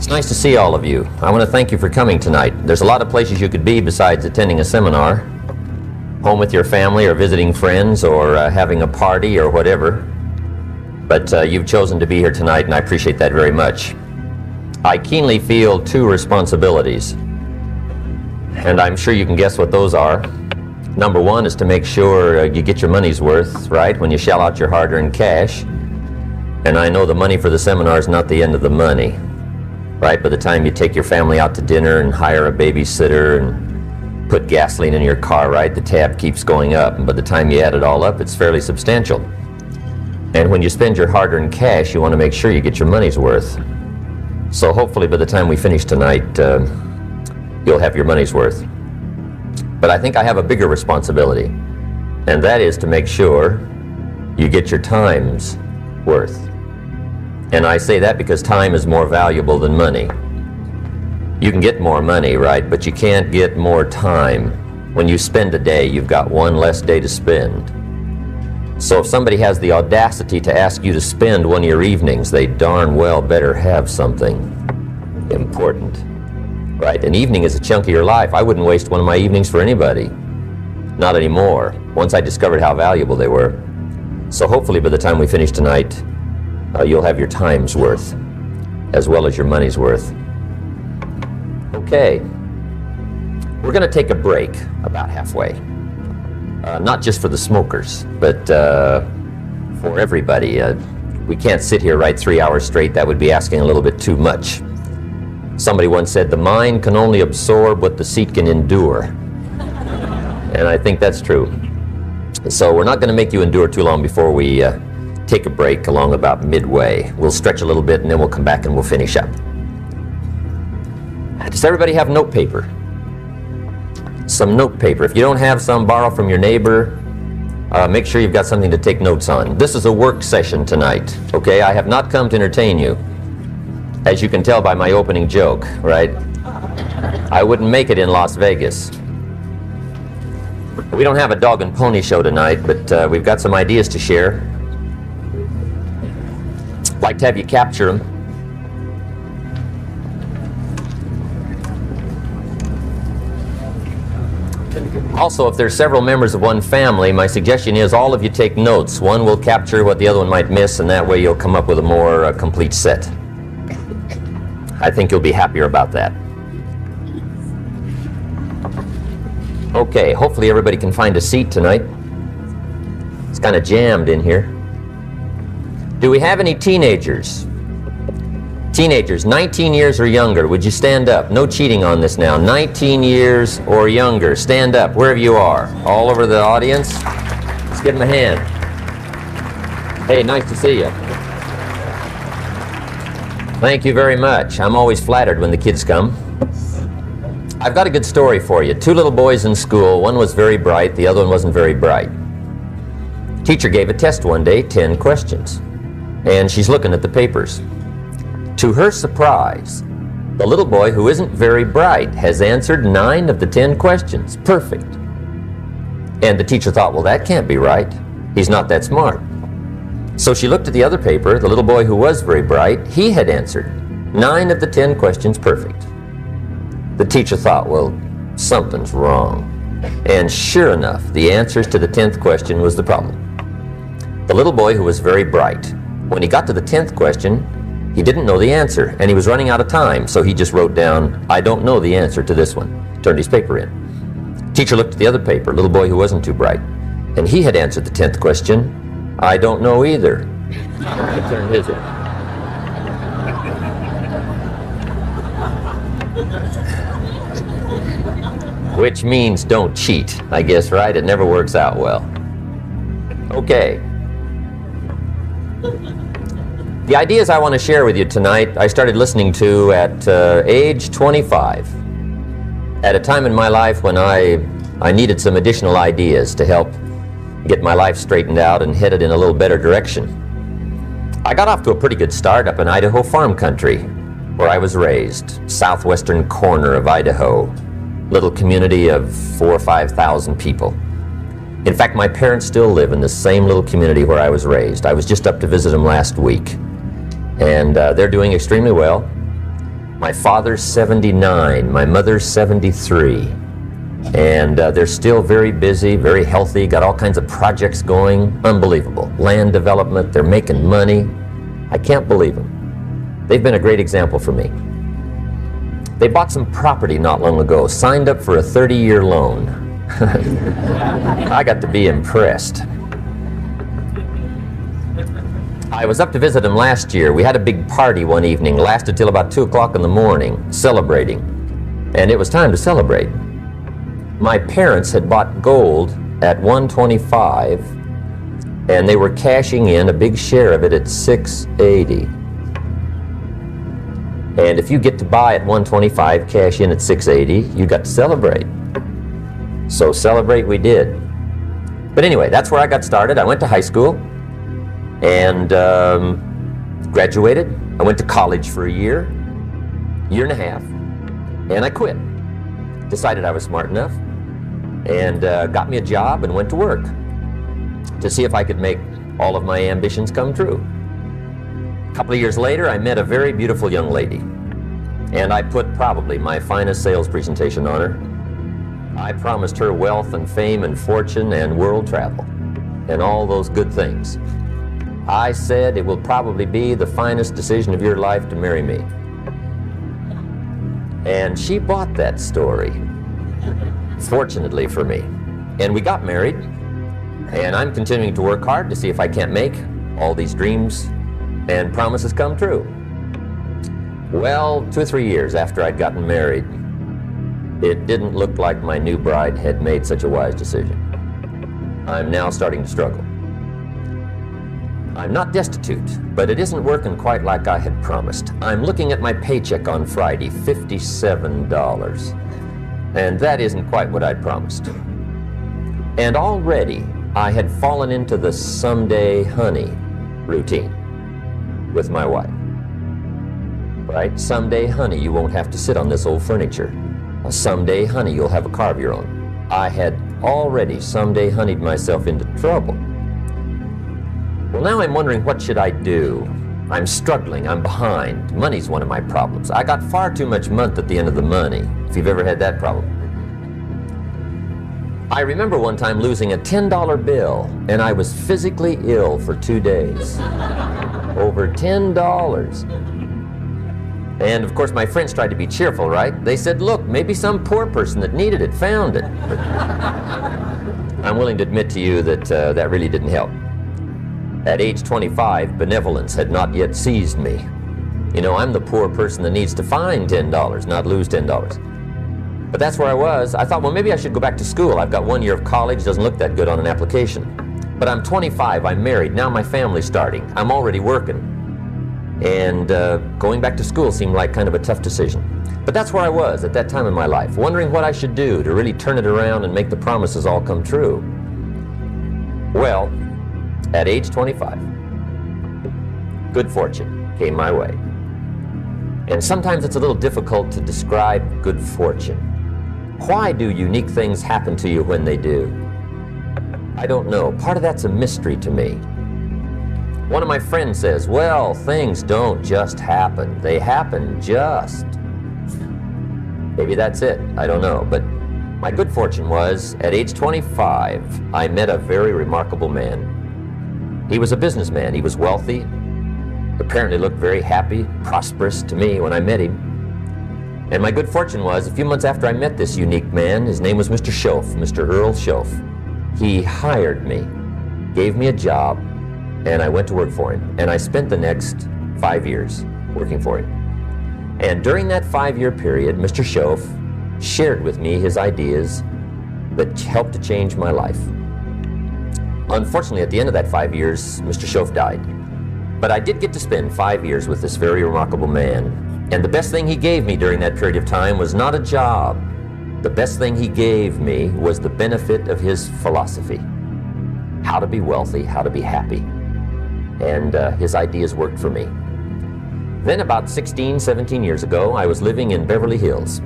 It's nice to see all of you. I want to thank you for coming tonight. There's a lot of places you could be besides attending a seminar. Home with your family or visiting friends or having a party or whatever. But you've chosen to be here tonight and I appreciate that very much. I keenly feel two responsibilities. And I'm sure you can guess what those are. Number one is to make sure you get your money's worth, right, when you shell out your hard-earned cash. And I know the money for the seminar is not the end of the money. Right, by the time you take your family out to dinner and hire a babysitter and put gasoline in your car, right, the tab keeps going up. And by the time you add it all up, it's fairly substantial. And when you spend your hard-earned cash, you want to make sure you get your money's worth. So hopefully by the time we finish tonight, you'll have your money's worth. But I think I have a bigger responsibility, and that is to make sure you get your time's worth. And I say that because time is more valuable than money. You can get more money, right, but you can't get more time. When you spend a day, you've got one less day to spend. So if somebody has the audacity to ask you to spend one of your evenings, they darn well better have something important, right? An evening is a chunk of your life. I wouldn't waste one of my evenings for anybody. Not anymore, once I discovered how valuable they were. So hopefully by the time we finish tonight, you'll have your time's worth, as well as your money's worth. Okay, we're going to take a break about halfway. Not just for the smokers, but for everybody. We can't sit here right 3 hours straight. That would be asking a little bit too much. Somebody once said, the mind can only absorb what the seat can endure. And I think that's true. So we're not going to make you endure too long before we take a break along about midway. We'll stretch a little bit and then we'll come back and we'll finish up. Does everybody have note paper? Some note paper. If you don't have some, borrow from your neighbor. Make sure you've got something to take notes on. This is a work session tonight, okay? I have not come to entertain you, as you can tell by my opening joke, right? I wouldn't make it in Las Vegas. We don't have a dog and pony show tonight, but we've got some ideas to share. I'd like to have you capture them. Also, if there's several members of one family, my suggestion is all of you take notes. One will capture what the other one might miss, and that way you'll come up with a more complete set. I think you'll be happier about that. Okay, hopefully everybody can find a seat tonight. It's kind of jammed in here. Do we have any teenagers? Teenagers, 19 years or younger, would you stand up? No cheating on this now. 19 years or younger, stand up wherever you are. All over the audience. Let's give them a hand. Hey, nice to see you. Thank you very much. I'm always flattered when the kids come. I've got a good story for you. Two little boys in school. One was very bright, the other one wasn't very bright. Teacher gave a test one day, 10 questions. And she's looking at the papers. To her surprise, the little boy who isn't very bright has answered 9 of the 10 questions. Perfect. And the teacher thought, well, that can't be right. He's not that smart. So she looked at the other paper. The little boy who was very bright, he had answered 9 of the 10 questions perfect. The teacher thought, well, something's wrong. And sure enough, the answers to the 10th question was the problem. The little boy who was very bright, when he got to the 10th question, he didn't know the answer, and he was running out of time, so he just wrote down, I don't know the answer to this one. Turned his paper in. Teacher looked at the other paper, little boy who wasn't too bright, and he had answered the 10th question, I don't know either. He turned his in. Which means don't cheat, I guess, right? It never works out well. Okay. The ideas I want to share with you tonight, I started listening to at age 25, at a time in my life when I needed some additional ideas to help get my life straightened out and headed in a little better direction. I got off to a pretty good start up in Idaho farm country, where I was raised, southwestern corner of Idaho, little community of 4,000 or 5,000 people. In fact, my parents still live in the same little community where I was raised. I was just up to visit them last week. And they're doing extremely well. My father's 79, my mother's 73. And they're still very busy, very healthy, got all kinds of projects going. Unbelievable. Land development, they're making money. I can't believe them. They've been a great example for me. They bought some property not long ago, signed up for a 30-year loan. I got to be impressed. I was up to visit them last year. We had a big party one evening, lasted till about 2 o'clock in the morning, celebrating. And it was time to celebrate. My parents had bought gold at $125, and they were cashing in a big share of it at $680. And if you get to buy at $125, cash in at $680, you got to celebrate. So celebrate we did. But anyway, that's where I got started. I went to high school and graduated. I went to college for a year and a half, and I quit. Decided I was smart enough and got me a job and went to work to see if I could make all of my ambitions come true. A couple of years later, I met a very beautiful young lady, and I put probably my finest sales presentation on her. I promised her wealth and fame and fortune and world travel and all those good things. I said it will probably be the finest decision of your life to marry me. And she bought that story, fortunately for me. And we got married, and I'm continuing to work hard to see if I can't make all these dreams and promises come true. Well, 2 or 3 years after I'd gotten married, it didn't look like my new bride had made such a wise decision. I'm now starting to struggle. I'm not destitute, but it isn't working quite like I had promised. I'm looking at my paycheck on Friday, $57. And that isn't quite what I'd promised. And already I had fallen into the someday honey routine with my wife. Right? Someday honey, you won't have to sit on this old furniture. Someday honey, you'll have a car of your own. I had already someday honeyed myself into trouble. Well, now I'm wondering, what should I do? I'm struggling, I'm behind. Money's one of my problems. I got far too much month at the end of the money, if you've ever had that problem. I remember one time losing a $10 bill, and I was physically ill for 2 days. Over $10. And of course my friends tried to be cheerful, right? They said, look, maybe some poor person that needed it found it. But I'm willing to admit to you that that really didn't help. At age 25, benevolence had not yet seized me. You know, I'm the poor person that needs to find $10, not lose $10. But that's where I was. I thought, well, maybe I should go back to school. I've got 1 year of college, doesn't look that good on an application. But I'm 25, I'm married, now my family's starting. I'm already working. And going back to school seemed like kind of a tough decision. But that's where I was at that time in my life, wondering what I should do to really turn it around and make the promises all come true. Well, at age 25, good fortune came my way. And sometimes it's a little difficult to describe good fortune. Why do unique things happen to you when they do? I don't know. Part of that's a mystery to me. One of my friends says, well, things don't just happen. They happen just. Maybe that's it. I don't know. But my good fortune was, at age 25, I met a very remarkable man. He was a businessman. He was wealthy, apparently looked very happy, prosperous to me when I met him. And my good fortune was, a few months after I met this unique man, his name was Mr. Schoaf, Mr. Earl Schoaf. He hired me, gave me a job, and I went to work for him. And I spent the next 5 years working for him. And during that 5-year period, Mr. Schoaf shared with me his ideas that helped to change my life. Unfortunately, at the end of that 5 years, Mr. Schoaf died. But I did get to spend 5 years with this very remarkable man. And the best thing he gave me during that period of time was not a job. The best thing he gave me was the benefit of his philosophy. How to be wealthy, how to be happy. And his ideas worked for me. Then about 16, 17 years ago, I was living in Beverly Hills.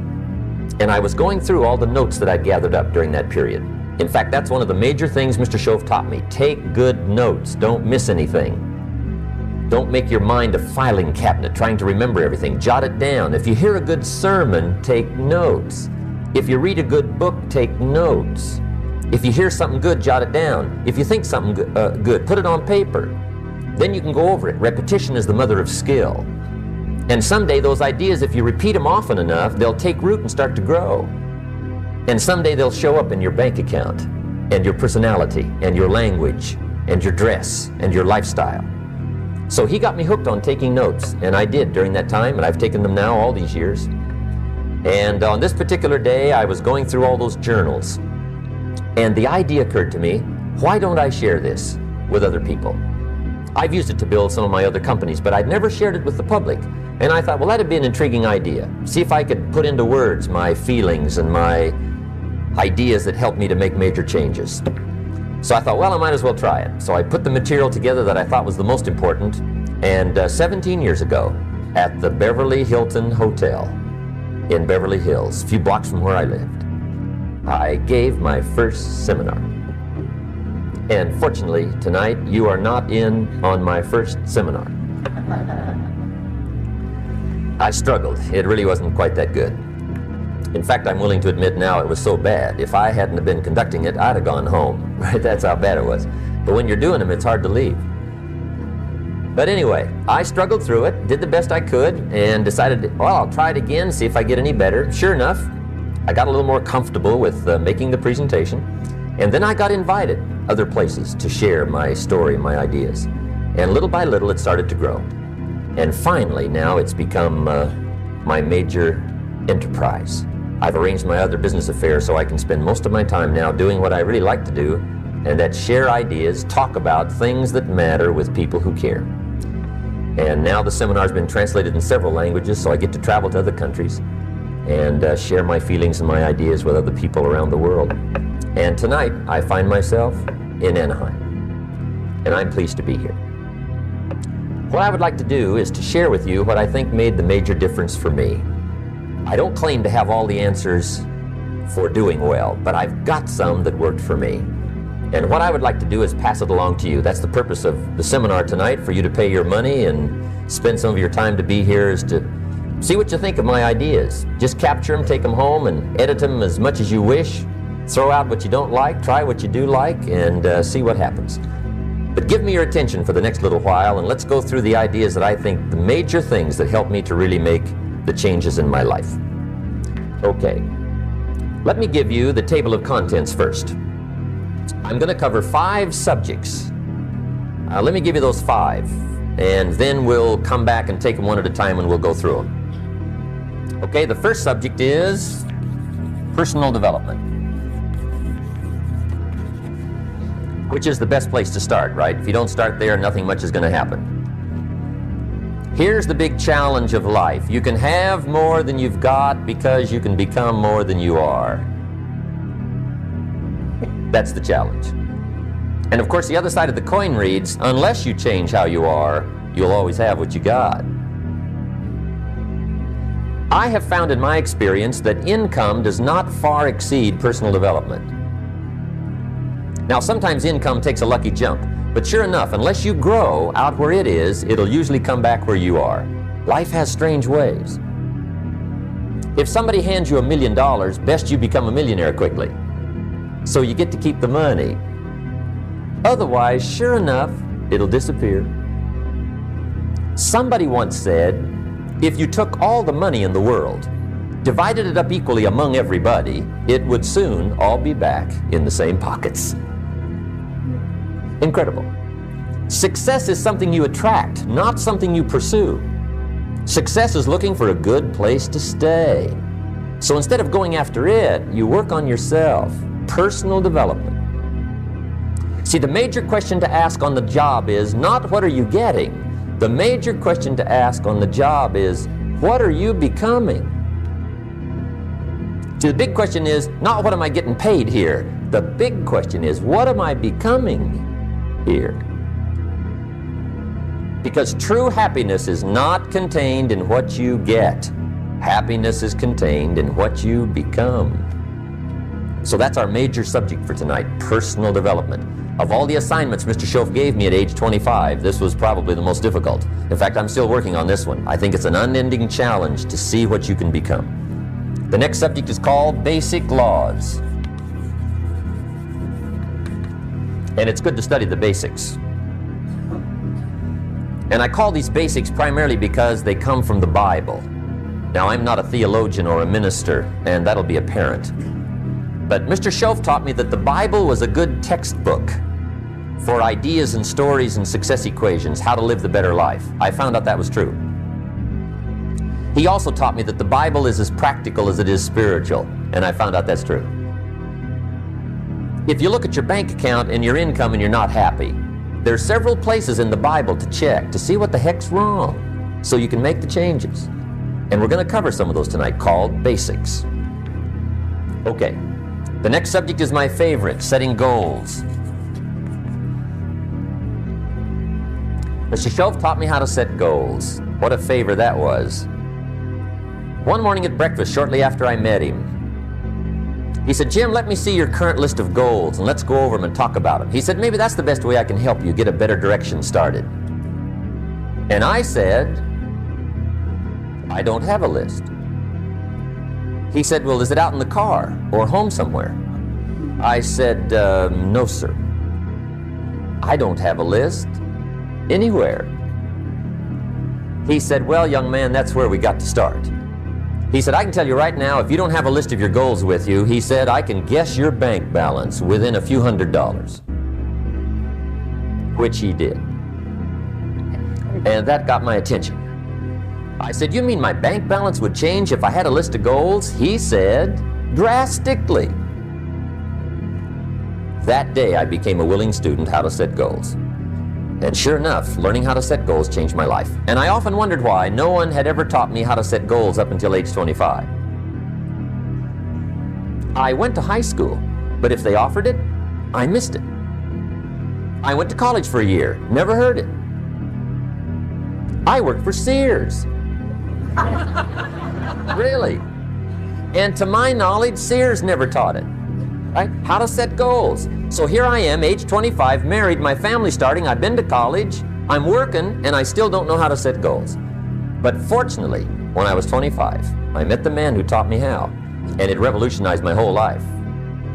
And I was going through all the notes that I'd gathered up during that period. In fact, that's one of the major things Mr. Schoaf taught me. Take good notes. Don't miss anything. Don't make your mind a filing cabinet trying to remember everything. Jot it down. If you hear a good sermon, take notes. If you read a good book, take notes. If you hear something good, jot it down. If you think something good, put it on paper. Then you can go over it. Repetition is the mother of skill. And someday those ideas, if you repeat them often enough, they'll take root and start to grow. And someday they'll show up in your bank account, and your personality, and your language, and your dress, and your lifestyle. So he got me hooked on taking notes, and I did during that time, and I've taken them now all these years. And on this particular day, I was going through all those journals, and the idea occurred to me, why don't I share this with other people? I've used it to build some of my other companies, but I'd never shared it with the public. And I thought, well, that'd be an intriguing idea. See if I could put into words my feelings and my ideas that helped me to make major changes. So I thought, well, I might as well try it. So I put the material together that I thought was the most important, and 17 years ago, at the Beverly Hilton Hotel in Beverly Hills, a few blocks from where I lived, I gave my first seminar. And fortunately, tonight, you are not in on my first seminar. I struggled. It really wasn't quite that good. In fact, I'm willing to admit now it was so bad. If I hadn't have been conducting it, I'd have gone home. Right? That's how bad it was. But when you're doing them, it's hard to leave. But anyway, I struggled through it, did the best I could, and decided, well, I'll try it again, see if I get any better. Sure enough, I got a little more comfortable with making the presentation. And then I got invited other places to share my story, my ideas. And little by little, it started to grow. And finally, now it's become my major enterprise. I've arranged my other business affairs so I can spend most of my time now doing what I really like to do, and that's share ideas, talk about things that matter with people who care. And now the seminar's been translated in several languages, so I get to travel to other countries and share my feelings and my ideas with other people around the world. And tonight, I find myself in Anaheim, and I'm pleased to be here. What I would like to do is to share with you what I think made the major difference for me. I don't claim to have all the answers for doing well, but I've got some that worked for me. And what I would like to do is pass it along to you. That's the purpose of the seminar tonight, for you to pay your money and spend some of your time to be here, is to see what you think of my ideas. Just capture them, take them home, and edit them as much as you wish. Throw out what you don't like, try what you do like, and see what happens. But give me your attention for the next little while, and let's go through the ideas that I think the major things that helped me to really make the changes in my life. Okay, let me give you the table of contents first. I'm going to cover 5 subjects. Let me give you those 5, and then we'll come back and take them one at a time and we'll go through them. Okay, the first subject is personal development, which is the best place to start, right? If you don't start there, nothing much is going to happen. Here's the big challenge of life. You can have more than you've got because you can become more than you are. That's the challenge. And of course, the other side of the coin reads, unless you change how you are, you'll always have what you got. I have found in my experience that income does not far exceed personal development. Now, sometimes income takes a lucky jump. But sure enough, unless you grow out where it is, it'll usually come back where you are. Life has strange ways. If somebody hands you $1 million, best you become a millionaire quickly, so you get to keep the money. Otherwise, sure enough, it'll disappear. Somebody once said, if you took all the money in the world, divided it up equally among everybody, it would soon all be back in the same pockets. Incredible. Success is something you attract, not something you pursue. Success is looking for a good place to stay. So instead of going after it, you work on yourself. Personal development. See, the major question to ask on the job is not what are you getting? The major question to ask on the job is what are you becoming? See, the big question is not what am I getting paid here? The big question is what am I becoming here? Because true happiness is not contained in what you get. Happiness is contained in what you become. So that's our major subject for tonight, personal development. Of all the assignments Mr. Schoaf gave me at age 25, this was probably the most difficult. In fact, I'm still working on this one. I think it's an unending challenge to see what you can become. The next subject is called Basic Laws. And it's good to study the basics. And I call these basics primarily because they come from the Bible. Now, I'm not a theologian or a minister, and that'll be apparent. But Mr. Schoaf taught me that the Bible was a good textbook for ideas and stories and success equations, how to live the better life. I found out that was true. He also taught me that the Bible is as practical as it is spiritual, and I found out that's true. If you look at your bank account and your income and you're not happy, there are several places in the Bible to check to see what the heck's wrong so you can make the changes. And we're going to cover some of those tonight, called basics. Okay, the next subject is my favorite, setting goals. Mr. Schoaf taught me how to set goals. What a favor that was. One morning at breakfast, shortly after I met him, he said, "Jim, let me see your current list of goals and let's go over them and talk about them." He said, "Maybe that's the best way I can help you get a better direction started." And I said, "I don't have a list." He said, "Well, is it out in the car or home somewhere?" I said, "No, sir. I don't have a list anywhere." He said, "Well, young man, that's where we got to start." He said, "I can tell you right now, if you don't have a list of your goals with you," he said, "I can guess your bank balance within a few $100s. Which he did. And that got my attention. I said, "You mean my bank balance would change if I had a list of goals?" He said, "Drastically." That day, I became a willing student how to set goals. And sure enough, learning how to set goals changed my life. And I often wondered why no one had ever taught me how to set goals up until age 25. I went to high school, but if they offered it, I missed it. I went to college for a year, never heard it. I worked for Sears. Really. And to my knowledge, Sears never taught it. Right? How to set goals. So here I am, age 25, married, my family's starting, I've been to college, I'm working, and I still don't know how to set goals. But fortunately, when I was 25, I met the man who taught me how, and it revolutionized my whole life.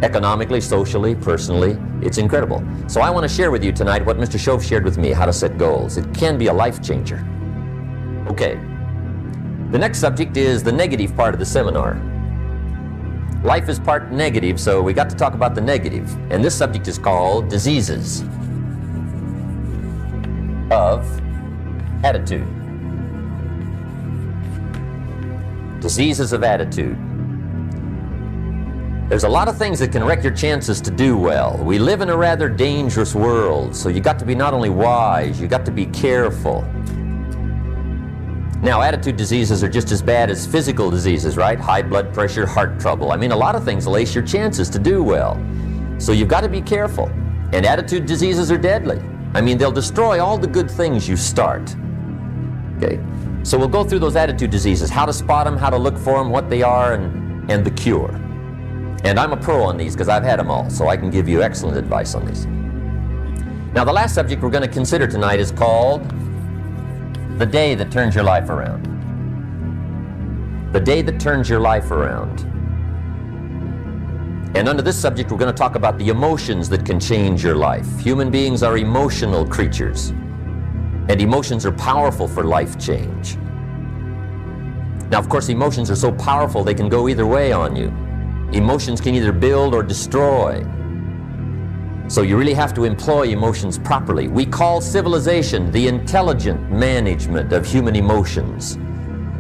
Economically, socially, personally, it's incredible. So I want to share with you tonight what Mr. Schoaf shared with me, how to set goals. It can be a life changer. Okay, the next subject is the negative part of the seminar. Life is part negative, so we got to talk about the negative. And this subject is called diseases of attitude. Diseases of attitude. There's a lot of things that can wreck your chances to do well. We live in a rather dangerous world, so you got to be not only wise, you got to be careful. Now, attitude diseases are just as bad as physical diseases, right? High blood pressure, heart trouble. I mean, a lot of things lace your chances to do well. So you've got to be careful. And attitude diseases are deadly. I mean, they'll destroy all the good things you start. Okay? So we'll go through those attitude diseases, how to spot them, how to look for them, what they are, and the cure. And I'm a pro on these because I've had them all, so I can give you excellent advice on these. Now, the last subject we're going to consider tonight is called the day that turns your life around. The day that turns your life around. And under this subject, we're going to talk about the emotions that can change your life. Human beings are emotional creatures, and emotions are powerful for life change. Now, of course, emotions are so powerful they can go either way on you. Emotions can either build or destroy. So you really have to employ emotions properly. We call civilization the intelligent management of human emotions.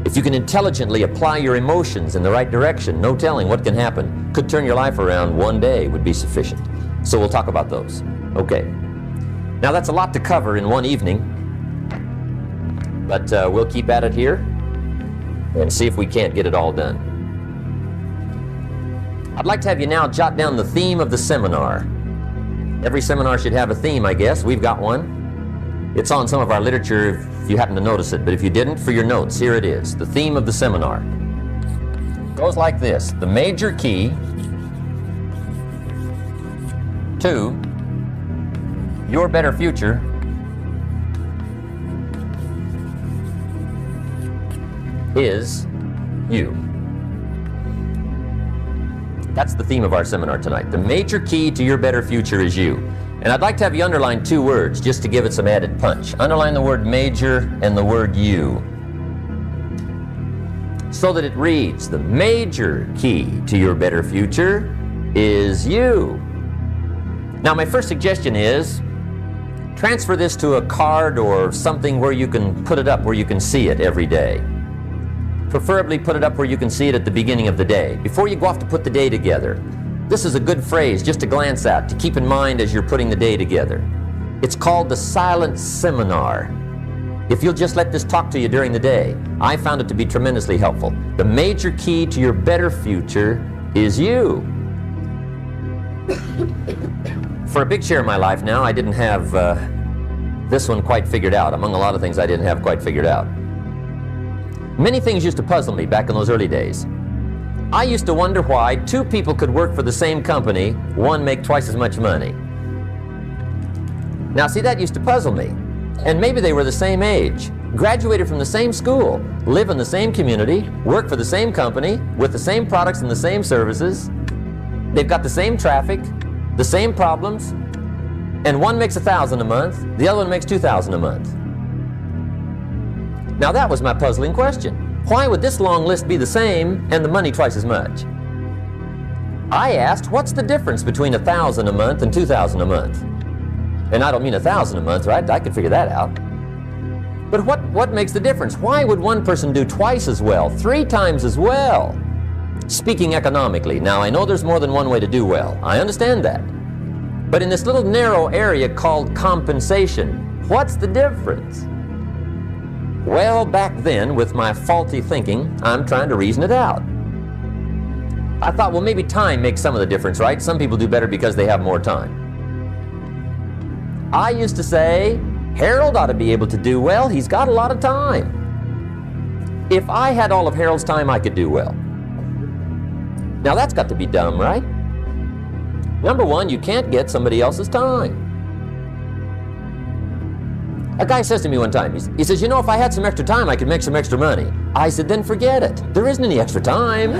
If you can intelligently apply your emotions in the right direction, no telling what can happen. Could turn your life around one day would be sufficient. So we'll talk about those. Okay. Now that's a lot to cover in one evening, but we'll keep at it here and see if we can't get it all done. I'd like to have you now jot down the theme of the seminar. Every seminar should have a theme, I guess. We've got one. It's on some of our literature if you happen to notice it, but if you didn't, for your notes, here it is. The theme of the seminar goes like this: the major key to your better future is you. That's the theme of our seminar tonight. The major key to your better future is you. And I'd like to have you underline two words just to give it some added punch. Underline the word major and the word you, so that it reads, the major key to your better future is you. Now, my first suggestion is transfer this to a card or something where you can put it up, where you can see it every day. Preferably put it up where you can see it at the beginning of the day, before you go off to put the day together. This is a good phrase just to glance at, to keep in mind as you're putting the day together. It's called the silent seminar. If you'll just let this talk to you during the day, I found it to be tremendously helpful. The major key to your better future is you. For a big share of my life now, I didn't have this one quite figured out. Among a lot of things I didn't have quite figured out. Many things used to puzzle me back in those early days. I used to wonder why two people could work for the same company, one make twice as much money. Now, see, that used to puzzle me. And maybe they were the same age, graduated from the same school, live in the same community, work for the same company, with the same products and the same services. They've got the same traffic, the same problems, and one makes $1,000 a month, the other one makes $2,000 a month. Now, that was my puzzling question. Why would this long list be the same and the money twice as much? I asked, what's the difference between $1,000 a month and $2,000 a month? And I don't mean $1,000 a month, right? I could figure that out. But what makes the difference? Why would one person do twice as well, 3 times as well? Speaking economically, now I know there's more than one way to do well. I understand that. But in this little narrow area called compensation, what's the difference? Well, back then, with my faulty thinking, I'm trying to reason it out. I thought, well, maybe time makes some of the difference, right? Some people do better because they have more time. I used to say, Harold ought to be able to do well. He's got a lot of time. If I had all of Harold's time, I could do well. Now, that's got to be dumb, right? Number one, you can't get somebody else's time. A guy says to me one time, he says, you know, if I had some extra time, I could make some extra money. I said, then forget it. There isn't any extra time.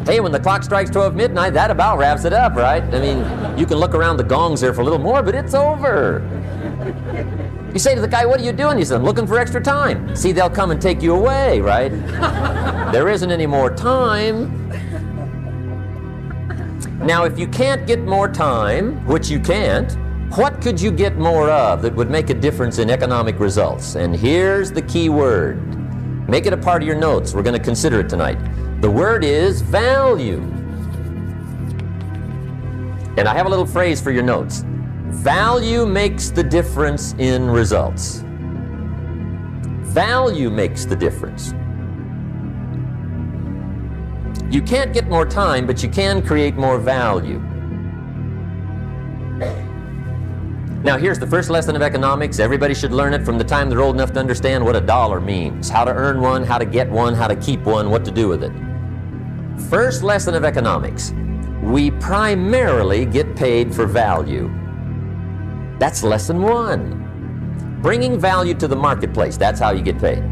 Hey, when the clock strikes 12 midnight, that about wraps it up, right? I mean, you can look around the gongs there for a little more, but it's over. You say to the guy, what are you doing? He says, I'm looking for extra time. See, they'll come and take you away, right? There isn't any more time. Now, if you can't get more time, which you can't, what could you get more of that would make a difference in economic results? And here's the key word. Make it a part of your notes. We're going to consider it tonight. The word is value. And I have a little phrase for your notes. Value makes the difference in results. Value makes the difference. You can't get more time, but you can create more value. Now, here's the first lesson of economics. Everybody should learn it from the time they're old enough to understand what a dollar means, how to earn one, how to get one, how to keep one, what to do with it. First lesson of economics. We primarily get paid for value. That's lesson 1. Bringing value to the marketplace, that's how you get paid.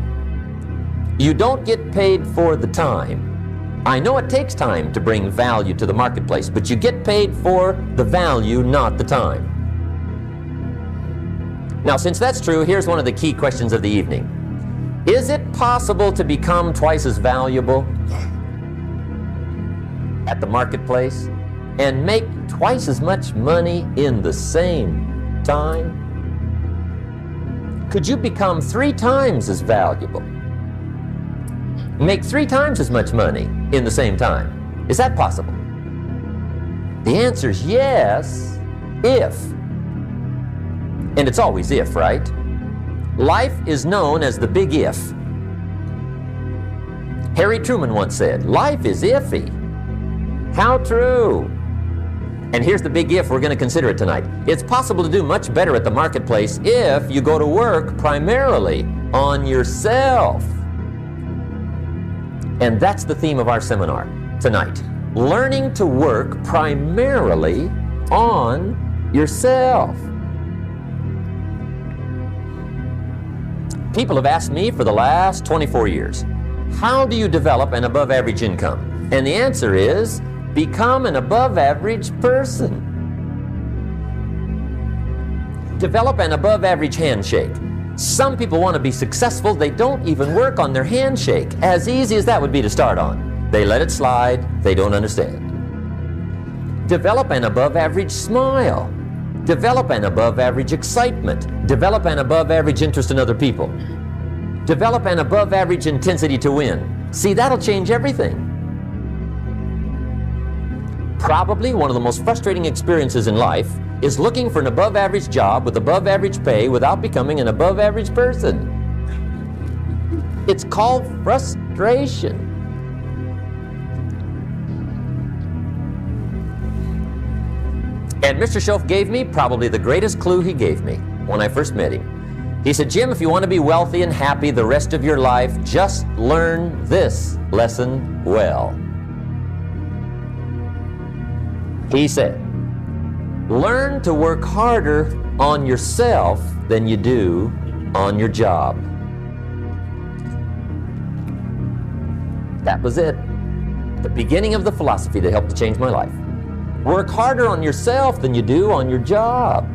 You don't get paid for the time. I know it takes time to bring value to the marketplace, but you get paid for the value, not the time. Now, since that's true, here's one of the key questions of the evening. Is it possible to become twice as valuable at the marketplace and make twice as much money in the same time? Could you become 3 times as valuable? Make 3 times as much money in the same time? Is that possible? The answer is yes, if. And it's always if, right? Life is known as the big if. Harry Truman once said, life is iffy. How true. And here's the big if we're going to consider it tonight. It's possible to do much better at the marketplace if you go to work primarily on yourself. And that's the theme of our seminar tonight. Learning to work primarily on yourself. People have asked me for the last 24 years, how do you develop an above average income? And the answer is, become an above average person. Develop an above average handshake. Some people want to be successful, they don't even work on their handshake. As easy as that would be to start on. They let it slide, they don't understand. Develop an above average smile. Develop an above average excitement. Develop an above average interest in other people. Develop an above average intensity to win. See, that'll change everything. Probably one of the most frustrating experiences in life is looking for an above average job with above average pay without becoming an above average person. It's called frustration. And Mr. Shoaff gave me probably the greatest clue he gave me when I first met him. He said, Jim, if you want to be wealthy and happy the rest of your life, just learn this lesson well. He said, learn to work harder on yourself than you do on your job. That was it. The beginning of the philosophy that helped to change my life. Work harder on yourself than you do on your job.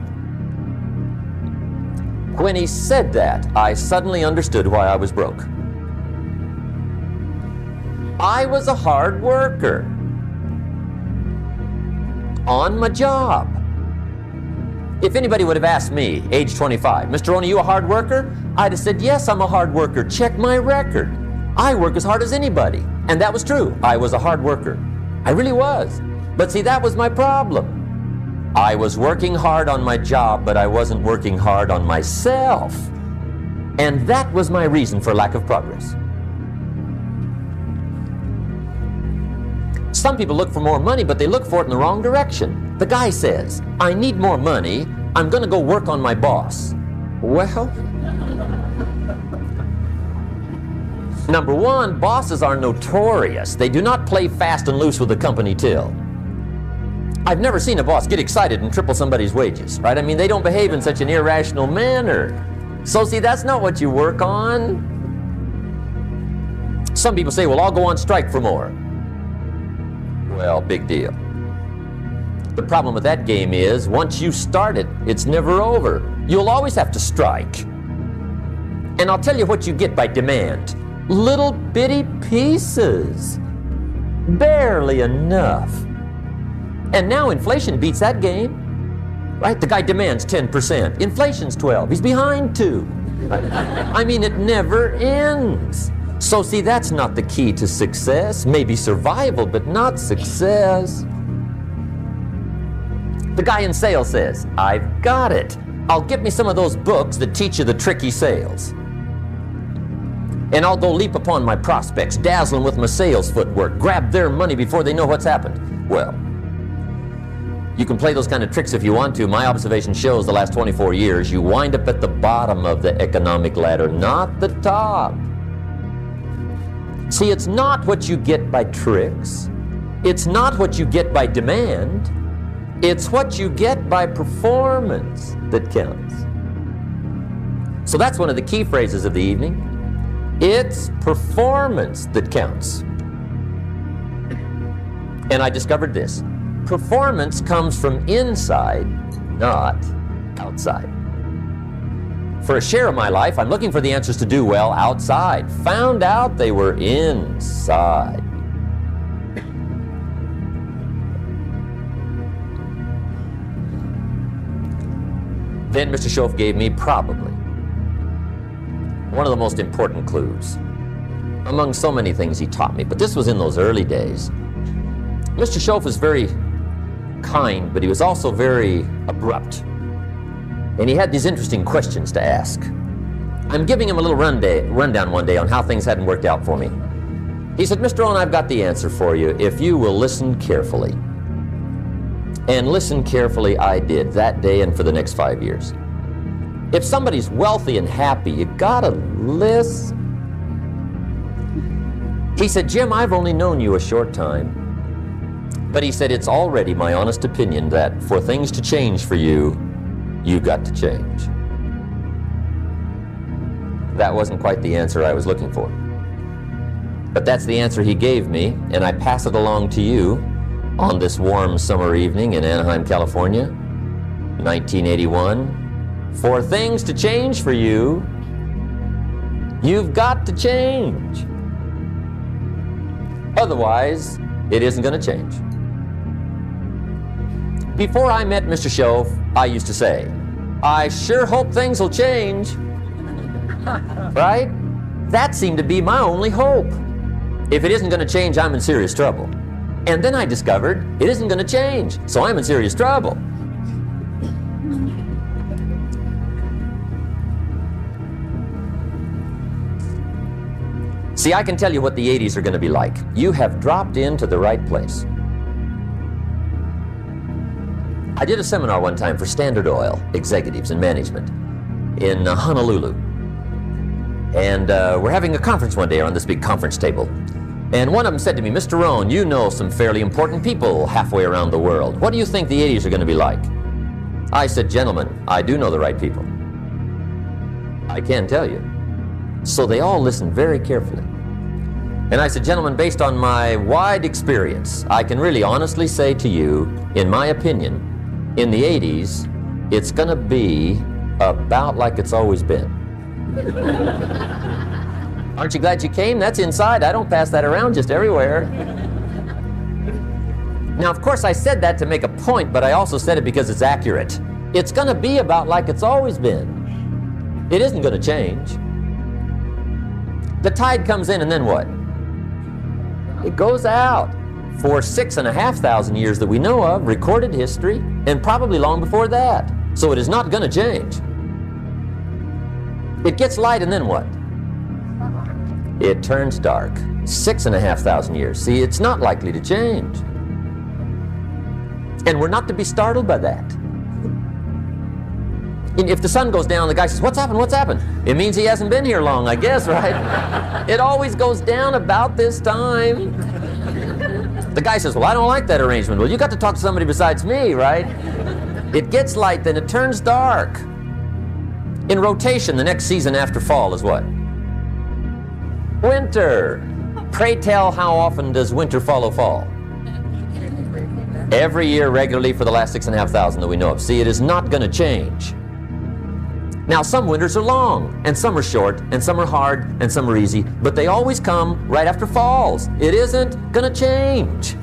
When he said that, I suddenly understood why I was broke. I was a hard worker on my job. If anybody would have asked me, age 25, Mr. Rohn, are you a hard worker? I'd have said, yes, I'm a hard worker. Check my record. I work as hard as anybody. And that was true. I was a hard worker. I really was. But see, that was my problem. I was working hard on my job, but I wasn't working hard on myself. And that was my reason for lack of progress. Some people look for more money, but they look for it in the wrong direction. The guy says, I need more money, I'm going to go work on my boss. Well, number one, bosses are notorious. They do not play fast and loose with the company till. I've never seen a boss get excited and triple somebody's wages, right? I mean, they don't behave in such an irrational manner. So see, that's not what you work on. Some people say, well, I'll go on strike for more. Well, big deal. The problem with that game is, once you start it, it's never over. You'll always have to strike. And I'll tell you what you get by demand. Little bitty pieces. Barely enough. And now inflation beats that game. Right? The guy demands 10%. Inflation's 12. He's behind 2. Right? I mean, it never ends. So see, that's not the key to success. Maybe survival, but not success. The guy in sales says, I've got it. I'll get me some of those books that teach you the tricky sales. And I'll go leap upon my prospects, dazzle them with my sales footwork, grab their money before they know what's happened. Well, you can play those kind of tricks if you want to. My observation shows the last 24 years, you wind up at the bottom of the economic ladder, not the top. See, it's not what you get by tricks. It's not what you get by demand. It's what you get by performance that counts. So that's one of the key phrases of the evening. It's performance that counts. And I discovered this. Performance comes from inside, not outside. For a share of my life, I'm looking for the answers to do well outside. Found out they were inside. Then Mr. Shoaff gave me probably one of the most important clues among so many things he taught me, but this was in those early days. Mr. Shoaff was very kind, but he was also very abrupt. And he had these interesting questions to ask. I'm giving him a little rundown one day on how things hadn't worked out for me. He said, Mr. Rohn, I've got the answer for you if you will listen carefully. And listen carefully I did that day and for the next 5 years. If somebody's wealthy and happy, you gotta listen. He said, Jim, I've only known you a short time, But he said, it's already my honest opinion that for things to change for you, you've got to change. That wasn't quite the answer I was looking for. But that's the answer he gave me, and I pass it along to you on this warm summer evening in Anaheim, California, 1981. For things to change for you, you've got to change. Otherwise, it isn't going to change. Before I met Mr. Shove, I used to say, I sure hope things will change. Right? That seemed to be my only hope. If it isn't going to change, I'm in serious trouble. And then I discovered it isn't going to change, so I'm in serious trouble. See, I can tell you what the 80s are going to be like. You have dropped into the right place. I did a seminar one time for Standard Oil executives and management in Honolulu. And we're having a conference one day on this big conference table. And one of them said to me, Mr. Rohn, you know some fairly important people halfway around the world. What do you think the 80s are going to be like? I said, gentlemen, I do know the right people. I can tell you. So they all listened very carefully. And I said, gentlemen, based on my wide experience, I can really honestly say to you, in my opinion, in the 80s, it's going to be about like it's always been. Aren't you glad you came? That's inside. I don't pass that around just everywhere. Now, of course, I said that to make a point, but I also said it because it's accurate. It's going to be about like it's always been. It isn't going to change. The tide comes in, and then what? It goes out. For 6,500 years that we know of, recorded history, and probably long before that. So it is not going to change. It gets light, and then what? It turns dark. 6,500 years. See, it's not likely to change. And we're not to be startled by that. And if the sun goes down, the guy says, what's happened? What's happened? It means he hasn't been here long, I guess, right? It always goes down about this time. The guy says, well, I don't like that arrangement. Well, you got to talk to somebody besides me, right? It gets light, then it turns dark. In rotation, the next season after fall is what? Winter. Pray tell, how often does winter follow fall? Every year regularly for the last 6,500 that we know of. See, it is not going to change. Now, some winters are long, and some are short, and some are hard, and some are easy, but they always come right after falls. It isn't going to change.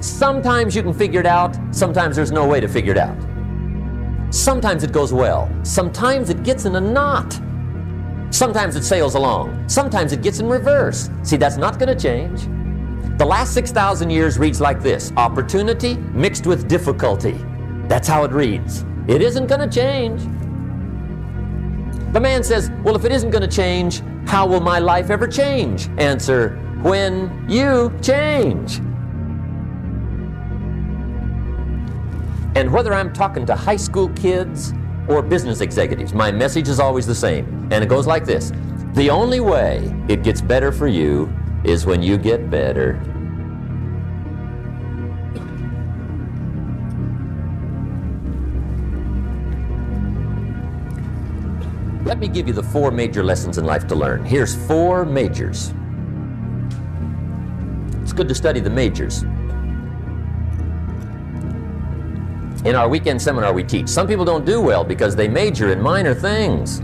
Sometimes you can figure it out, sometimes there's no way to figure it out. Sometimes it goes well, sometimes it gets in a knot. Sometimes it sails along, sometimes it gets in reverse. See, that's not going to change. The last 6,000 years reads like this: opportunity mixed with difficulty. That's how it reads. It isn't going to change. The man says, well, if it isn't going to change, how will my life ever change? Answer, when you change. And whether I'm talking to high school kids or business executives, my message is always the same. And it goes like this: the only way it gets better for you is when you get better. Let me give you the 4 major lessons in life to learn. Here's 4 majors. It's good to study the majors. In our weekend seminar we teach, some people don't do well because they major in minor things.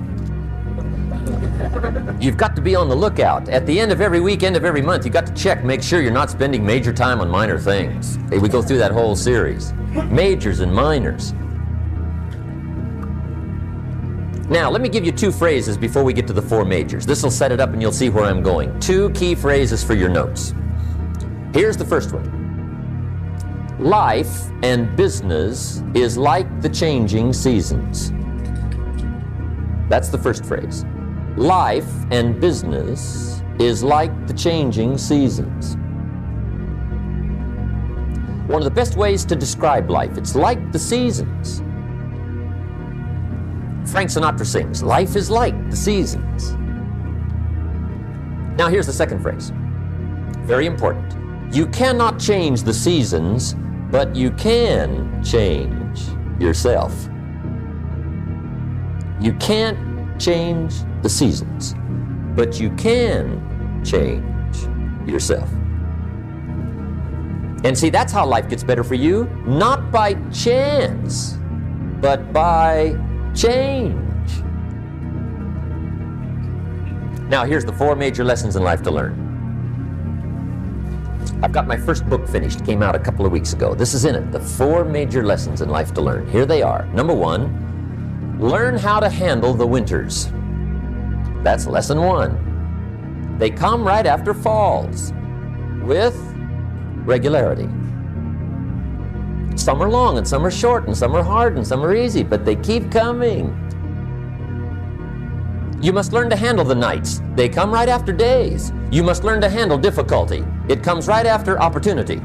You've got to be on the lookout. At the end of every week, end of every month, you've got to check, make sure you're not spending major time on minor things. Hey, we go through that whole series. Majors and minors. Now, let me give you 2 phrases before we get to the 4 majors. This will set it up and you'll see where I'm going. 2 key phrases for your notes. Here's the first one. Life and business is like the changing seasons. That's the first phrase. Life and business is like the changing seasons. One of the best ways to describe life, it's like the seasons. Frank Sinatra sings, life is like the seasons. Now here's the second phrase. Very important. You cannot change the seasons, but you can change yourself. You can't change the seasons, but you can change yourself. And see, that's how life gets better for you, not by chance, but by change. Now, here's the 4 major lessons in life to learn. I've got my first book finished, came out a couple of weeks ago. This is in it, the 4 major lessons in life to learn. Here they are. Number 1, learn how to handle the winters. That's lesson 1. They come right after falls, with regularity. Some are long and some are short and some are hard and some are easy, but they keep coming. You must learn to handle the nights. They come right after days. You must learn to handle difficulty. It comes right after opportunity.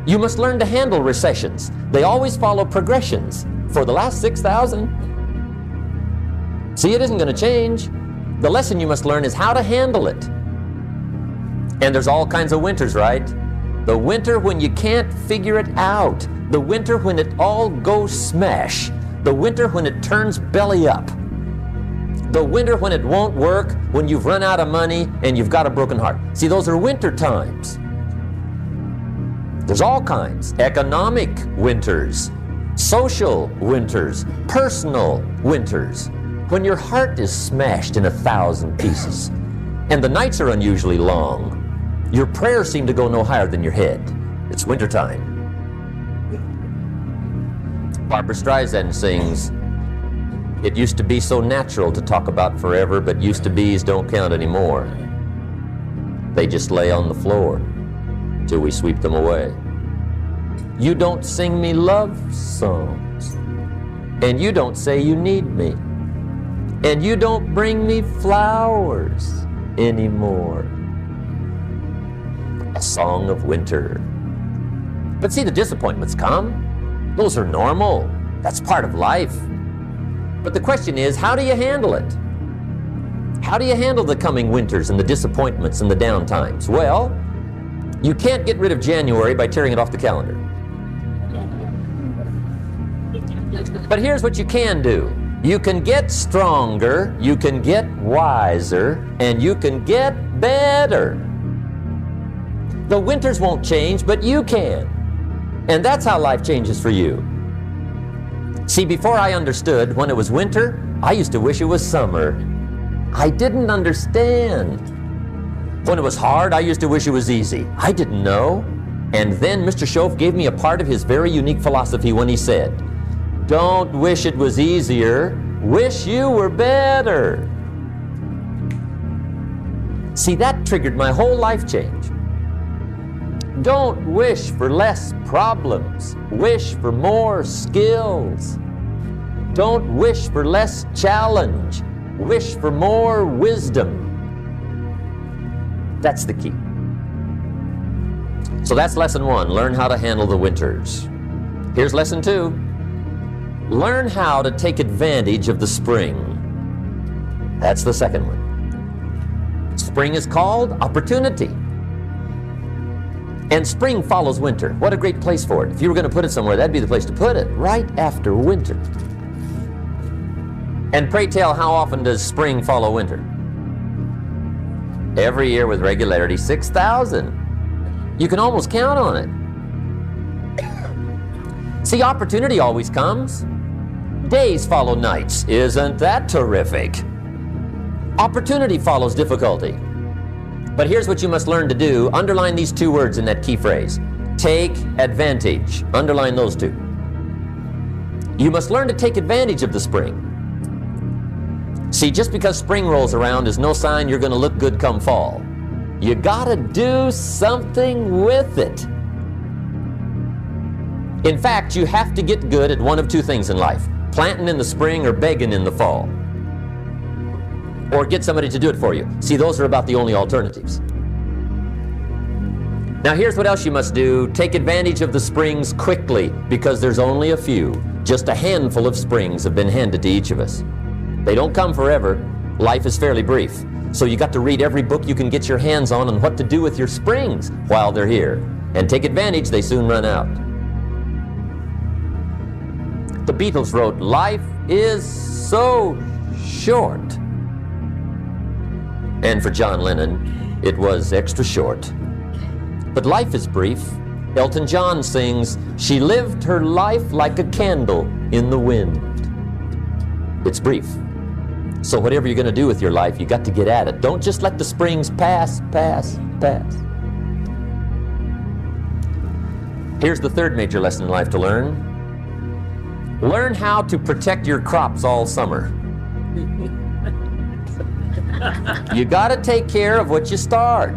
You must learn to handle recessions. They always follow progressions for the last 6,000. See, it isn't going to change. The lesson you must learn is how to handle it. And there's all kinds of winters, right? The winter when you can't figure it out. The winter when it all goes smash. The winter when it turns belly up. The winter when it won't work, when you've run out of money and you've got a broken heart. See, those are winter times. There's all kinds. Economic winters, social winters, personal winters. When your heart is smashed in 1,000 pieces and the nights are unusually long, your prayers seem to go no higher than your head. It's wintertime. Barbra Streisand sings, "It used to be so natural to talk about forever, but used to be's don't count anymore. They just lay on the floor till we sweep them away. You don't sing me love songs, and you don't say you need me, and you don't bring me flowers anymore." A song of winter. But see, the disappointments come. Those are normal. That's part of life. But the question is, how do you handle it? How do you handle the coming winters and the disappointments and the down times? Well, you can't get rid of January by tearing it off the calendar. But here's what you can do. You can get stronger, you can get wiser, and you can get better. The winters won't change, but you can. And that's how life changes for you. See, before I understood when it was winter, I used to wish it was summer. I didn't understand. When it was hard, I used to wish it was easy. I didn't know. And then Mr. Schoaf gave me a part of his very unique philosophy when he said, "Don't wish it was easier, wish you were better." See, that triggered my whole life change. Don't wish for less problems, wish for more skills. Don't wish for less challenge, wish for more wisdom. That's the key. So that's lesson 1, learn how to handle the winters. Here's lesson 2, learn how to take advantage of the spring. That's the second one. Spring is called opportunity. And spring follows winter. What a great place for it. If you were going to put it somewhere, that'd be the place to put it, right after winter. And pray tell, how often does spring follow winter? Every year with regularity, 6,000. You can almost count on it. See, opportunity always comes. Days follow nights. Isn't that terrific? Opportunity follows difficulty. But here's what you must learn to do. Underline these 2 words in that key phrase. Take advantage. Underline those 2. You must learn to take advantage of the spring. See, just because spring rolls around is no sign you're going to look good come fall. You gotta do something with it. In fact, you have to get good at one of 2 things in life. Planting in the spring or begging in the fall. Or get somebody to do it for you. See, those are about the only alternatives. Now here's what else you must do. Take advantage of the springs quickly, because there's only a few. Just a handful of springs have been handed to each of us. They don't come forever. Life is fairly brief. So you got to read every book you can get your hands on what to do with your springs while they're here. And take advantage, they soon run out. The Beatles wrote, "Life is so short." And for John Lennon, it was extra short. But life is brief. Elton John sings, "She lived her life like a candle in the wind." It's brief. So whatever you're going to do with your life, you got to get at it. Don't just let the springs pass. Here's the third major lesson in life to learn. Learn how to protect your crops all summer. You got to take care of what you start.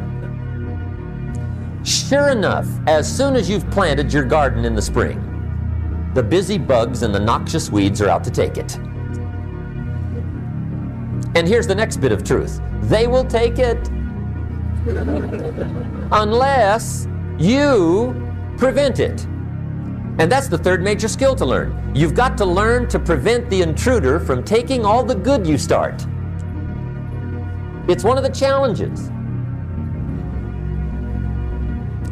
Sure enough, as soon as you've planted your garden in the spring, the busy bugs and the noxious weeds are out to take it. And here's the next bit of truth. They will take it unless you prevent it. And that's the third major skill to learn. You've got to learn to prevent the intruder from taking all the good you start. It's one of the challenges.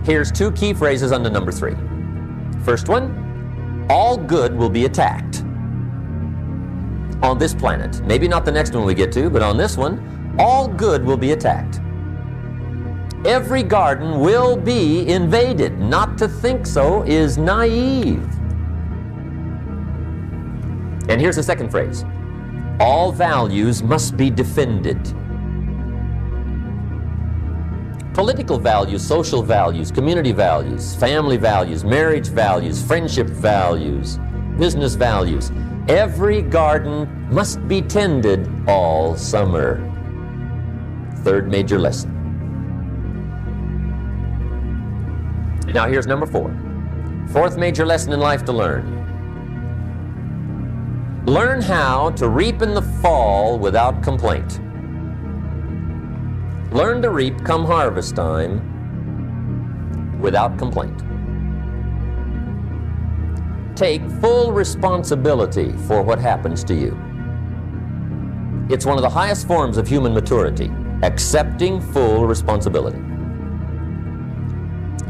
Here's two key phrases under number 3. First one, all good will be attacked. On this planet. Maybe not the next one we get to, but on this one, all good will be attacked. Every garden will be invaded. Not to think so is naive. And here's the second phrase. All values must be defended. Political values, social values, community values, family values, marriage values, friendship values, business values. Every garden must be tended all summer. Third major lesson. Now here's number 4. Fourth major lesson in life to learn. Learn how to reap in the fall without complaint. Learn to reap come harvest time without complaint. Take full responsibility for what happens to you. It's one of the highest forms of human maturity, accepting full responsibility.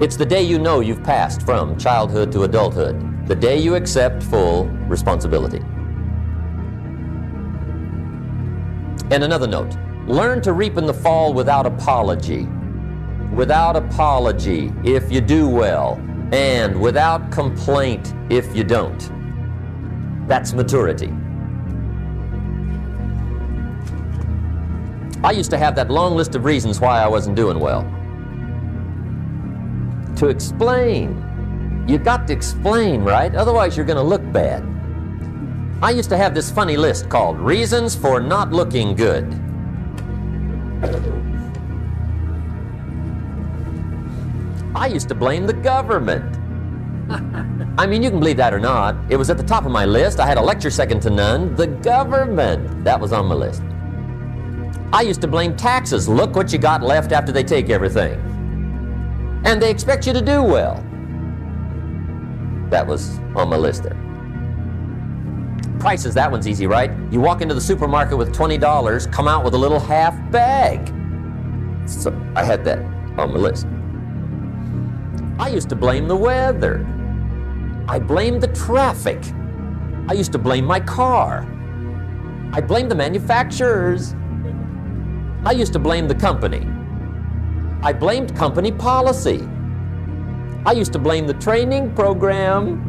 It's the day you know you've passed from childhood to adulthood, the day you accept full responsibility. And another note, learn to reap in the fall without apology. Without apology if you do well, and without complaint if you don't. That's maturity. I used to have that long list of reasons why I wasn't doing well. To explain. You got to explain, right? Otherwise you're going to look bad. I used to have this funny list called Reasons for Not Looking Good. I used to blame the government. I mean, you can believe that or not. It was at the top of my list. I had a lecture second to none. The government. That was on my list. I used to blame taxes. Look what you got left after they take everything. And they expect you to do well. That was on my list there. Prices, that one's easy, right? You walk into the supermarket with $20, come out with a little half bag. So I had that on my list. I used to blame the weather. I blamed the traffic. I used to blame my car. I blamed the manufacturers. I used to blame the company. I blamed company policy. I used to blame the training program.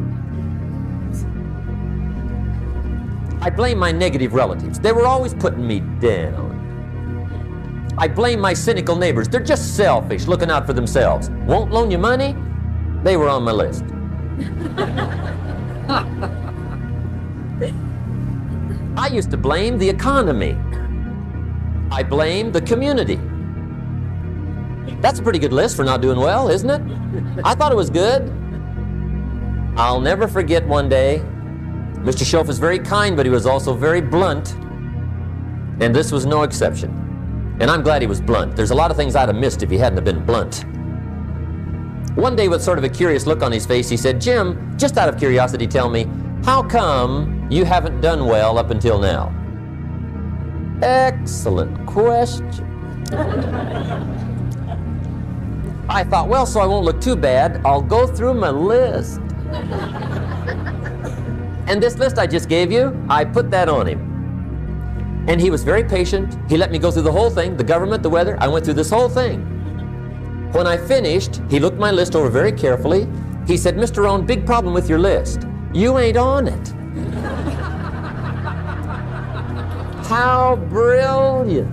I blame my negative relatives. They were always putting me down. I blame my cynical neighbors. They're just selfish, looking out for themselves. Won't loan you money? They were on my list. I used to blame the economy. I blamed the community. That's a pretty good list for not doing well, isn't it? I thought it was good. I'll never forget one day, Mr. Schoaf is very kind, but he was also very blunt, and this was no exception. And I'm glad he was blunt. There's a lot of things I'd have missed if he hadn't have been blunt. One day, with sort of a curious look on his face, he said, "Jim, just out of curiosity, tell me, how come you haven't done well up until now?" Excellent question. I thought, well, so I won't look too bad, I'll go through my list. And this list I just gave you, I put that on him. And he was very patient. He let me go through the whole thing, the government, the weather. I went through this whole thing. When I finished, he looked my list over very carefully. He said, Mr. Rohn, big problem with your list. You ain't on it. How brilliant.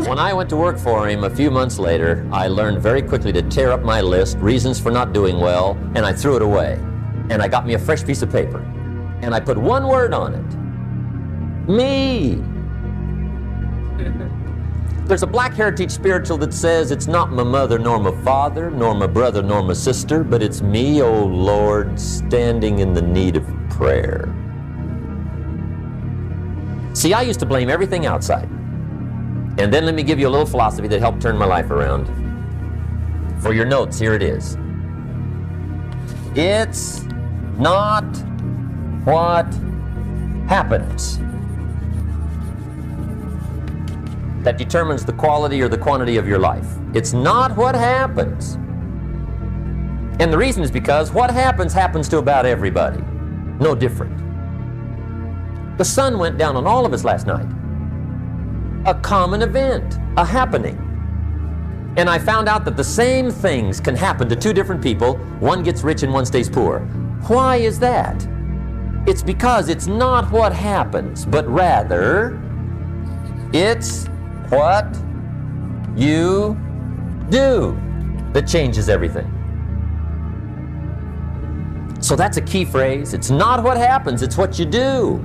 When I went to work for him a few months later, I learned very quickly to tear up my list, reasons for not doing well, and I threw it away. And I got me a fresh piece of paper. And I put one word on it. Me. There's a Black Heritage spiritual that says it's not my mother nor my father, nor my brother nor my sister, but it's me, oh Lord, standing in the need of prayer. See, I used to blame everything outside. And then let me give you a little philosophy that helped turn my life around. For your notes, here it is. It's not what happens that determines the quality or the quantity of your life. It's not what happens. And the reason is because what happens to about everybody. No different. The sun went down on all of us last night. A common event, a happening. And I found out that the same things can happen to two different people. One gets rich and one stays poor. Why is that? It's because it's not what happens, but rather it's what you do that changes everything. So that's a key phrase. It's not what happens, it's what you do.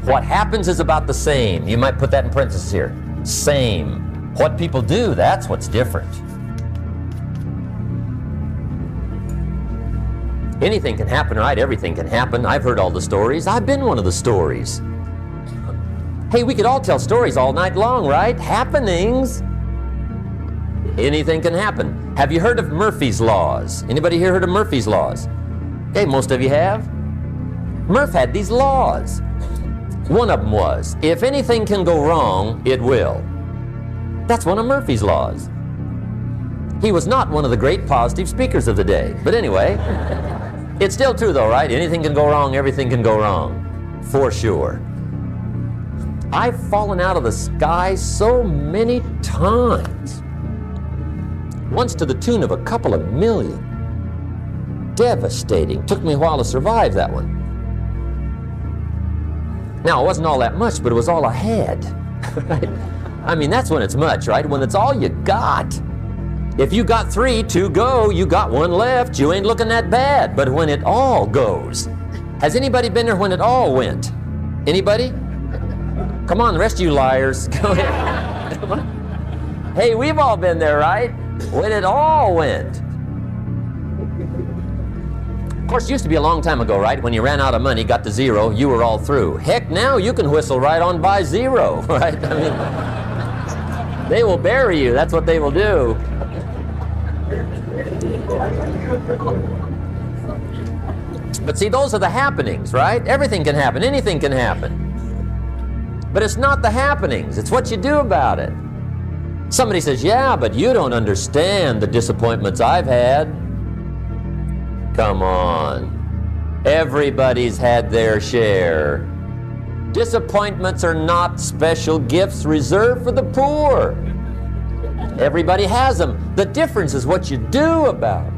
What happens is about the same. You might put that in parentheses here. Same. What people do, that's what's different. Anything can happen, right? Everything can happen. I've heard all the stories. I've been one of the stories. Hey, we could all tell stories all night long, right? Happenings. Anything can happen. Have you heard of Murphy's Laws? Anybody here heard of Murphy's Laws? Okay, most of you have. Murph had these laws. One of them was, if anything can go wrong, it will. That's one of Murphy's laws. He was not one of the great positive speakers of the day. But anyway, it's still true though, right? Anything can go wrong, everything can go wrong. For sure. I've fallen out of the sky so many times. Once to the tune of a couple of million. Devastating. Took me a while to survive that one. Now, it wasn't all that much, but it was all I had. Right? I mean, that's when it's much, right? When it's all you got. If you got 3, 2 go, you got 1 left, you ain't looking that bad. But when it all goes, has anybody been there when it all went? Anybody? Come on, the rest of you liars. Go ahead. Come on. Hey, we've all been there, right? When it all went. Of course, it used to be a long time ago, right? When you ran out of money, got to 0, you were all through. Heck, now you can whistle right on by 0, right? I mean, they will bury you. That's what they will do. But see, those are the happenings, right? Everything can happen. Anything can happen. But it's not the happenings. It's what you do about it. Somebody says, yeah, but you don't understand the disappointments I've had. Come on. Everybody's had their share. Disappointments are not special gifts reserved for the poor. Everybody has them. The difference is what you do about it.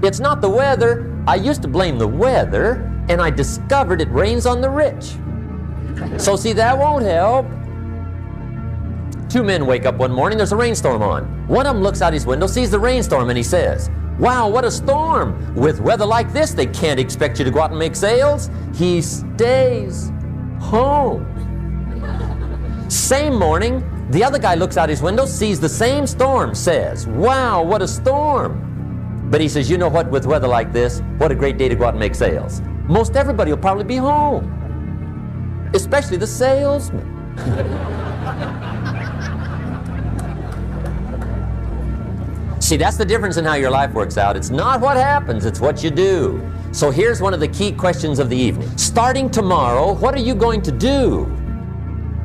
It's not the weather. I used to blame the weather, and I discovered it rains on the rich. So see, that won't help. 2 men wake up one morning, there's a rainstorm on. One of them looks out his window, sees the rainstorm, and he says, wow, what a storm. With weather like this, they can't expect you to go out and make sales. He stays home. Same morning, the other guy looks out his window, sees the same storm, says, wow, what a storm. But he says, you know what, with weather like this, what a great day to go out and make sales. Most everybody will probably be home, especially the salesman. See, that's the difference in how your life works out. It's not what happens, it's what you do. So here's one of the key questions of the evening. Starting tomorrow, what are you going to do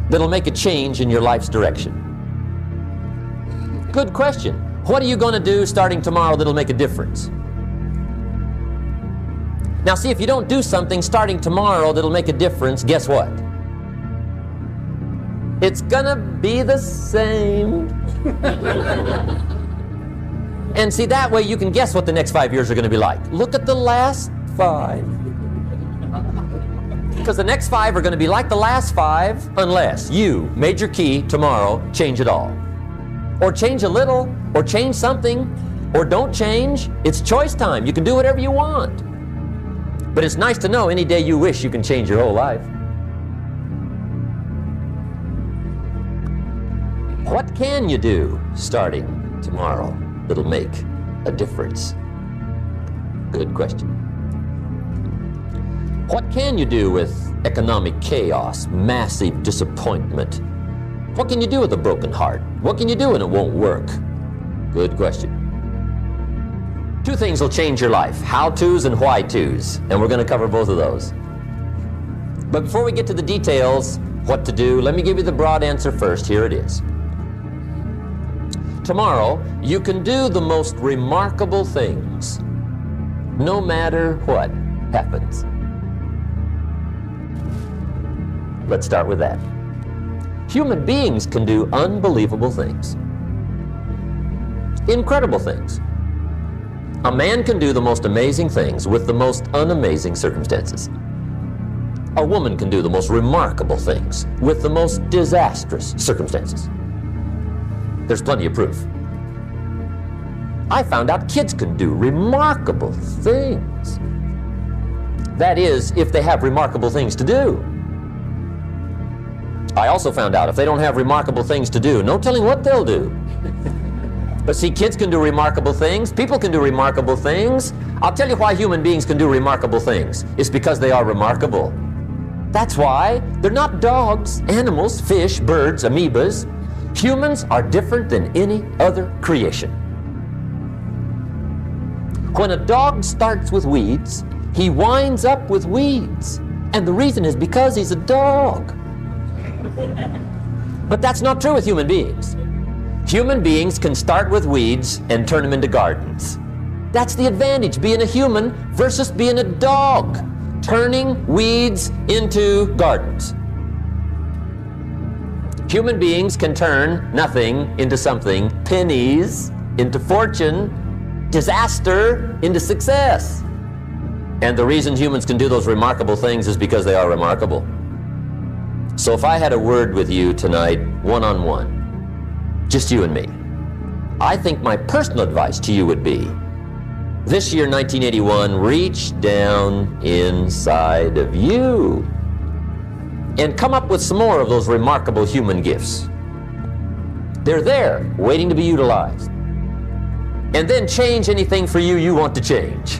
that'll make a change in your life's direction? Good question. What are you going to do starting tomorrow that'll make a difference? Now see, if you don't do something starting tomorrow that'll make a difference, guess what? It's gonna be the same. And see, that way you can guess what the next 5 years are going to be like. Look at the last 5. Because the next 5 are going to be like the last 5 unless you, major key, tomorrow, change it all. Or change a little, or change something, or don't change. It's choice time. You can do whatever you want. But it's nice to know any day you wish you can change your whole life. What can you do starting tomorrow that'll make a difference? Good question. What can you do with economic chaos, massive disappointment? What can you do with a broken heart? What can you do when it won't work? Good question. 2 things will change your life, how-tos and why-tos, and we're going to cover both of those. But before we get to the details, what to do, let me give you the broad answer first. Here it is. Tomorrow, you can do the most remarkable things, no matter what happens. Let's start with that. Human beings can do unbelievable things, incredible things. A man can do the most amazing things with the most unamazing circumstances. A woman can do the most remarkable things with the most disastrous circumstances. There's plenty of proof. I found out kids can do remarkable things. That is, if they have remarkable things to do. I also found out if they don't have remarkable things to do, no telling what they'll do. But see, kids can do remarkable things. People can do remarkable things. I'll tell you why human beings can do remarkable things. It's because they are remarkable. That's why they're not dogs, animals, fish, birds, amoebas. Humans are different than any other creation. When a dog starts with weeds, he winds up with weeds. And the reason is because he's a dog. But that's not true with human beings. Human beings can start with weeds and turn them into gardens. That's the advantage, being a human versus being a dog, turning weeds into gardens. Human beings can turn nothing into something, pennies into fortune, disaster into success. And the reason humans can do those remarkable things is because they are remarkable. So if I had a word with you tonight, one-on-one, just you and me, I think my personal advice to you would be, this year, 1981, reach down inside of you and come up with some more of those remarkable human gifts. They're there, waiting to be utilized. And then change anything for you want to change.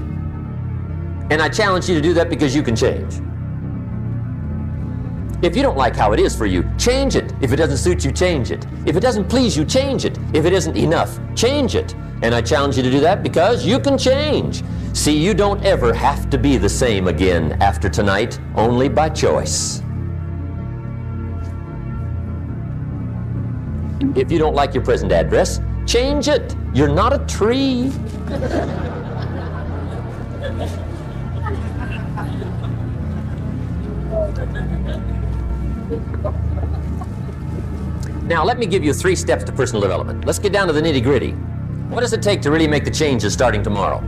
And I challenge you to do that because you can change. If you don't like how it is for you, change it. If it doesn't suit you, change it. If it doesn't please you, change it. If it isn't enough, change it. And I challenge you to do that because you can change. See, you don't ever have to be the same again after tonight, only by choice. If you don't like your present address, change it. You're not a tree. Now, let me give you 3 steps to personal development. Let's get down to the nitty-gritty. What does it take to really make the changes starting tomorrow?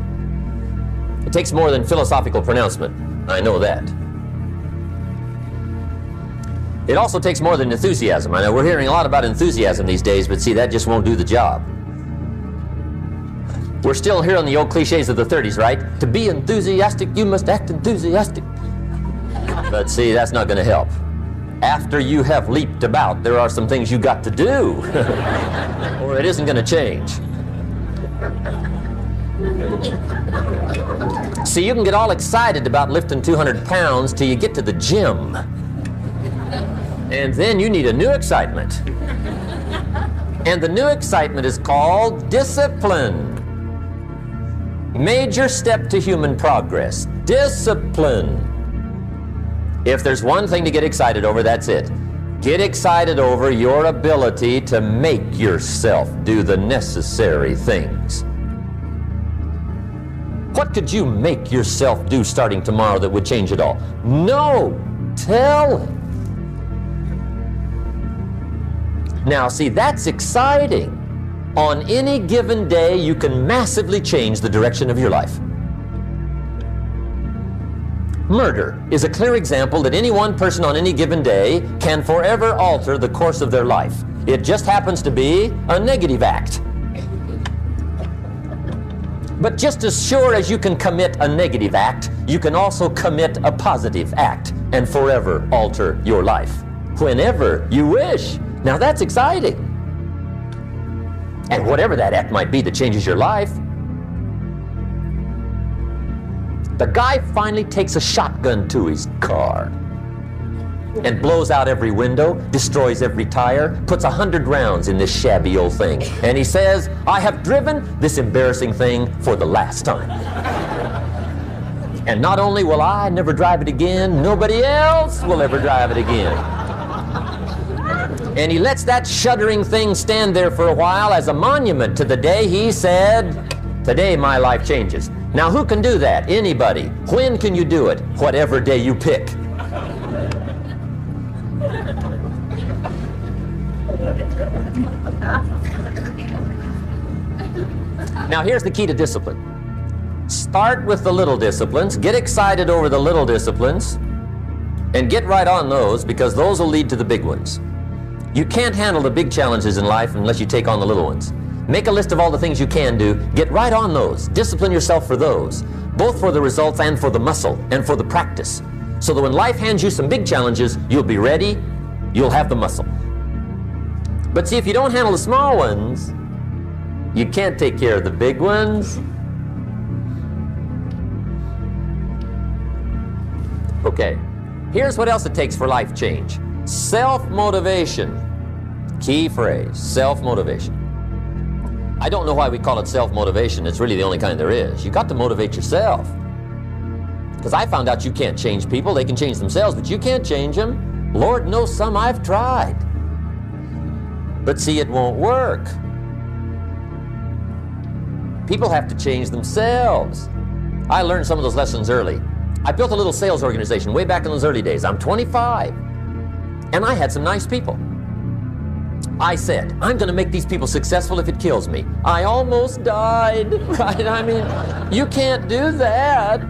It takes more than philosophical pronouncement. I know that. It also takes more than enthusiasm. I know we're hearing a lot about enthusiasm these days, but see, that just won't do the job. We're still hearing the old cliches of the 30s, right? To be enthusiastic, you must act enthusiastic. But see, that's not going to help. After you have leaped about, there are some things you got to do, or it isn't going to change. See, you can get all excited about lifting 200 pounds till you get to the gym. And then you need a new excitement. And the new excitement is called discipline. Major step to human progress. Discipline. If there's one thing to get excited over, that's it. Get excited over your ability to make yourself do the necessary things. What could you make yourself do starting tomorrow that would change it all? No, tell him. Now, see, that's exciting. On any given day, you can massively change the direction of your life. Murder is a clear example that any one person on any given day can forever alter the course of their life. It just happens to be a negative act. But just as sure as you can commit a negative act, you can also commit a positive act and forever alter your life whenever you wish. Now that's exciting. And whatever that act might be that changes your life. The guy finally takes a shotgun to his car and blows out every window, destroys every tire, puts 100 rounds in this shabby old thing. And he says, I have driven this embarrassing thing for the last time. And not only will I never drive it again, nobody else will ever drive it again. And he lets that shuddering thing stand there for a while as a monument to the day he said, today my life changes. Now who can do that? Anybody. When can you do it? Whatever day you pick. Now here's the key to discipline. Start with the little disciplines, get excited over the little disciplines, and get right on those, because those will lead to the big ones. You can't handle the big challenges in life unless you take on the little ones. Make a list of all the things you can do, get right on those, discipline yourself for those, both for the results and for the muscle and for the practice, so that when life hands you some big challenges, you'll be ready, you'll have the muscle. But see, if you don't handle the small ones, you can't take care of the big ones. Okay, here's what else it takes for life change. Self-motivation. Key phrase, self-motivation. I don't know why we call it self-motivation. It's really the only kind there is. You got to motivate yourself. Because I found out you can't change people. They can change themselves, but you can't change them. Lord knows some I've tried. But see, it won't work. People have to change themselves. I learned some of those lessons early. I built a little sales organization way back in those early days. I'm 25, and I had some nice people. I said, I'm going to make these people successful if it kills me. I almost died, right? I mean, you can't do that.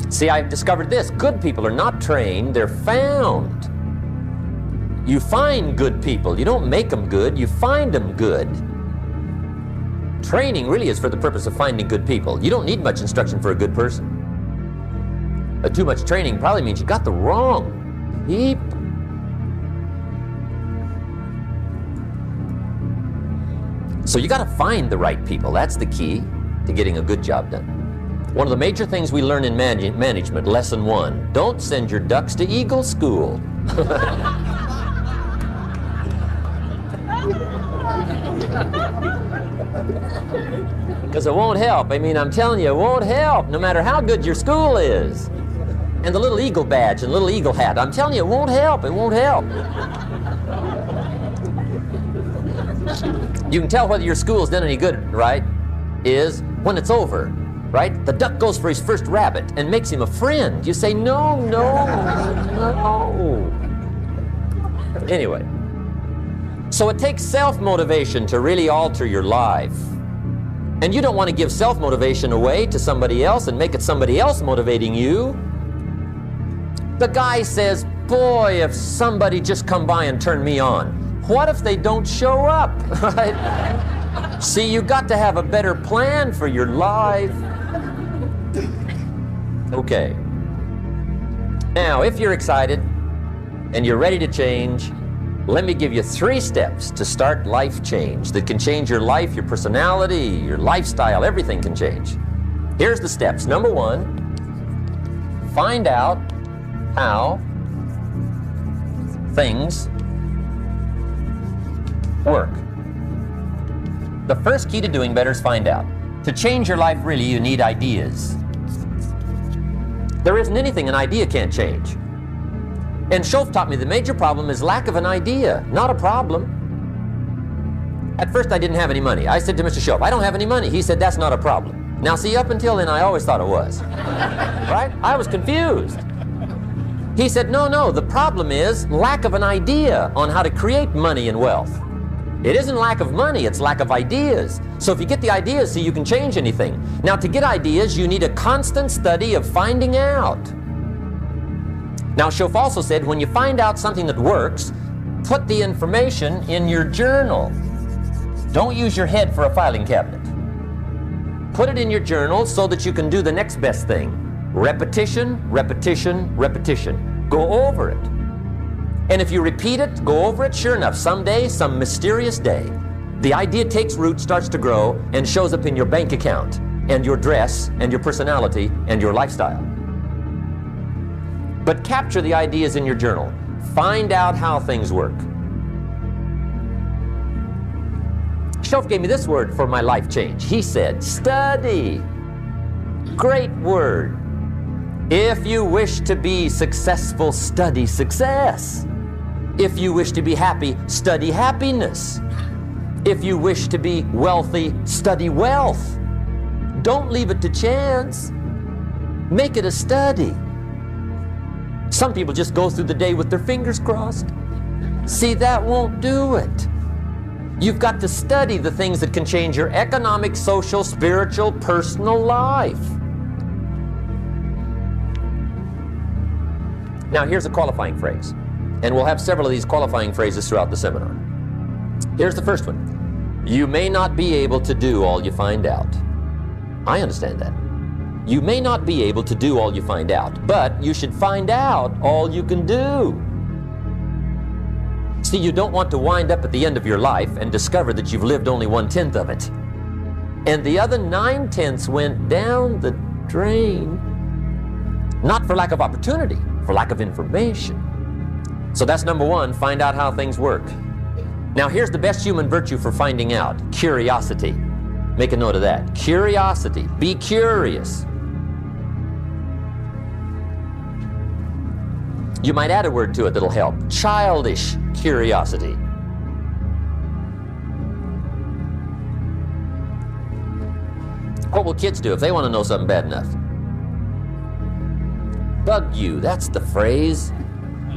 See, I've discovered this. Good people are not trained, they're found. You find good people. You don't make them good, you find them good. Training really is for the purpose of finding good people. You don't need much instruction for a good person. Too much training probably means you got the wrong people. So you got to find the right people. That's the key to getting a good job done. One of the major things we learn in management, lesson 1, don't send your ducks to Eagle School. Because it won't help. I mean, I'm telling you, it won't help, no matter how good your school is. And the little eagle badge and little eagle hat, I'm telling you, it won't help. It won't help. You can tell whether your school's done any good, right, is when it's over, right? The duck goes for his first rabbit and makes him a friend. You say, no, no, no. Anyway, so it takes self-motivation to really alter your life. And you don't want to give self-motivation away to somebody else and make it somebody else motivating you. The guy says, boy, if somebody just come by and turn me on. What if they don't show up, right? See, you got to have a better plan for your life. Okay. Now, if you're excited and you're ready to change, let me give you 3 steps to start life change that can change your life, your personality, your lifestyle, everything can change. Here's the steps. Number 1, find out how things work. The first key to doing better is find out. To change your life, really, you need ideas. There isn't anything an idea can't change. And Schoaf taught me the major problem is lack of an idea, not a problem. At first, I didn't have any money. I said to Mr. Schoaf, I don't have any money. He said, that's not a problem. Now, see, up until then, I always thought it was. Right? I was confused. He said, no, the problem is lack of an idea on how to create money and wealth. It isn't lack of money, it's lack of ideas. So if you get the ideas, see, you can change anything. Now, to get ideas, you need a constant study of finding out. Now, Schoaf also said, when you find out something that works, put the information in your journal. Don't use your head for a filing cabinet. Put it in your journal so that you can do the next best thing. Repetition, repetition, repetition. Go over it. And if you repeat it, go over it, sure enough, someday, some mysterious day, the idea takes root, starts to grow, and shows up in your bank account, and your dress, and your personality, and your lifestyle. But capture the ideas in your journal. Find out how things work. Schoaf gave me this word for my life change. He said, study. Great word. If you wish to be successful, study success. If you wish to be happy, study happiness. If you wish to be wealthy, study wealth. Don't leave it to chance. Make it a study. Some people just go through the day with their fingers crossed. See, that won't do it. You've got to study the things that can change your economic, social, spiritual, personal life. Now, here's a qualifying phrase. And we'll have several of these qualifying phrases throughout the seminar. Here's the first one. You may not be able to do all you find out. I understand that. You may not be able to do all you find out, but you should find out all you can do. See, you don't want to wind up at the end of your life and discover that you've lived only 1/10 of it. And the other 9/10 went down the drain. Not for lack of opportunity, for lack of information. So that's number one, find out how things work. Now here's the best human virtue for finding out, curiosity. Make a note of that, curiosity, be curious. You might add a word to it that'll help, childish curiosity. What will kids do if they want to know something bad enough? Bug you, that's the phrase.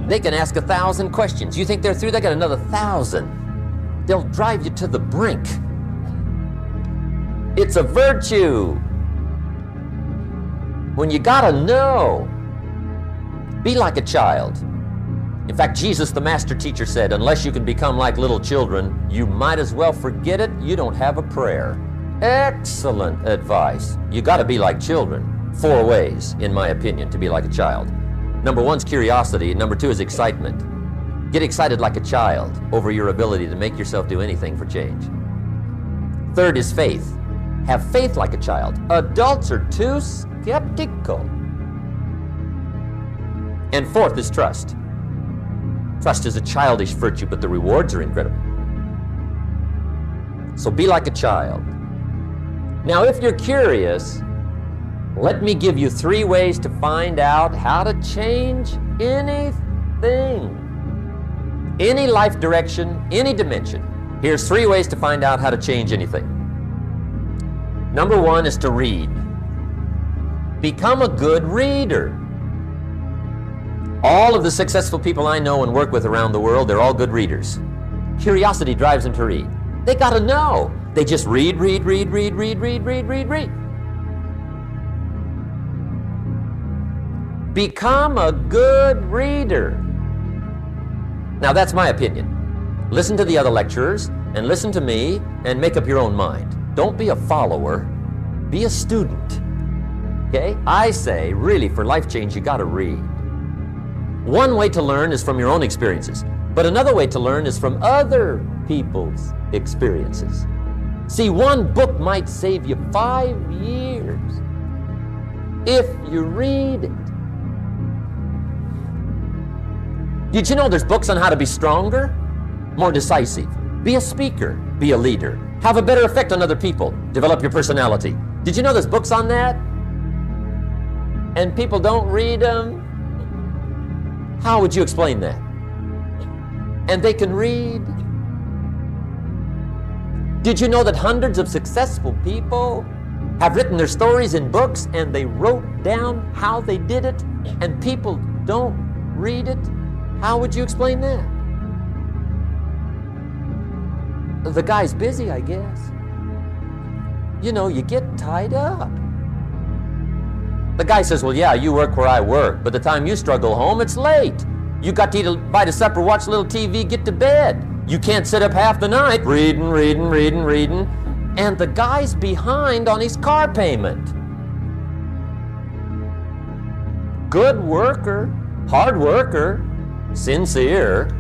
They can ask 1,000 questions. You think they're through? They got another 1,000. They'll drive you to the brink. It's a virtue. When you gotta know, be like a child. In fact, Jesus, the master teacher, said, unless you can become like little children, you might as well forget it. You don't have a prayer. Excellent advice. You gotta be like children. 4 ways, in my opinion, to be like a child. Number 1 is curiosity, and number 2 is excitement. Get excited like a child over your ability to make yourself do anything for change. 3rd is faith. Have faith like a child. Adults are too skeptical. And 4th is trust. Trust is a childish virtue, but the rewards are incredible. So be like a child. Now, if you're curious, let me give you 3 ways to find out how to change anything. Any life direction, any dimension. Here's 3 ways to find out how to change anything. Number 1 is to read. Become a good reader. All of the successful people I know and work with around the world, they're all good readers. Curiosity drives them to read. They gotta know. They just read. Become a good reader. Now that's my opinion. Listen to the other lecturers and listen to me and make up your own mind. Don't be a follower, be a student. Okay? I say, really, for life change, you gotta read. One way to learn is from your own experiences, but another way to learn is from other people's experiences. See, one book might save you 5 years if you read it. Did you know there's books on how to be stronger, more decisive, Be a speaker. Be a leader. Have a better effect on other people. Develop your personality. Did you know there's books on that? And people don't read them? How would you explain that? And they can read? Did you know that hundreds of successful people have written their stories in books and they wrote down how they did it and people don't read it? How would you explain that? The guy's busy, I guess. You know, you get tied up. The guy says, well, yeah, you work where I work, but the time you struggle home, it's late. You got to eat a bite of supper, watch a little TV, get to bed. You can't sit up half the night reading. And the guy's behind on his car payment. Good worker, hard worker, sincere.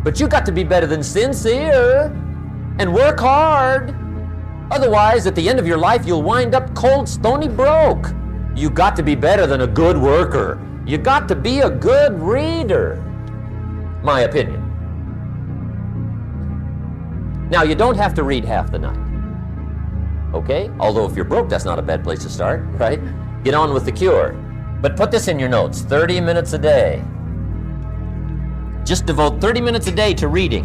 But you got to be better than sincere and work hard. Otherwise, at the end of your life, you'll wind up cold, stony broke. You got to be better than a good worker. You got to be a good reader. My opinion. Now, you don't have to read half the night. Okay? Although if you're broke, that's not a bad place to start, right? Get on with the cure. But put this in your notes, 30 minutes a day. Just devote 30 minutes a day to reading.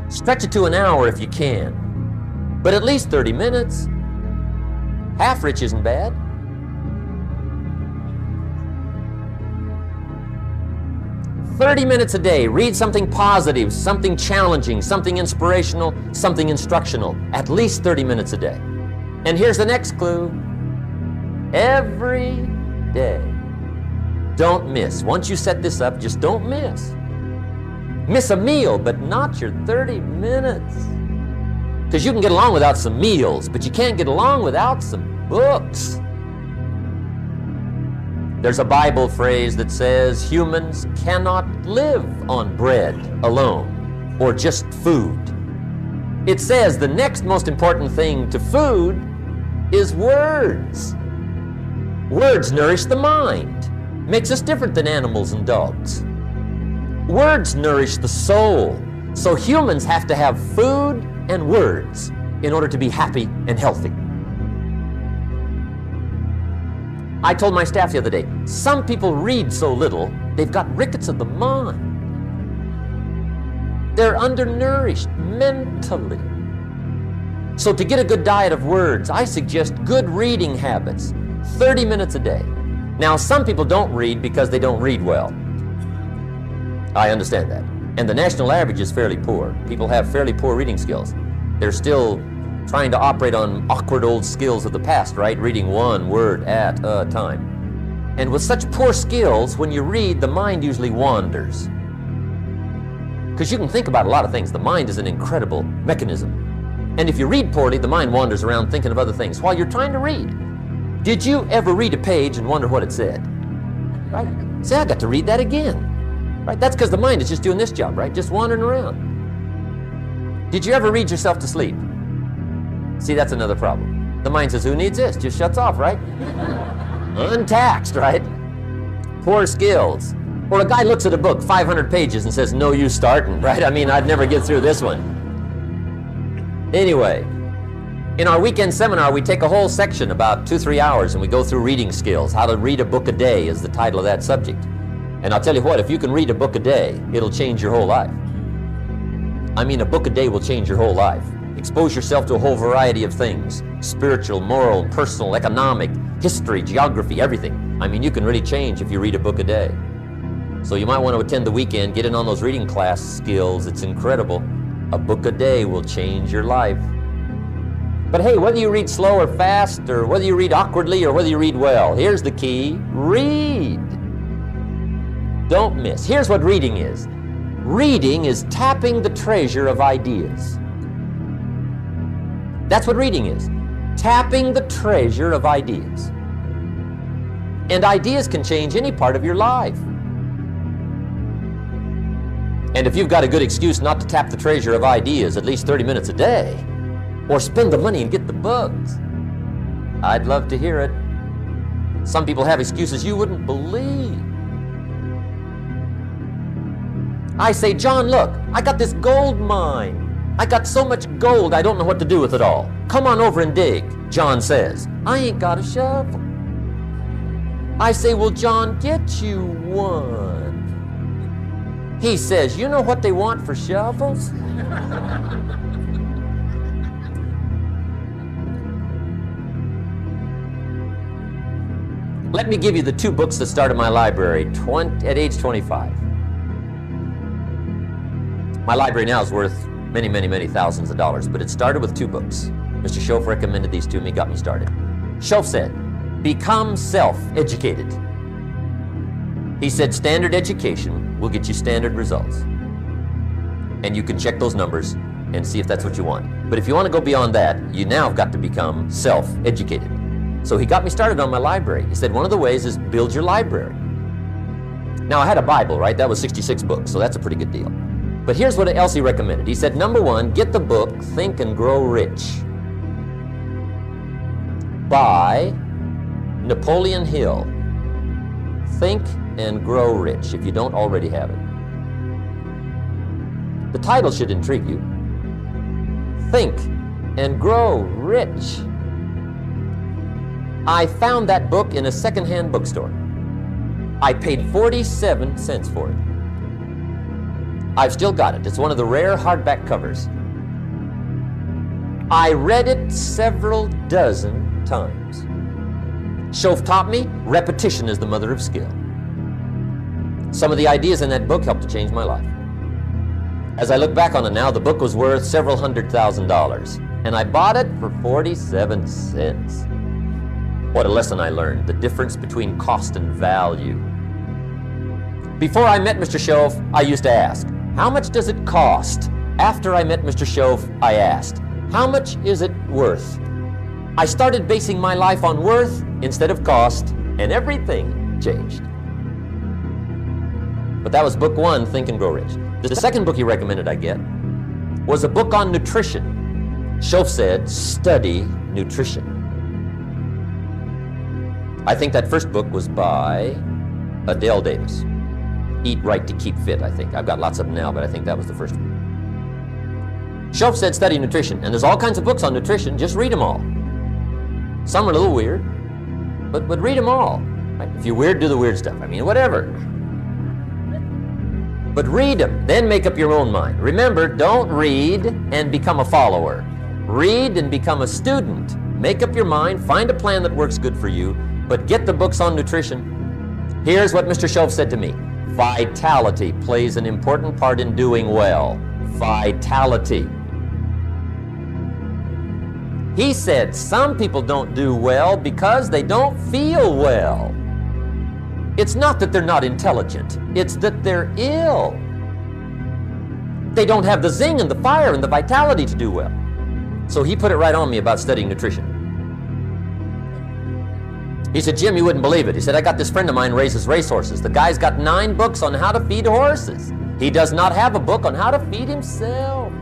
Stretch it to an hour if you can. But at least 30 minutes. Half rich isn't bad. "30 minutes a day, read something positive, something challenging, something inspirational, something instructional. At least 30 minutes a day." And here's the next clue. Every day. Don't miss. Once you set this up, just don't miss. Miss a meal, but not your 30 minutes. Because you can get along without some meals, but you can't get along without some books. There's a Bible phrase that says humans cannot live on bread alone or just food. It says the next most important thing to food is words. Words nourish the mind, makes us different than animals and dogs. Words nourish the soul. So humans have to have food and words in order to be happy and healthy. I told my staff the other day, some people read so little, they've got rickets of the mind. They're undernourished mentally. So to get a good diet of words, I suggest good reading habits, 30 minutes a day. Now, some people don't read because they don't read well. I understand that. And the national average is fairly poor. People have fairly poor reading skills. They're still trying to operate on awkward old skills of the past, right? Reading one word at a time. And with such poor skills, when you read, the mind usually wanders. Because you can think about a lot of things. The mind is an incredible mechanism. And if you read poorly, the mind wanders around thinking of other things while you're trying to read. Did you ever read a page and wonder what it said? Right? Say, I got to read that again. Right? That's because the mind is just doing this job, right? Just wandering around. Did you ever read yourself to sleep? See, that's another problem. The mind says, who needs this? Just shuts off, right? Untaxed, right? Poor skills. Or a guy looks at a book, 500 pages, and says, no use starting, right? I mean, I'd never get through this one. Anyway, in our weekend seminar, we take a whole section, about 2-3 hours, and we go through reading skills. How to read a book a day is the title of that subject. And I'll tell you what, if you can read a book a day, it'll change your whole life. I mean, a book a day will change your whole life. Expose yourself to a whole variety of things. Spiritual, moral, personal, economic, history, geography, everything. I mean, you can really change if you read a book a day. So you might want to attend the weekend, get in on those reading class skills. It's incredible. A book a day will change your life. But hey, whether you read slow or fast, or whether you read awkwardly or whether you read well, here's the key. Read. Don't miss. Here's what reading is. Reading is tapping the treasure of ideas. That's what reading is. Tapping the treasure of ideas. And ideas can change any part of your life. And if you've got a good excuse not to tap the treasure of ideas at least 30 minutes a day, or spend the money and get the books, I'd love to hear it. Some people have excuses you wouldn't believe. I say, John, look, I got this gold mine. I got so much gold, I don't know what to do with it all. Come on over and dig. John says, I ain't got a shovel. I say, well, John, get you one. He says, you know what they want for shovels? Let me give you the 2 books that started my library at age 25. My library now is worth many, many, many thousands of dollars, but it started with 2 books. Mr. Schoaf recommended these to me, got me started. Schoaf said, become self-educated. He said, standard education will get you standard results. And you can check those numbers and see if that's what you want. But if you want to go beyond that, you now have got to become self-educated. So he got me started on my library. He said, one of the ways is build your library. Now, I had a Bible, right? That was 66 books, so that's a pretty good deal. But here's what else he recommended. He said, number 1, get the book, Think and Grow Rich, by Napoleon Hill. Think and Grow Rich, if you don't already have it. The title should intrigue you. Think and Grow Rich. I found that book in a secondhand bookstore. I paid 47 cents for it. I've still got it. It's one of the rare hardback covers. I read it several dozen times. Schoaf taught me, repetition is the mother of skill. Some of the ideas in that book helped to change my life. As I look back on it now, the book was worth several $100,000, and I bought it for 47 cents. What a lesson I learned, the difference between cost and value. Before I met Mr. Schoaf, I used to ask, how much does it cost? After I met Mr. Schoaf, I asked, how much is it worth? I started basing my life on worth instead of cost, and everything changed. But that was book 1, Think and Grow Rich. The second book he recommended I get was a book on nutrition. Schoaf said, study nutrition. I think that first book was by Adele Davis. Eat Right to Keep Fit, I think. I've got lots of them now, but I think that was the first one. Schoaf said study nutrition, and there's all kinds of books on nutrition. Just read them all. Some are a little weird, but read them all. Right? If you're weird, do the weird stuff. I mean, whatever. But read them, then make up your own mind. Remember, don't read and become a follower. Read and become a student. Make up your mind, find a plan that works good for you, but get the books on nutrition. Here's what Mr. Schoaf said to me. Vitality plays an important part in doing well. Vitality. He said some people don't do well because they don't feel well. It's not that they're not intelligent, it's that they're ill. They don't have the zing and the fire and the vitality to do well. So he put it right on me about studying nutrition. He said, Jim, you wouldn't believe it. He said, I got this friend of mine raises racehorses. The guy's got 9 books on how to feed horses. He does not have a book on how to feed himself.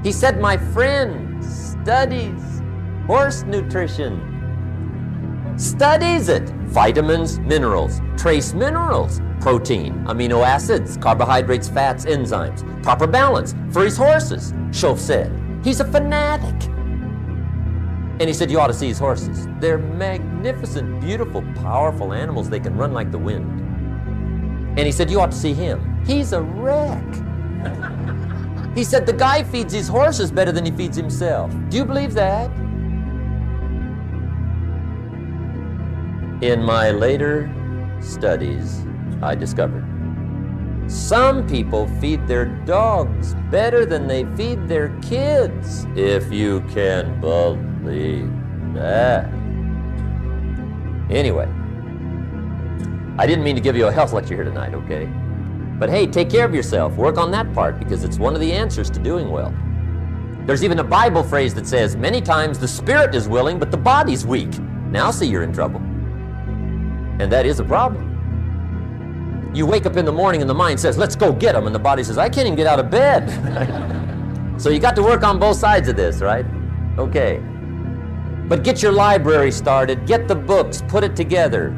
He said, my friend studies horse nutrition. Studies it. Vitamins, minerals, trace minerals, protein, amino acids, carbohydrates, fats, enzymes, proper balance for his horses. Schoaf said, he's a fanatic. And he said, you ought to see his horses. They're magnificent, beautiful, powerful animals. They can run like the wind. And he said, you ought to see him. He's a wreck. He said, the guy feeds his horses better than he feeds himself. Do you believe that? In my later studies, I discovered some people feed their dogs better than they feed their kids, if you can believe that. Anyway, I didn't mean to give you a health lecture here tonight, okay? But hey, take care of yourself. Work on that part because it's one of the answers to doing well. There's even a Bible phrase that says, many times the spirit is willing, but the body's weak. Now see you're in trouble. And that is a problem. You wake up in the morning and the mind says, let's go get them. And the body says, I can't even get out of bed. So you got to work on both sides of this, right? Okay. But get your library started, get the books, put it together.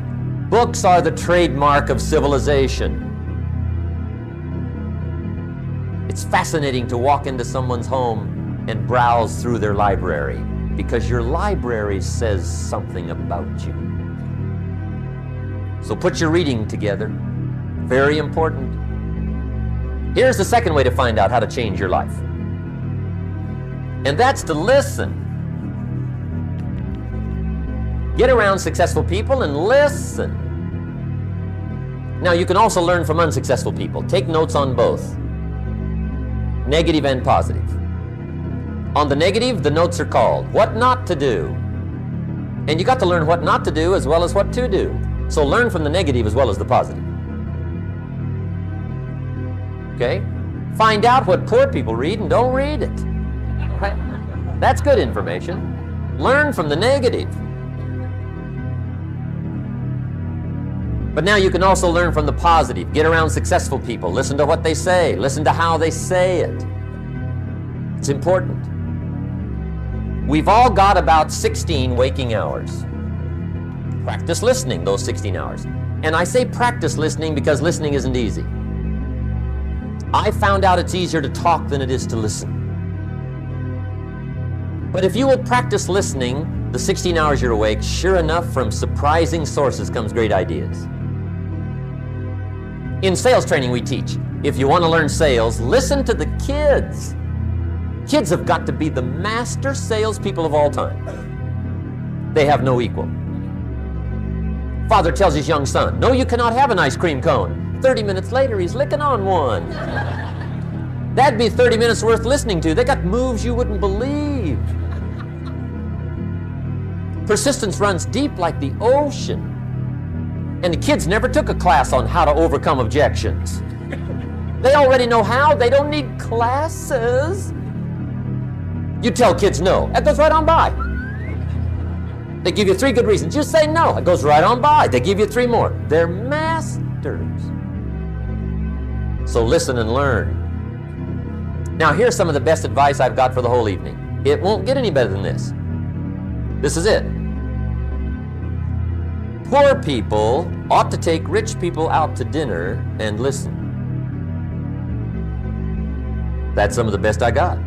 Books are the trademark of civilization. It's fascinating to walk into someone's home and browse through their library, because your library says something about you. So put your reading together. Very important. Here's the second way to find out how to change your life. And that's to listen. Get around successful people and listen. Now, you can also learn from unsuccessful people. Take notes on both, negative and positive. On the negative, the notes are called What Not to Do. And you got to learn what not to do as well as what to do. So learn from the negative as well as the positive. Okay? Find out what poor people read and don't read it. Right? That's good information. Learn from the negative. But now you can also learn from the positive. Get around successful people. Listen to what they say. Listen to how they say it. It's important. We've all got about 16 waking hours. Practice listening those 16 hours. And I say practice listening because listening isn't easy. I found out it's easier to talk than it is to listen. But if you will practice listening the 16 hours you're awake, sure enough, from surprising sources comes great ideas. In sales training we teach, if you want to learn sales, listen to the kids. Kids have got to be the master salespeople of all time. They have no equal. Father tells his young son, "No, you cannot have an ice cream cone." 30 minutes later, he's licking on one. That'd be 30 minutes worth listening to. They got moves you wouldn't believe. Persistence runs deep like the ocean. And the kids never took a class on how to overcome objections. They already know how. They don't need classes. You tell kids no, that goes right on by. They give you 3 good reasons. You say no, it goes right on by. They give you 3 more. They're masters. So listen and learn. Now here's some of the best advice I've got for the whole evening. It won't get any better than this. This is it. Poor people ought to take rich people out to dinner and listen. That's some of the best I got.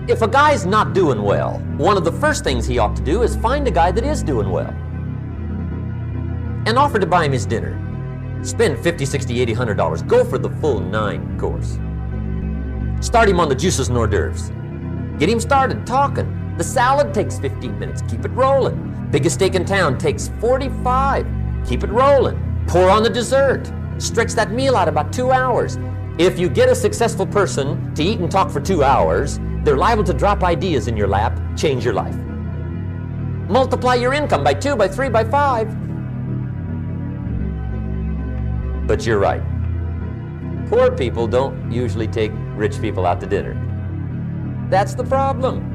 If a guy's not doing well, one of the first things he ought to do is find a guy that is doing well and offer to buy him his dinner. Spend $50, $60, $80, $100. Go for the full 9 course. Start him on the juices and hors d'oeuvres. Get him started talking. The salad takes 15 minutes. Keep it rolling. Biggest steak in town takes 45. Keep it rolling. Pour on the dessert. Stretch that meal out about 2 hours. If you get a successful person to eat and talk for 2 hours, they're liable to drop ideas in your lap, change your life. Multiply your income by 2, by 3, by 5. But you're right. Poor people don't usually take rich people out to dinner. That's the problem.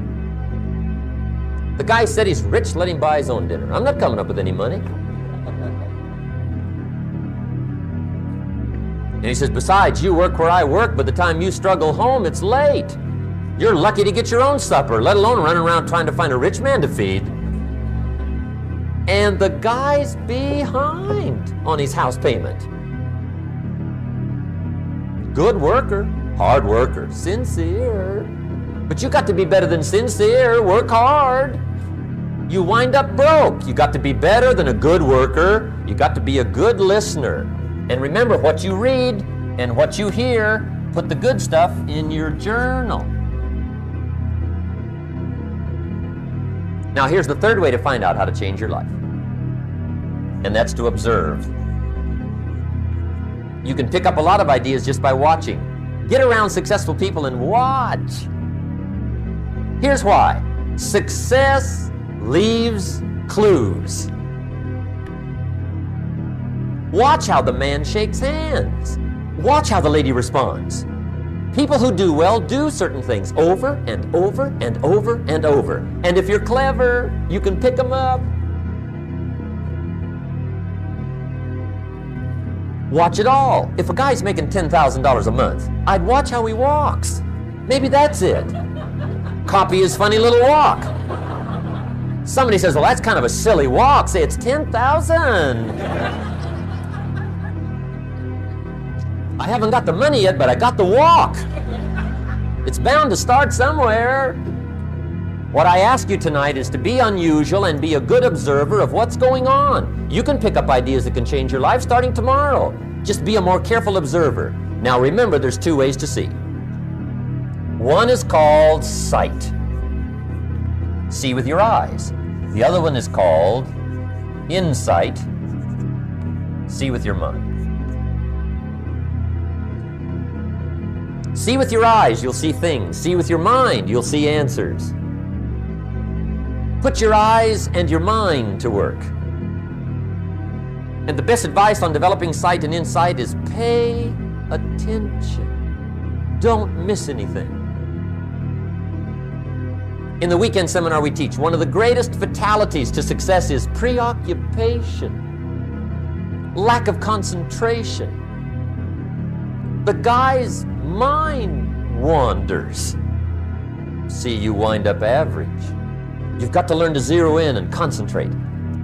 The guy said he's rich, let him buy his own dinner. I'm not coming up with any money. And he says, besides, you work where I work. By the time you struggle home, it's late. You're lucky to get your own supper, let alone running around trying to find a rich man to feed. And the guy's behind on his house payment. Good worker, hard worker, sincere. But you got to be better than sincere. Work hard. You wind up broke. You got to be better than a good worker. You got to be a good listener. And remember, what you read and what you hear, put the good stuff in your journal. Now here's the third way to find out how to change your life. And that's to observe. You can pick up a lot of ideas just by watching. Get around successful people and watch. Here's why. Success leaves clues. Watch how the man shakes hands. Watch how the lady responds. People who do well do certain things over and over and over and over. And if you're clever, you can pick them up. Watch it all. If a guy's making $10,000 a month, I'd watch how he walks. Maybe that's it. Copy his funny little walk. Somebody says, well, that's kind of a silly walk. Say, it's 10,000. I haven't got the money yet, but I got the walk. It's bound to start somewhere. What I ask you tonight is to be unusual and be a good observer of what's going on. You can pick up ideas that can change your life starting tomorrow. Just be a more careful observer. Now remember, there's two ways to see. One is called sight. See with your eyes. The other one is called insight. See with your mind. See with your eyes, you'll see things. See with your mind, you'll see answers. Put your eyes and your mind to work. And the best advice on developing sight and insight is pay attention. Don't miss anything. In the weekend seminar we teach, one of the greatest fatalities to success is preoccupation, lack of concentration. The guy's mind wanders. See, you wind up average. You've got to learn to zero in and concentrate.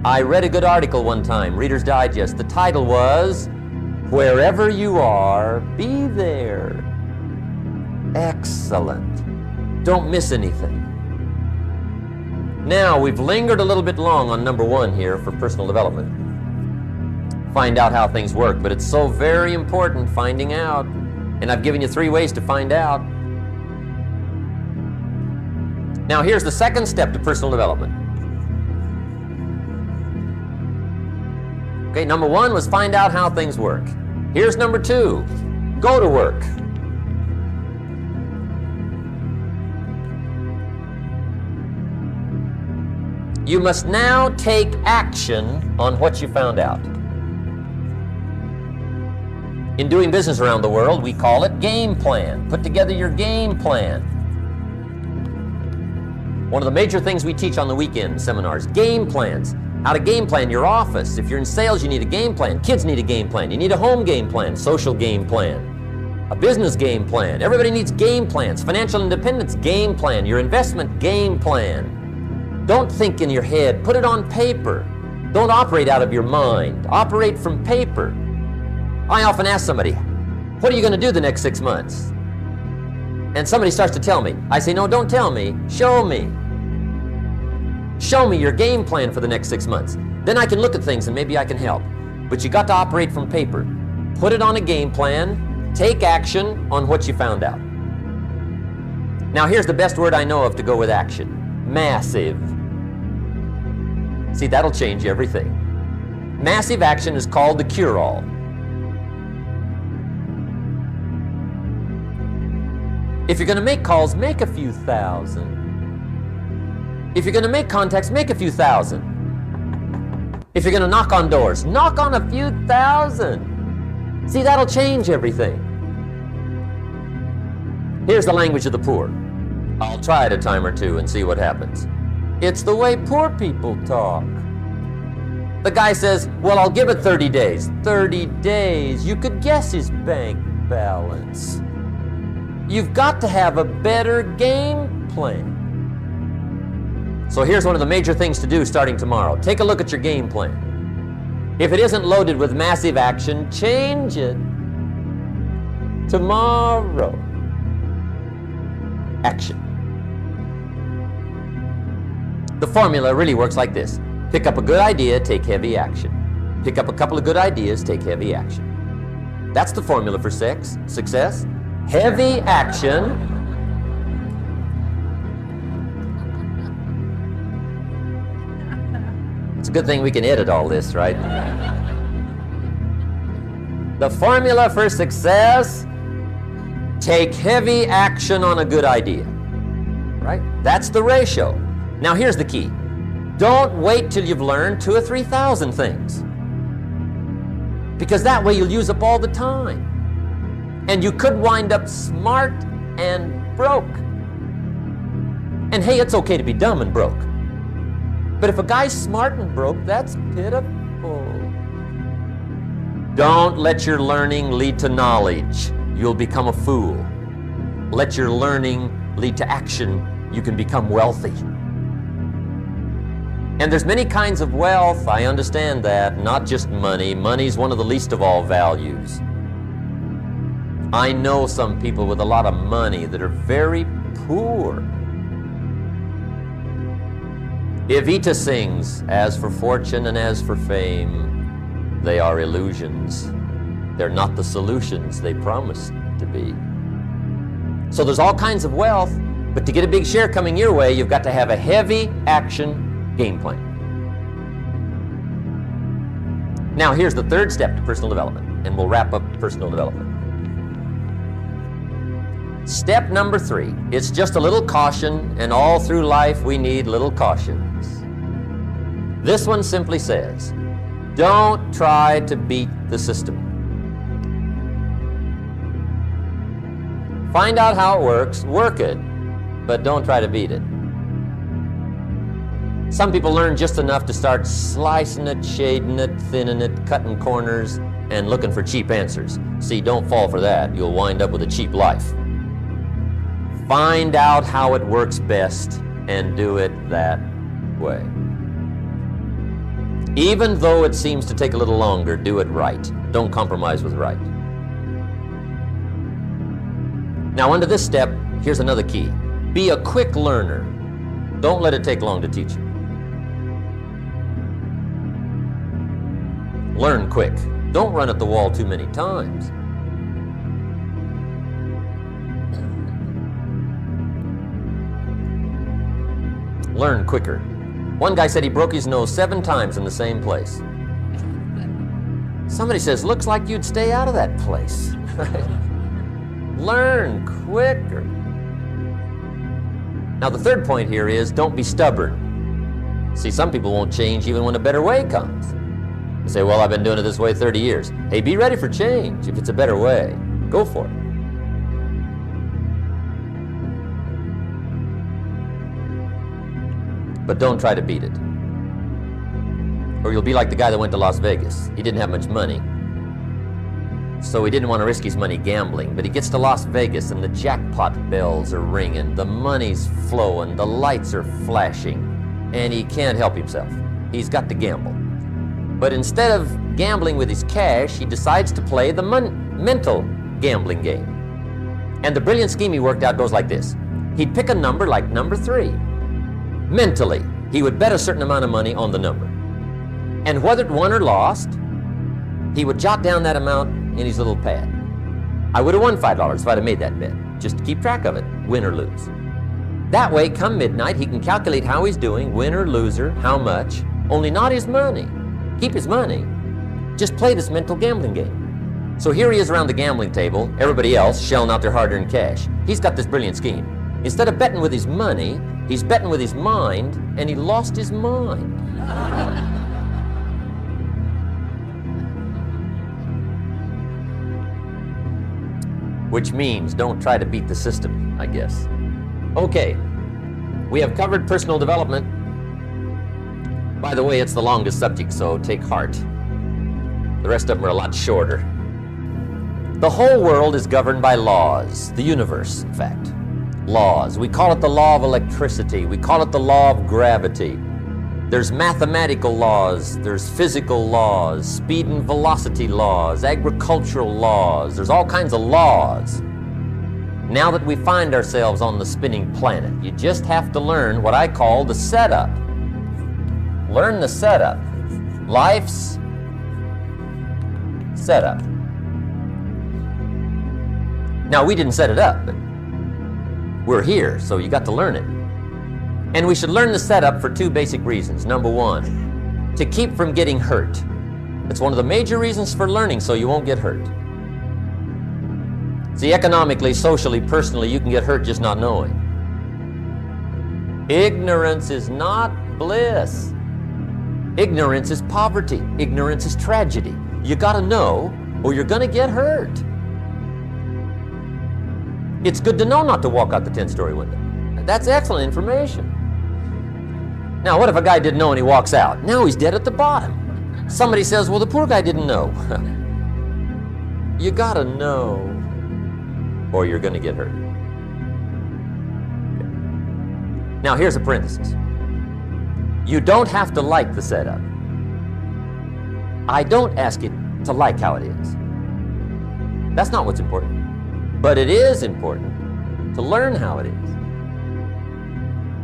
I read a good article one time, Reader's Digest. The title was, Wherever You Are, Be There. Excellent. Don't miss anything. Now, we've lingered a little bit long on number one here for personal development. Find out how things work, but it's so very important finding out. And I've given you 3 ways to find out. Now, here's the second step to personal development. Okay, number 1 was find out how things work. Here's number 2, go to work. You must now take action on what you found out. In doing business around the world, we call it game plan. Put together your game plan. One of the major things we teach on the weekend seminars, game plans. How to game plan your office. If you're in sales, you need a game plan. Kids need a game plan. You need a home game plan, social game plan, a business game plan. Everybody needs game plans. Financial independence, game plan. Your investment, game plan. Don't think in your head. Put it on paper. Don't operate out of your mind. Operate from paper. I often ask somebody, what are you going to do the next 6 months? And somebody starts to tell me. I say, no, don't tell me. Show me. Show me your game plan for the next 6 months. Then I can look at things and maybe I can help. But you got to operate from paper. Put it on a game plan. Take action on what you found out. Now here's the best word I know of to go with action. Massive. See, that'll change everything. Massive action is called the cure-all. If you're going to make calls, make a few thousand. If you're going to make contacts, make a few thousand. If you're going to knock on doors, knock on a few thousand. See, that'll change everything. Here's the language of the poor. I'll try it a time or two and see what happens. It's the way poor people talk. The guy says, well, I'll give it 30 days. 30 days. You could guess his bank balance. You've got to have a better game plan. So here's one of the major things to do starting tomorrow. Take a look at your game plan. If it isn't loaded with massive action, change it. Tomorrow. Action. The formula really works like this. Pick up a good idea, take heavy action. Pick up a couple of good ideas, take heavy action. That's the formula for success. Heavy action. It's a good thing we can edit all this, right? The formula for success, take heavy action on a good idea, right? That's the ratio. Now here's the key. Don't wait till you've learned 2,000 or 3,000 things, because that way you'll use up all the time. And you could wind up smart and broke. And hey, it's okay to be dumb and broke. But if a guy's smart and broke, that's pitiful. Don't let your learning lead to knowledge. You'll become a fool. Let your learning lead to action. You can become wealthy. And there's many kinds of wealth, I understand that, not just money. Money's one of the least of all values. I know some people with a lot of money that are very poor. Evita sings, "As for fortune and as for fame, they are illusions. They're not the solutions they promised to be." So there's all kinds of wealth, but to get a big share coming your way, you've got to have a heavy action game plan. Now here's the third step to personal development, and we'll wrap up personal development. Step number 3, it's just a little caution, and all through life we need little cautions. This one simply says, don't try to beat the system. Find out how it works, work it, but don't try to beat it. Some people learn just enough to start slicing it, shading it, thinning it, cutting corners, and looking for cheap answers. See, don't fall for that. You'll wind up with a cheap life. Find out how it works best and do it that way. Even though it seems to take a little longer, do it right. Don't compromise with right. Now, under this step, here's another key. Be a quick learner. Don't let it take long to teach you. Learn quick. Don't run at the wall too many times. Learn quicker. One guy said he broke his nose 7 times in the same place. Somebody says, looks like you'd stay out of that place. Learn quicker. Now the third point here is don't be stubborn. See, some people won't change even when a better way comes. They say, well, I've been doing it this way 30 years. Hey, be ready for change. If it's a better way, go for it. But don't try to beat it. Or you'll be like the guy that went to Las Vegas. He didn't have much money, so he didn't want to risk his money gambling. But he gets to Las Vegas and the jackpot bells are ringing, the money's flowing, the lights are flashing, and he can't help himself. He's got to gamble. But instead of gambling with his cash, he decides to play the mental gambling game. And the brilliant scheme he worked out goes like this. He'd pick a number like number 3. Mentally, he would bet a certain amount of money on the number. And whether it won or lost, he would jot down that amount in his little pad. I would have won $5 if I'd have made that bet, just to keep track of it, win or lose. That way, come midnight, he can calculate how he's doing, win or loser, how much, only not his money. Keep his money. Just play this mental gambling game. So here he is around the gambling table, everybody else shelling out their hard-earned cash. He's got this brilliant scheme. Instead of betting with his money, he's betting with his mind, and he lost his mind. Which means don't try to beat the system, I guess. Okay, we have covered personal development. By the way, it's the longest subject, so take heart. The rest of them are a lot shorter. The whole world is governed by laws, the universe, in fact. Laws. We call it the law of electricity. We call it the law of gravity. There's mathematical laws, there's physical laws, speed and velocity laws, agricultural laws. There's all kinds of laws. Now that we find ourselves on the spinning planet, you just have to learn what I call the setup. Learn the setup. Life's setup. Now, we didn't set it up, but we're here, so you got to learn it. And we should learn the setup for 2 basic reasons. Number 1, to keep from getting hurt. It's one of the major reasons for learning, so you won't get hurt. See, economically, socially, personally, you can get hurt just not knowing. Ignorance is not bliss. Ignorance is poverty. Ignorance is tragedy. You got to know, or you're going to get hurt. It's good to know not to walk out the 10-story window. That's excellent information. Now, what if a guy didn't know and he walks out? Now he's dead at the bottom. Somebody says, well, the poor guy didn't know. You gotta know, or you're gonna get hurt. Okay. Now, here's a parenthesis. You don't have to like the setup. I don't ask you to like how it is. That's not what's important. But it is important to learn how it is.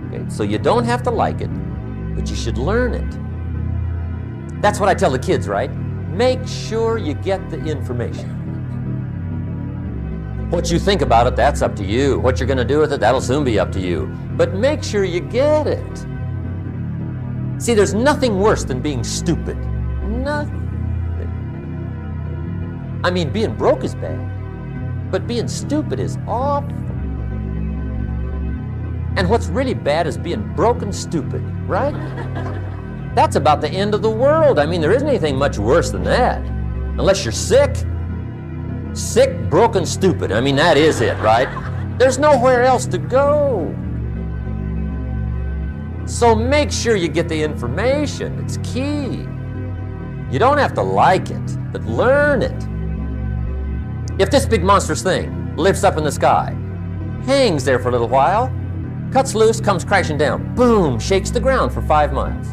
Okay? So you don't have to like it, but you should learn it. That's what I tell the kids, right? Make sure you get the information. What you think about it, that's up to you. What you're going to do with it, that'll soon be up to you. But make sure you get it. See, there's nothing worse than being stupid. Nothing. I mean, being broke is bad, but being stupid is awful. And what's really bad is being broke and stupid, right? That's about the end of the world. I mean, there isn't anything much worse than that. Unless you're sick. Sick, broken, stupid. I mean, that is it, right? There's nowhere else to go. So make sure you get the information. It's key. You don't have to like it, but learn it. If this big monstrous thing lifts up in the sky, hangs there for a little while, cuts loose, comes crashing down, boom, shakes the ground for 5 miles.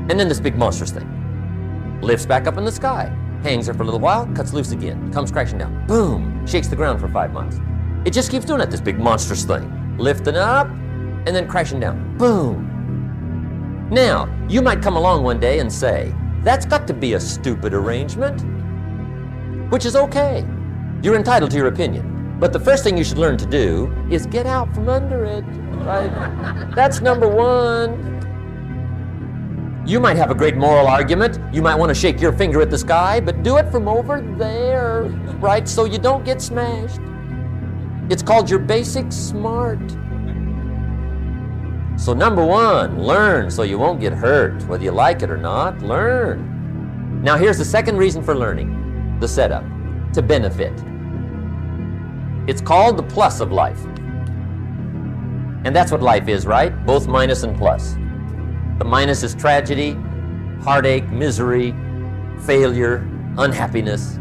And then this big monstrous thing lifts back up in the sky, hangs there for a little while, cuts loose again, comes crashing down, boom, shakes the ground for 5 miles. It just keeps doing it, this big monstrous thing, lifting up and then crashing down, boom. Now, you might come along one day and say, that's got to be a stupid arrangement, which is okay. You're entitled to your opinion. But the first thing you should learn to do is get out from under it, right? That's number one. You might have a great moral argument. You might want to shake your finger at the sky, but do it from over there, right? So you don't get smashed. It's called your basic smart. So number one, learn so you won't get hurt. Whether you like it or not, learn. Now here's the second reason for learning, the setup, to benefit. It's called the plus of life. And that's what life is, right? Both minus and plus. The minus is tragedy, heartache, misery, failure, unhappiness.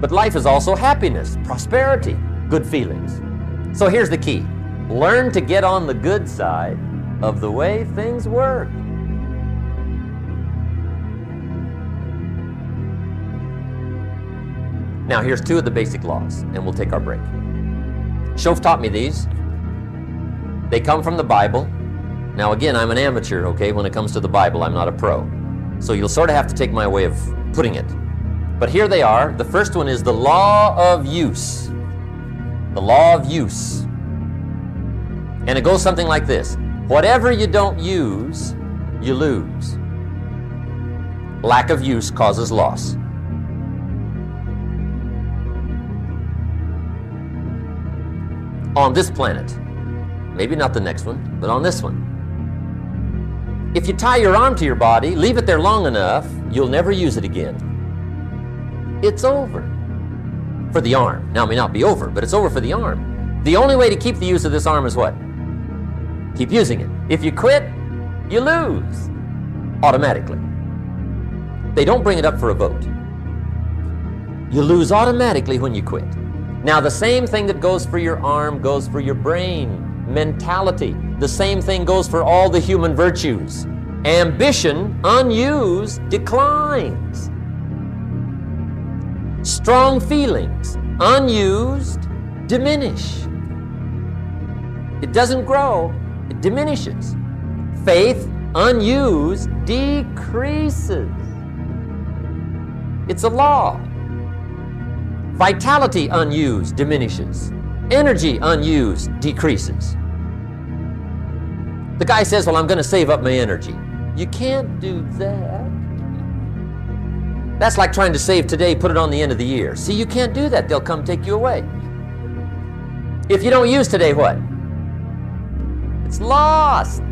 But life is also happiness, prosperity, good feelings. So here's the key. Learn to get on the good side of the way things work. Now here's 2 of the basic laws, and we'll take our break. Shof taught me these. They come from the Bible. Now again, I'm an amateur, okay, when it comes to the Bible. I'm not a pro. So you'll sort of have to take my way of putting it. But here they are. The first one is the law of use. The law of use. And it goes something like this. Whatever you don't use, you lose. Lack of use causes loss. On this planet, maybe not the next one, but on this one, if you tie your arm to your body, leave it there long enough, you'll never use it again. It's over for the arm. Now, it may not be over, but it's over for the arm. The only way to keep the use of this arm is what? Keep using it. If you quit, you lose automatically. They don't bring it up for a vote. You lose automatically when you quit. Now, the same thing that goes for your arm goes for your brain, mentality. The same thing goes for all the human virtues. Ambition, unused, declines. Strong feelings, unused, diminish. It doesn't grow, it diminishes. Faith, unused, decreases. It's a law. Vitality, unused, diminishes. Energy, unused, decreases. The guy says, well, I'm going to save up my energy. You can't do that. That's like trying to save today, put it on the end of the year. See, you can't do that. They'll come take you away. If you don't use today, what? It's lost.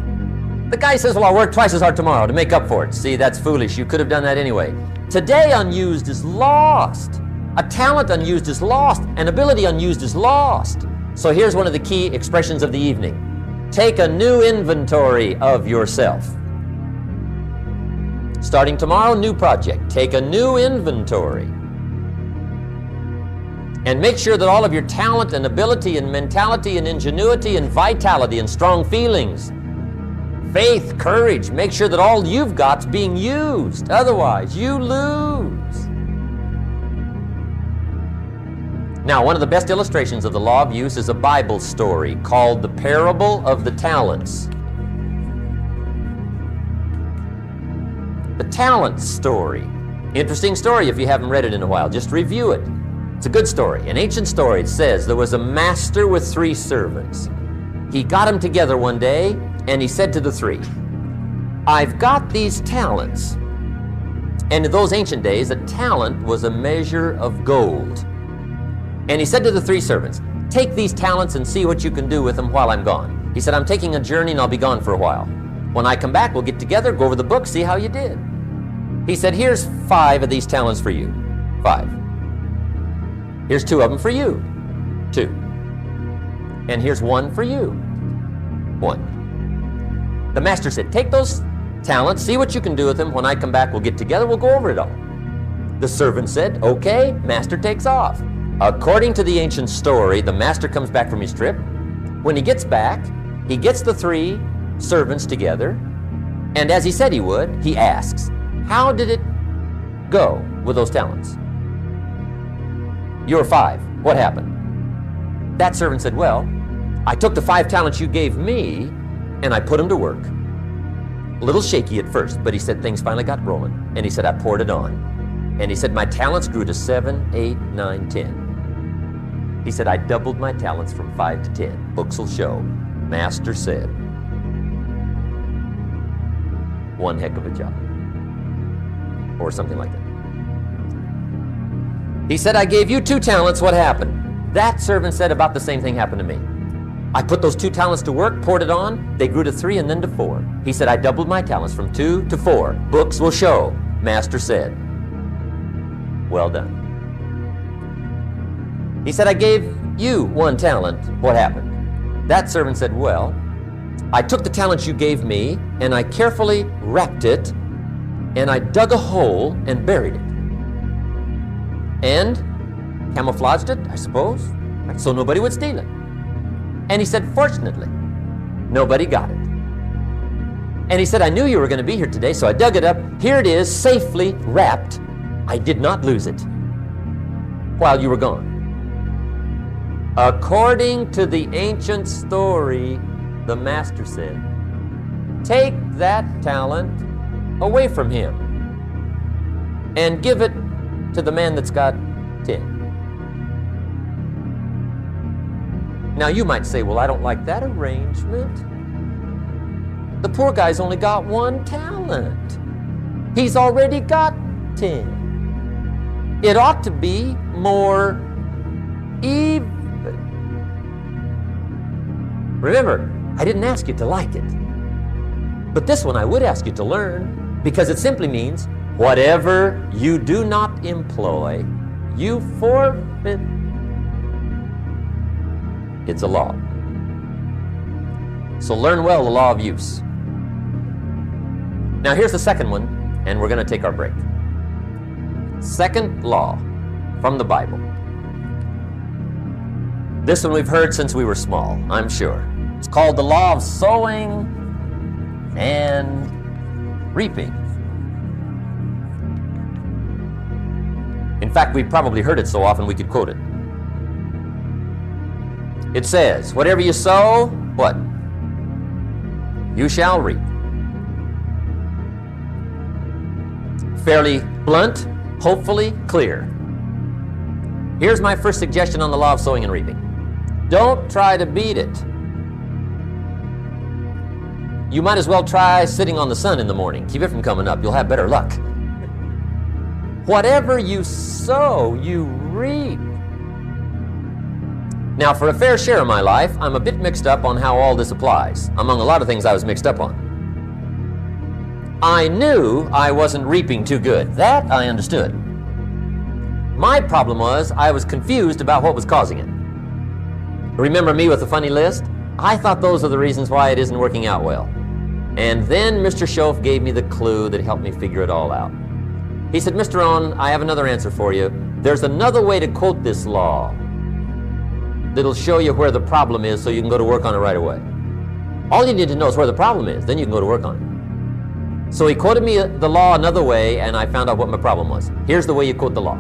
The guy says, well, I'll work twice as hard tomorrow to make up for it. See, that's foolish. You could have done that anyway. Today, unused is lost. A talent unused is lost. An ability unused is lost. So here's one of the key expressions of the evening. Take a new inventory of yourself. Starting tomorrow, new project. Take a new inventory. And make sure that all of your talent and ability and mentality and ingenuity and vitality and strong feelings, Faith, courage, make sure that all you've got's being used. Otherwise, you lose. Now, one of the best illustrations of the law of use is a Bible story called the Parable of the Talents. The talent story. Interesting story if you haven't read it in a while. Just review it. It's a good story. An ancient story. It says there was a master with 3 servants. He got them together one day and he said to the 3, I've got these talents. And in those ancient days, a talent was a measure of gold. And he said to the 3 servants, take these talents and see what you can do with them while I'm gone. He said, I'm taking a journey and I'll be gone for a while. When I come back, we'll get together, go over the book, see how you did. He said, here's 5 of these talents for you. 5. Here's 2 of them for you. 2. And here's 1 for you. 1. The master said, take those talents, see what you can do with them. When I come back, we'll get together, we'll go over it all. The servant said, okay, master takes off. According to the ancient story, the master comes back from his trip. When he gets back, he gets the 3 servants together, and as he said he would, he asks, how did it go with those talents? You're 5. What happened? That servant said, well, I took the 5 talents you gave me, and I put them to work. A little shaky at first, but he said things finally got rolling, and he said, I poured it on. And he said, my talents grew to 7, 8, 9, 10. He said, I doubled my talents from 5 to 10. Books will show. Master said, one heck of a job. Or something like that. He said, I gave you 2 talents. What happened? That servant said about the same thing happened to me. I put those 2 talents to work, poured it on. They grew to 3 and then to 4. He said, I doubled my talents from 2 to 4. Books will show. Master said, well done. He said, I gave you 1 talent. What happened? That servant said, well, I took the talent you gave me and I carefully wrapped it and I dug a hole and buried it. And camouflaged it, I suppose, so nobody would steal it. And he said, fortunately, nobody got it. And he said, I knew you were going to be here today, so I dug it up. Here it is, safely wrapped. I did not lose it while you were gone. According to the ancient story, the master said, take that talent away from him and give it to the man that's got 10. Now you might say, well, I don't like that arrangement. The poor guy's only got 1 talent. He's already got 10. It ought to be more even. Remember, I didn't ask you to like it. But this one I would ask you to learn, because it simply means whatever you do not employ, you forfeit. It's a law. So learn well the law of use. Now here's the second one, and we're going to take our break. Second law from the Bible. This one we've heard since we were small, I'm sure. It's called the law of sowing and reaping. In fact, we've probably heard it so often we could quote it. It says, whatever you sow, what? You shall reap. Fairly blunt, hopefully clear. Here's my first suggestion on the law of sowing and reaping. Don't try to beat it. You might as well try sitting on the sun in the morning. Keep it from coming up. You'll have better luck. Whatever you sow, you reap. Now, for a fair share of my life, I'm a bit mixed up on how all this applies. Among a lot of things I was mixed up on. I knew I wasn't reaping too good. That I understood. My problem was I was confused about what was causing it. Remember me with the funny list? I thought those are the reasons why it isn't working out well. And then Mr. Schoaf gave me the clue that helped me figure it all out. He said, Mr. Rohn, I have another answer for you. There's another way to quote this law that'll show you where the problem is so you can go to work on it right away. All you need to know is where the problem is. Then you can go to work on it. So he quoted me the law another way, and I found out what my problem was. Here's the way you quote the law.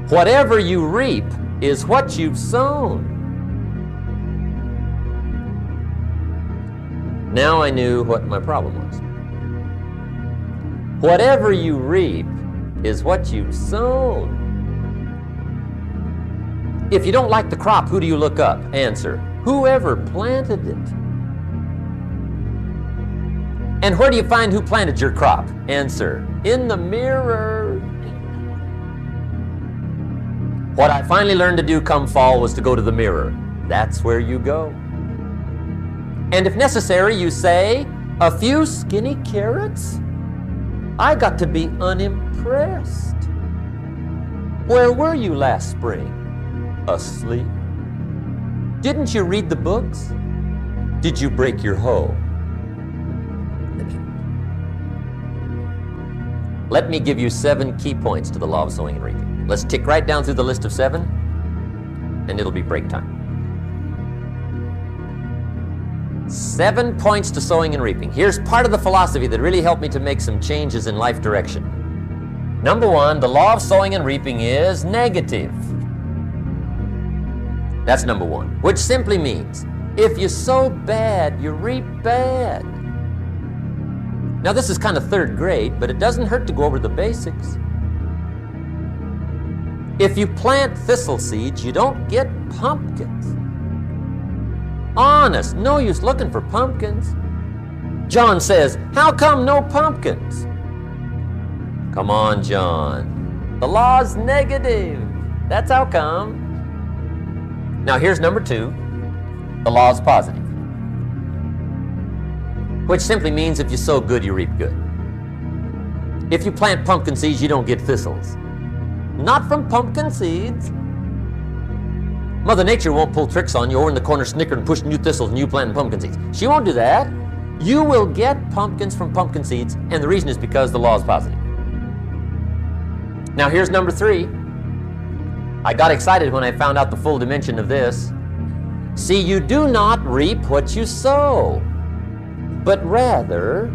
Whatever you reap is what you've sown. Now I knew what my problem was. Whatever you reap is what you've sown. If you don't like the crop, who do you look up? Answer: whoever planted it. And where do you find who planted your crop? Answer: in the mirror. What I finally learned to do come fall was to go to the mirror. That's where you go. And if necessary, you say, a few skinny carrots? I got to be unimpressed. Where were you last spring? Asleep. Didn't you read the books? Did you break your hoe? Let me give you 7 key points to the law of sowing and reaping. Let's tick right down through the list of 7, and it'll be break time. 7 points to sowing and reaping. Here's part of the philosophy that really helped me to make some changes in life direction. Number 1, the law of sowing and reaping is negative. That's number 1, which simply means if you sow bad, you reap bad. Now this is kind of 3rd grade, but it doesn't hurt to go over the basics. If you plant thistle seeds, you don't get pumpkins. Honest, no use looking for pumpkins. John says, how come no pumpkins? Come on, John. The law's negative. That's how come. Now here's number 2. The law's positive, which simply means if you sow good, you reap good. If you plant pumpkin seeds, you don't get thistles. Not from pumpkin seeds. Mother Nature won't pull tricks on you over in the corner snickering and pushing you thistles and you planting pumpkin seeds. She won't do that. You will get pumpkins from pumpkin seeds, and the reason is because the law is positive. Now here's number 3. I got excited when I found out the full dimension of this. See, you do not reap what you sow, but rather,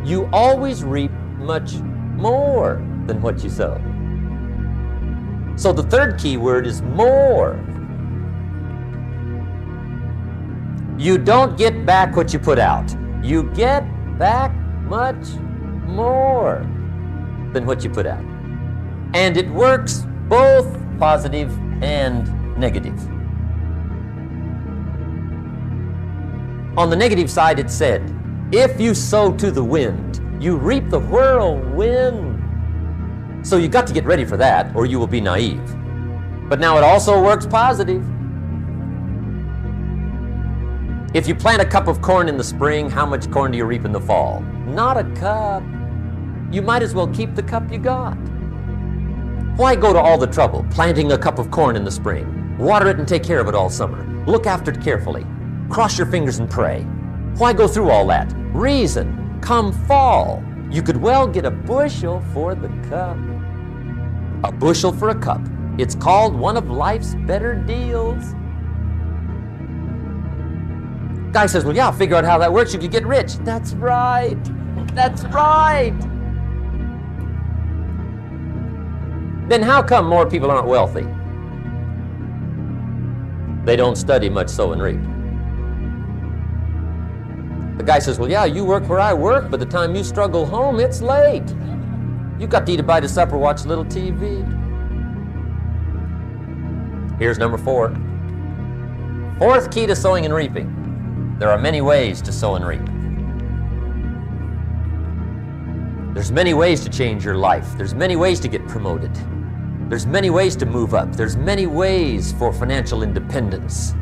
you always reap much more than what you sow. So the 3rd key word is more. You don't get back what you put out. You get back much more than what you put out. And it works both positive and negative. On the negative side, it said, if you sow to the wind, you reap the whirlwind. So you got to get ready for that, or you will be naive. But now it also works positive. If you plant a cup of corn in the spring, how much corn do you reap in the fall? Not a cup. You might as well keep the cup you got. Why go to all the trouble planting a cup of corn in the spring? Water it and take care of it all summer. Look after it carefully. Cross your fingers and pray. Why go through all that? Reason, come fall, you could well get a bushel for the cup. A bushel for a cup. It's called one of life's better deals. Guy says, well, yeah, I'll figure out how that works. You could get rich. That's right. That's right. Then how come more people aren't wealthy? They don't study much, sow and reap. The guy says, well, yeah, you work where I work, but the time you struggle home, it's late. You got to eat a bite of supper, watch a little TV. Here's number 4. 4th key to sowing and reaping. There are many ways to sow and reap. There's many ways to change your life. There's many ways to get promoted. There's many ways to move up. There's many ways for financial independence.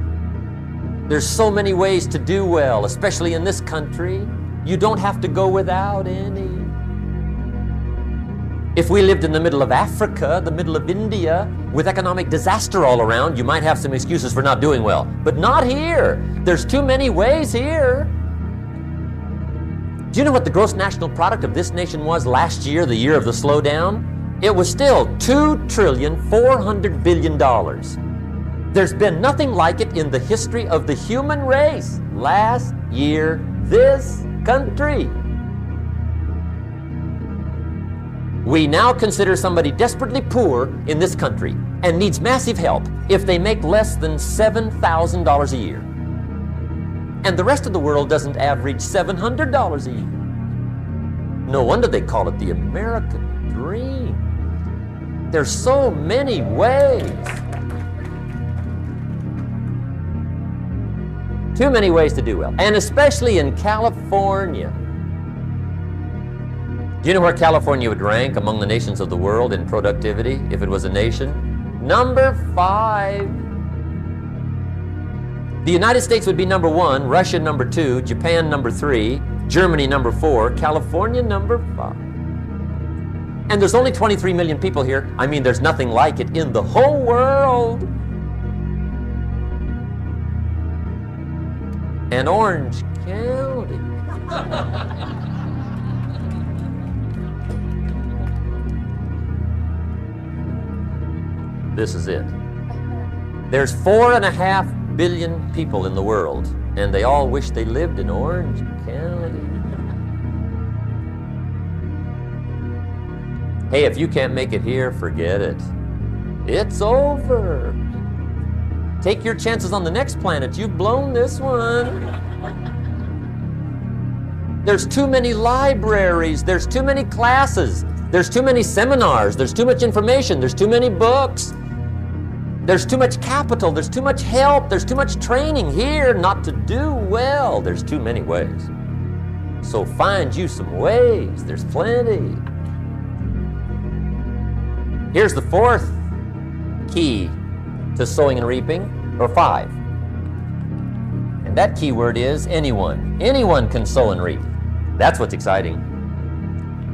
There's so many ways to do well, especially in this country. You don't have to go without any. If we lived in the middle of Africa, the middle of India, with economic disaster all around, you might have some excuses for not doing well. But not here. There's too many ways here. Do you know what the gross national product of this nation was last year, the year of the slowdown? It was still $2,400 billion. There's been nothing like it in the history of the human race. Last year, this country. We now consider somebody desperately poor in this country and needs massive help if they make less than $7,000 a year. And the rest of the world doesn't average $700 a year. No wonder they call it the American dream. There's so many ways. Too many ways to do well, and especially in California. Do you know where California would rank among the nations of the world in productivity if it was a nation? Number 5. The United States would be number 1, Russia number 2, Japan number 3, Germany number 4, California number 5. And there's only 23 million people here. I mean, there's nothing like it in the whole world. And Orange County. This is it. There's 4.5 billion people in the world, and they all wish they lived in Orange County. Hey, if you can't make it here, forget it. It's over. Take your chances on the next planet. You've blown this one. There's too many libraries. There's too many classes. There's too many seminars. There's too much information. There's too many books. There's too much capital. There's too much help. There's too much training here not to do well. There's too many ways. So find you some ways. There's plenty. Here's the 4th key to sowing and reaping, or 5. And that key word is anyone. Anyone can sow and reap. That's what's exciting.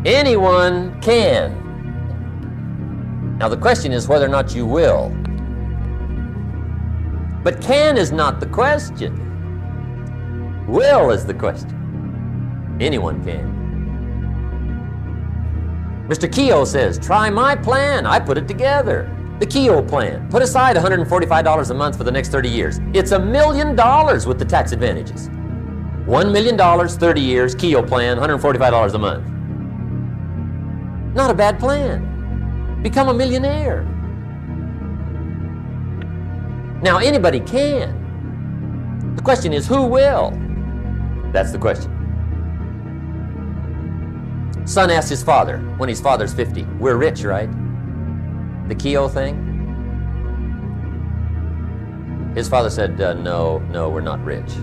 Anyone can. Now the question is whether or not you will. But can is not the question. Will is the question. Anyone can. Mr. Keogh says, try my plan. I put it together. The Keogh plan. Put aside $145 a month for the next 30 years. It's $1 million with the tax advantages. $1 million, 30 years, Keogh plan, $145 a month. Not a bad plan. Become a millionaire. Now anybody can. The question is, who will? That's the question. Son asked his father, when his father's 50, we're rich, right? The Keogh thing? His father said, no, we're not rich.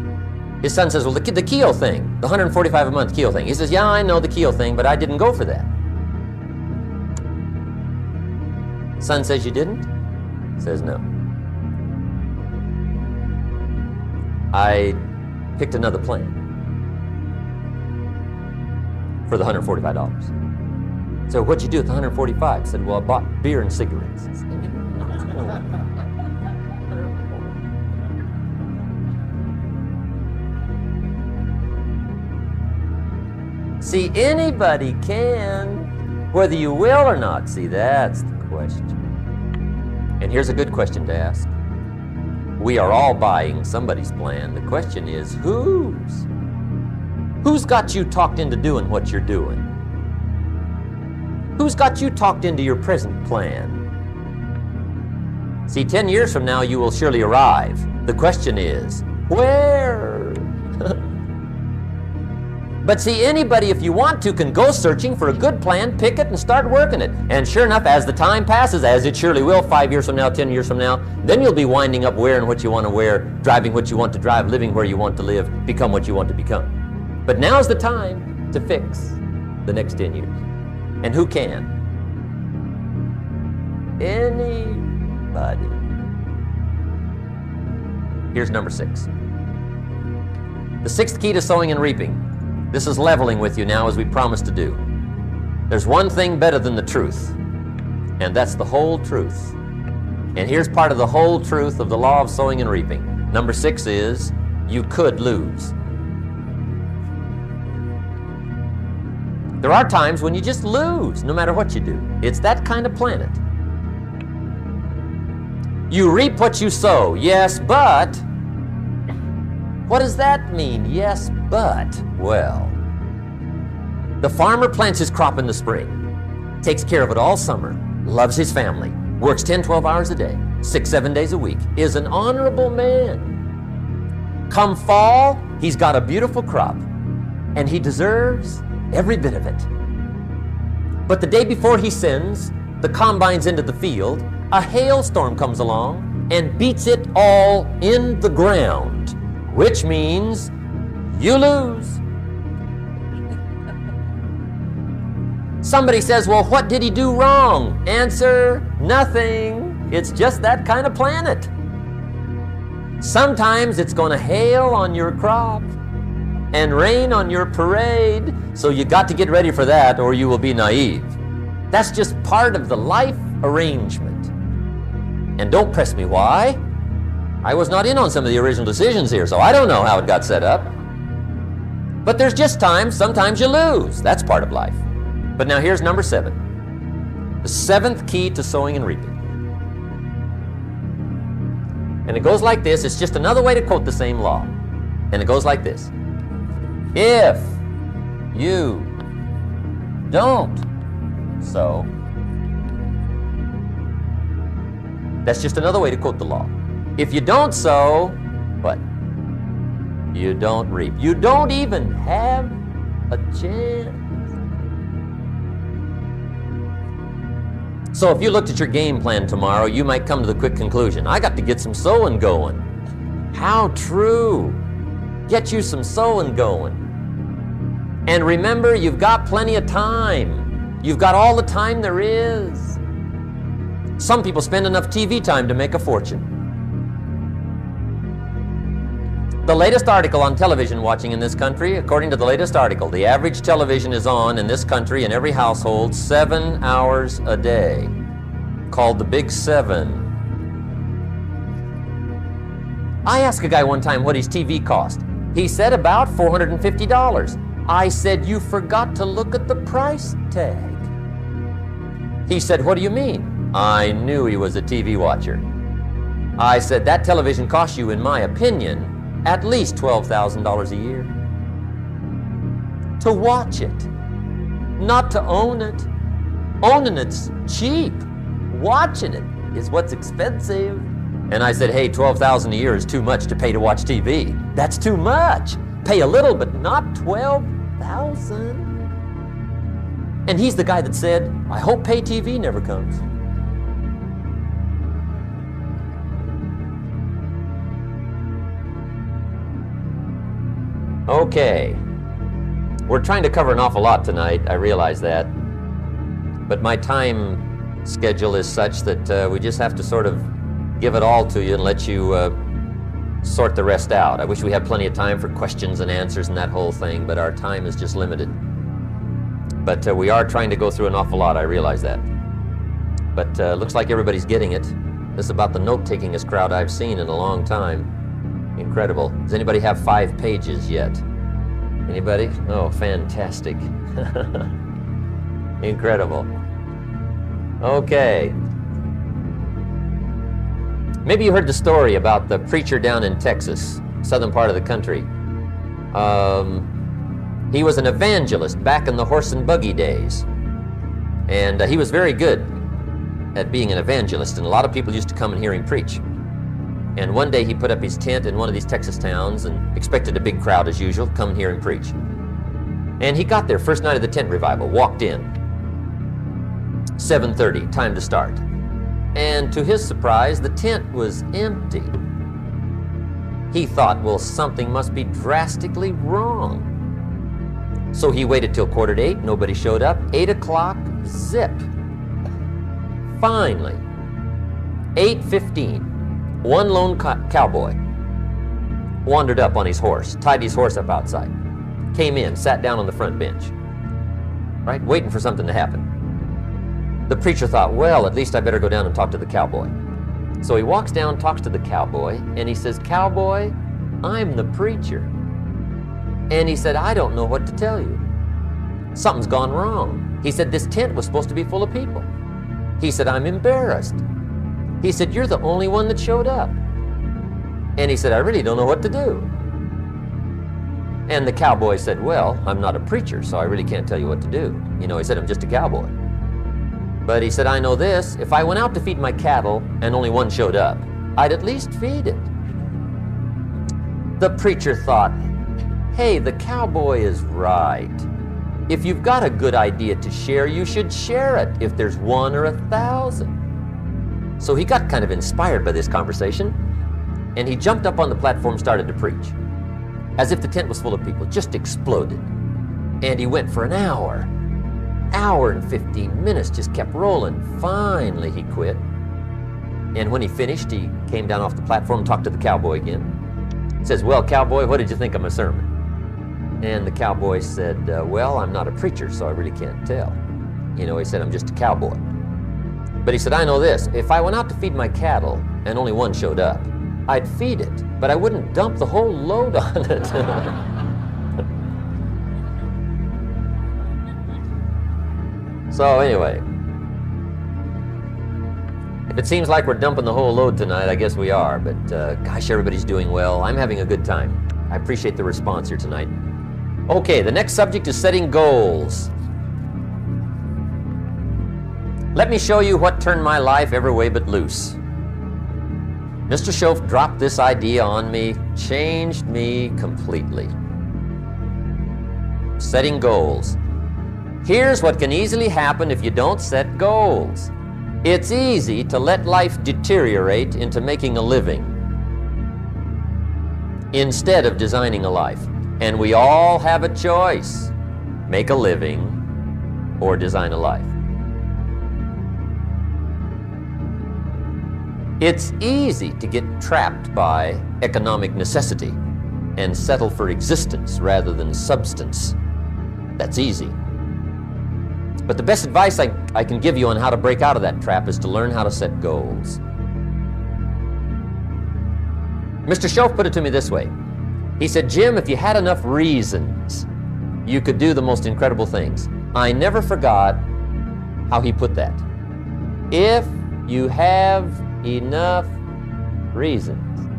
His son says, well, the Keogh thing, the $145 a month Keogh thing. He says, yeah, I know the Keogh thing, but I didn't go for that. Son says, you didn't? Says, no. I picked another plan for the $145. So what'd you do with the $145? Said, well, I bought beer and cigarettes. See, anybody can, whether you will or not. See, that's the question. And here's a good question to ask. We are all buying somebody's plan. The question is, whose? Who's got you talked into doing what you're doing? Who's got you talked into your present plan? See, 10 years from now, you will surely arrive. The question is, where? But see, anybody, if you want to, can go searching for a good plan, pick it, and start working it. And sure enough, as the time passes, as it surely will, 5 years from now, 10 years from now, then you'll be winding up wearing what you want to wear, driving what you want to drive, living where you want to live, become what you want to become. But now's the time to fix the next 10 years. And who can? Anybody. Here's number 6. The 6th key to sowing and reaping. This is leveling with you now, as we promised to do. There's one thing better than the truth, and that's the whole truth. And here's part of the whole truth of the law of sowing and reaping. Number 6 is, you could lose. There are times when you just lose, no matter what you do. It's that kind of planet. You reap what you sow. Yes, but. What does that mean? Yes, but. Well, the farmer plants his crop in the spring, takes care of it all summer, loves his family, works 10, 12 hours a day, 6, 7 days a week, is an honorable man. Come fall, he's got a beautiful crop, and he deserves every bit of it. But the day before he sends the combines into the field, a hailstorm comes along and beats it all in the ground, which means you lose. Somebody says, well, what did he do wrong? Answer, nothing. It's just that kind of planet. Sometimes it's going to hail on your crop and rain on your parade, so you got to get ready for that or you will be naive. That's just part of the life arrangement. And don't press me why. I was not in on some of the original decisions here, so I don't know how it got set up. But there's just times, sometimes you lose. That's part of life. But now here's number 7. The 7th key to sowing and reaping. And it goes like this. It's just another way to quote the same law. And it goes like this. If you don't sow, that's just another way to quote the law. If you don't sow, what? You don't reap. You don't even have a chance. So if you looked at your game plan tomorrow, you might come to the quick conclusion, I got to get some sowing going. How true. Get you some sowing going. And remember, you've got plenty of time. You've got all the time there is. Some people spend enough TV time to make a fortune. The latest article on television watching in this country, according to the latest article, the average television is on in this country in every household 7 hours a day, called the Big 7. I asked a guy one time what his TV cost. He said about $450. I said, you forgot to look at the price tag. He said, what do you mean? I knew he was a TV watcher. I said, that television costs you, in my opinion, at least $12,000 a year. To watch it, not to own it. Owning it's cheap. Watching it is what's expensive. And I said, hey, $12,000 a year is too much to pay to watch TV. That's too much. Pay a little, but not $12,000. And he's the guy that said, I hope pay TV never comes. Okay, we're trying to cover an awful lot tonight, I realize that, but my time schedule is such that we just have to sort of give it all to you and let you sort the rest out. I wish we had plenty of time for questions and answers and that whole thing, but our time is just limited. But we are trying to go through an awful lot, I realize that. But looks like everybody's getting it. This is about the note-takingest crowd I've seen in a long time. Incredible. Does anybody have 5 pages yet? Anybody? Oh, fantastic. Incredible. Okay. Maybe you heard the story about the preacher down in Texas, southern part of the country. He was an evangelist back in the horse and buggy days. And he was very good at being an evangelist, and a lot of people used to come and hear him preach. And one day he put up his tent in one of these Texas towns and expected a big crowd as usual, come and hear him preach. And he got there, first night of the tent revival, walked in. 7:30, time to start. And to his surprise, the tent was empty. He thought, well, something must be drastically wrong. So he waited till 7:45, nobody showed up. 8 o'clock, zip. Finally, 8:15. One lone cowboy wandered up on his horse, tied his horse up outside, came in, sat down on the front bench, right, waiting for something to happen. The preacher thought, well, at least I better go down and talk to the cowboy. So he walks down, talks to the cowboy, and he says, Cowboy, I'm the preacher. And he said, I don't know what to tell you. Something's gone wrong. He said, this tent was supposed to be full of people. He said, I'm embarrassed. He said, "You're the only one that showed up." And he said, "I really don't know what to do." And the cowboy said, "Well, I'm not a preacher, so I really can't tell you what to do." You know, he said, "I'm just a cowboy." But he said, "I know this, if I went out to feed my cattle and only one showed up, I'd at least feed it." The preacher thought, hey, the cowboy is right. If you've got a good idea to share, you should share it if there's 1 or 1,000. So he got kind of inspired by this conversation, and he jumped up on the platform and started to preach. As if the tent was full of people, just exploded. And he went for an hour and 15 minutes, just kept rolling. Finally, he quit. And when he finished, he came down off the platform, talked to the cowboy again. He says, "Well, cowboy, what did you think of my sermon?" And the cowboy said, "Well, I'm not a preacher, so I really can't tell." You know, he said, "I'm just a cowboy." But he said, "I know this, if I went out to feed my cattle and only one showed up, I'd feed it, but I wouldn't dump the whole load on it." So anyway, if it seems like we're dumping the whole load tonight, I guess we are, but gosh, everybody's doing well. I'm having a good time. I appreciate the response here tonight. Okay, the next subject is setting goals. Let me show you what turned my life every way but loose. Mr. Schoaf dropped this idea on me, changed me completely. Setting goals. Here's what can easily happen if you don't set goals. It's easy to let life deteriorate into making a living instead of designing a life. And we all have a choice: make a living or design a life. It's easy to get trapped by economic necessity and settle for existence rather than substance. That's easy. But the best advice I can give you on how to break out of that trap is to learn how to set goals. Mr. Schoaf put it to me this way. He said, "Jim, if you had enough reasons, you could do the most incredible things." I never forgot how he put that. If you have enough reasons.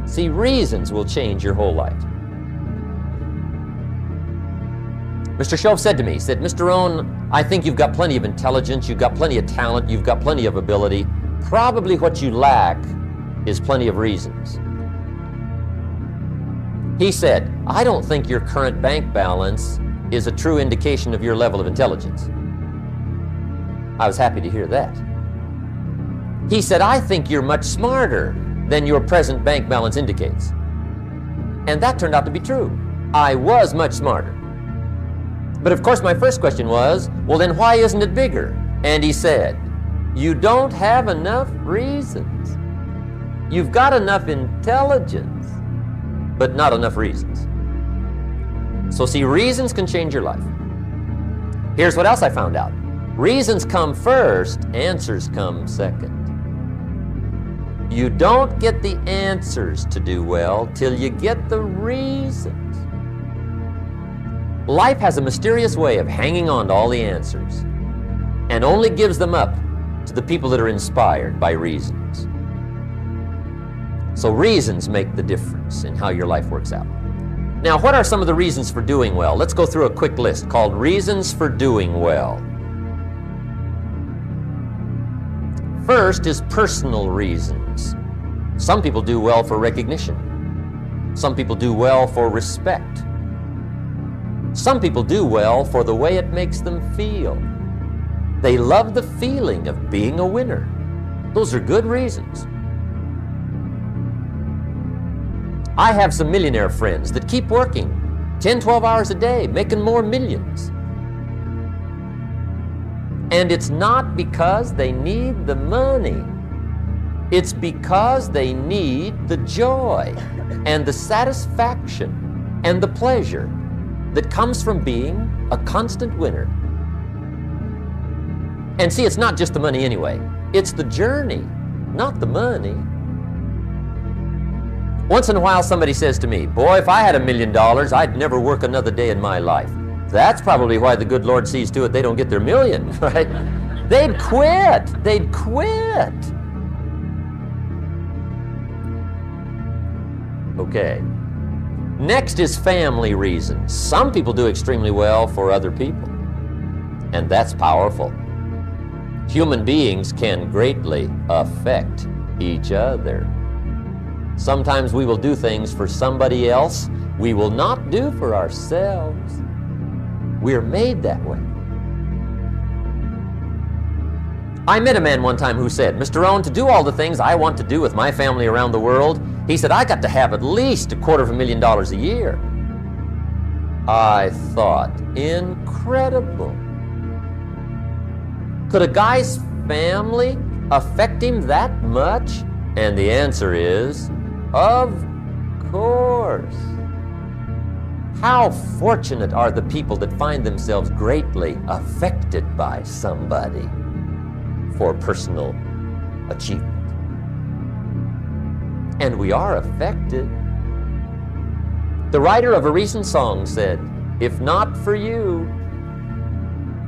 See, reasons will change your whole life. Mr. Schoaf said to me, he said, "Mr. Rohn, I think you've got plenty of intelligence, you've got plenty of talent, you've got plenty of ability. Probably what you lack is plenty of reasons." He said, "I don't think your current bank balance is a true indication of your level of intelligence." I was happy to hear that. He said, "I think you're much smarter than your present bank balance indicates." And that turned out to be true. I was much smarter. But of course my first question was, well then why isn't it bigger? And he said, "You don't have enough reasons. You've got enough intelligence, but not enough reasons." So see, reasons can change your life. Here's what else I found out. Reasons come first, answers come second. You don't get the answers to do well till you get the reasons. Life has a mysterious way of hanging on to all the answers and only gives them up to the people that are inspired by reasons. So reasons make the difference in how your life works out. Now, what are some of the reasons for doing well? Let's go through a quick list called Reasons for Doing Well. First is personal reasons. Some people do well for recognition. Some people do well for respect. Some people do well for the way it makes them feel. They love the feeling of being a winner. Those are good reasons. I have some millionaire friends that keep working 10, 12 hours a day, making more millions. And it's not because they need the money. It's because they need the joy and the satisfaction and the pleasure that comes from being a constant winner. And see, it's not just the money anyway. It's the journey, not the money. Once in a while somebody says to me, "Boy, if I had $1 million, I'd never work another day in my life." That's probably why the good Lord sees to it they don't get their million, right? They'd quit. They'd quit. Okay. Next is family reasons. Some people do extremely well for other people, and that's powerful. Human beings can greatly affect each other. Sometimes we will do things for somebody else we will not do for ourselves. We're made that way. I met a man one time who said, Mr. Rohn, to do all the things I want to do with my family around the world, he said, I got to have at least $250,000 a year. I thought, incredible. Could a guy's family affect him that much? And the answer is, of course. How fortunate are the people that find themselves greatly affected by somebody for personal achievement. And we are affected. The writer of a recent song said, if not for you,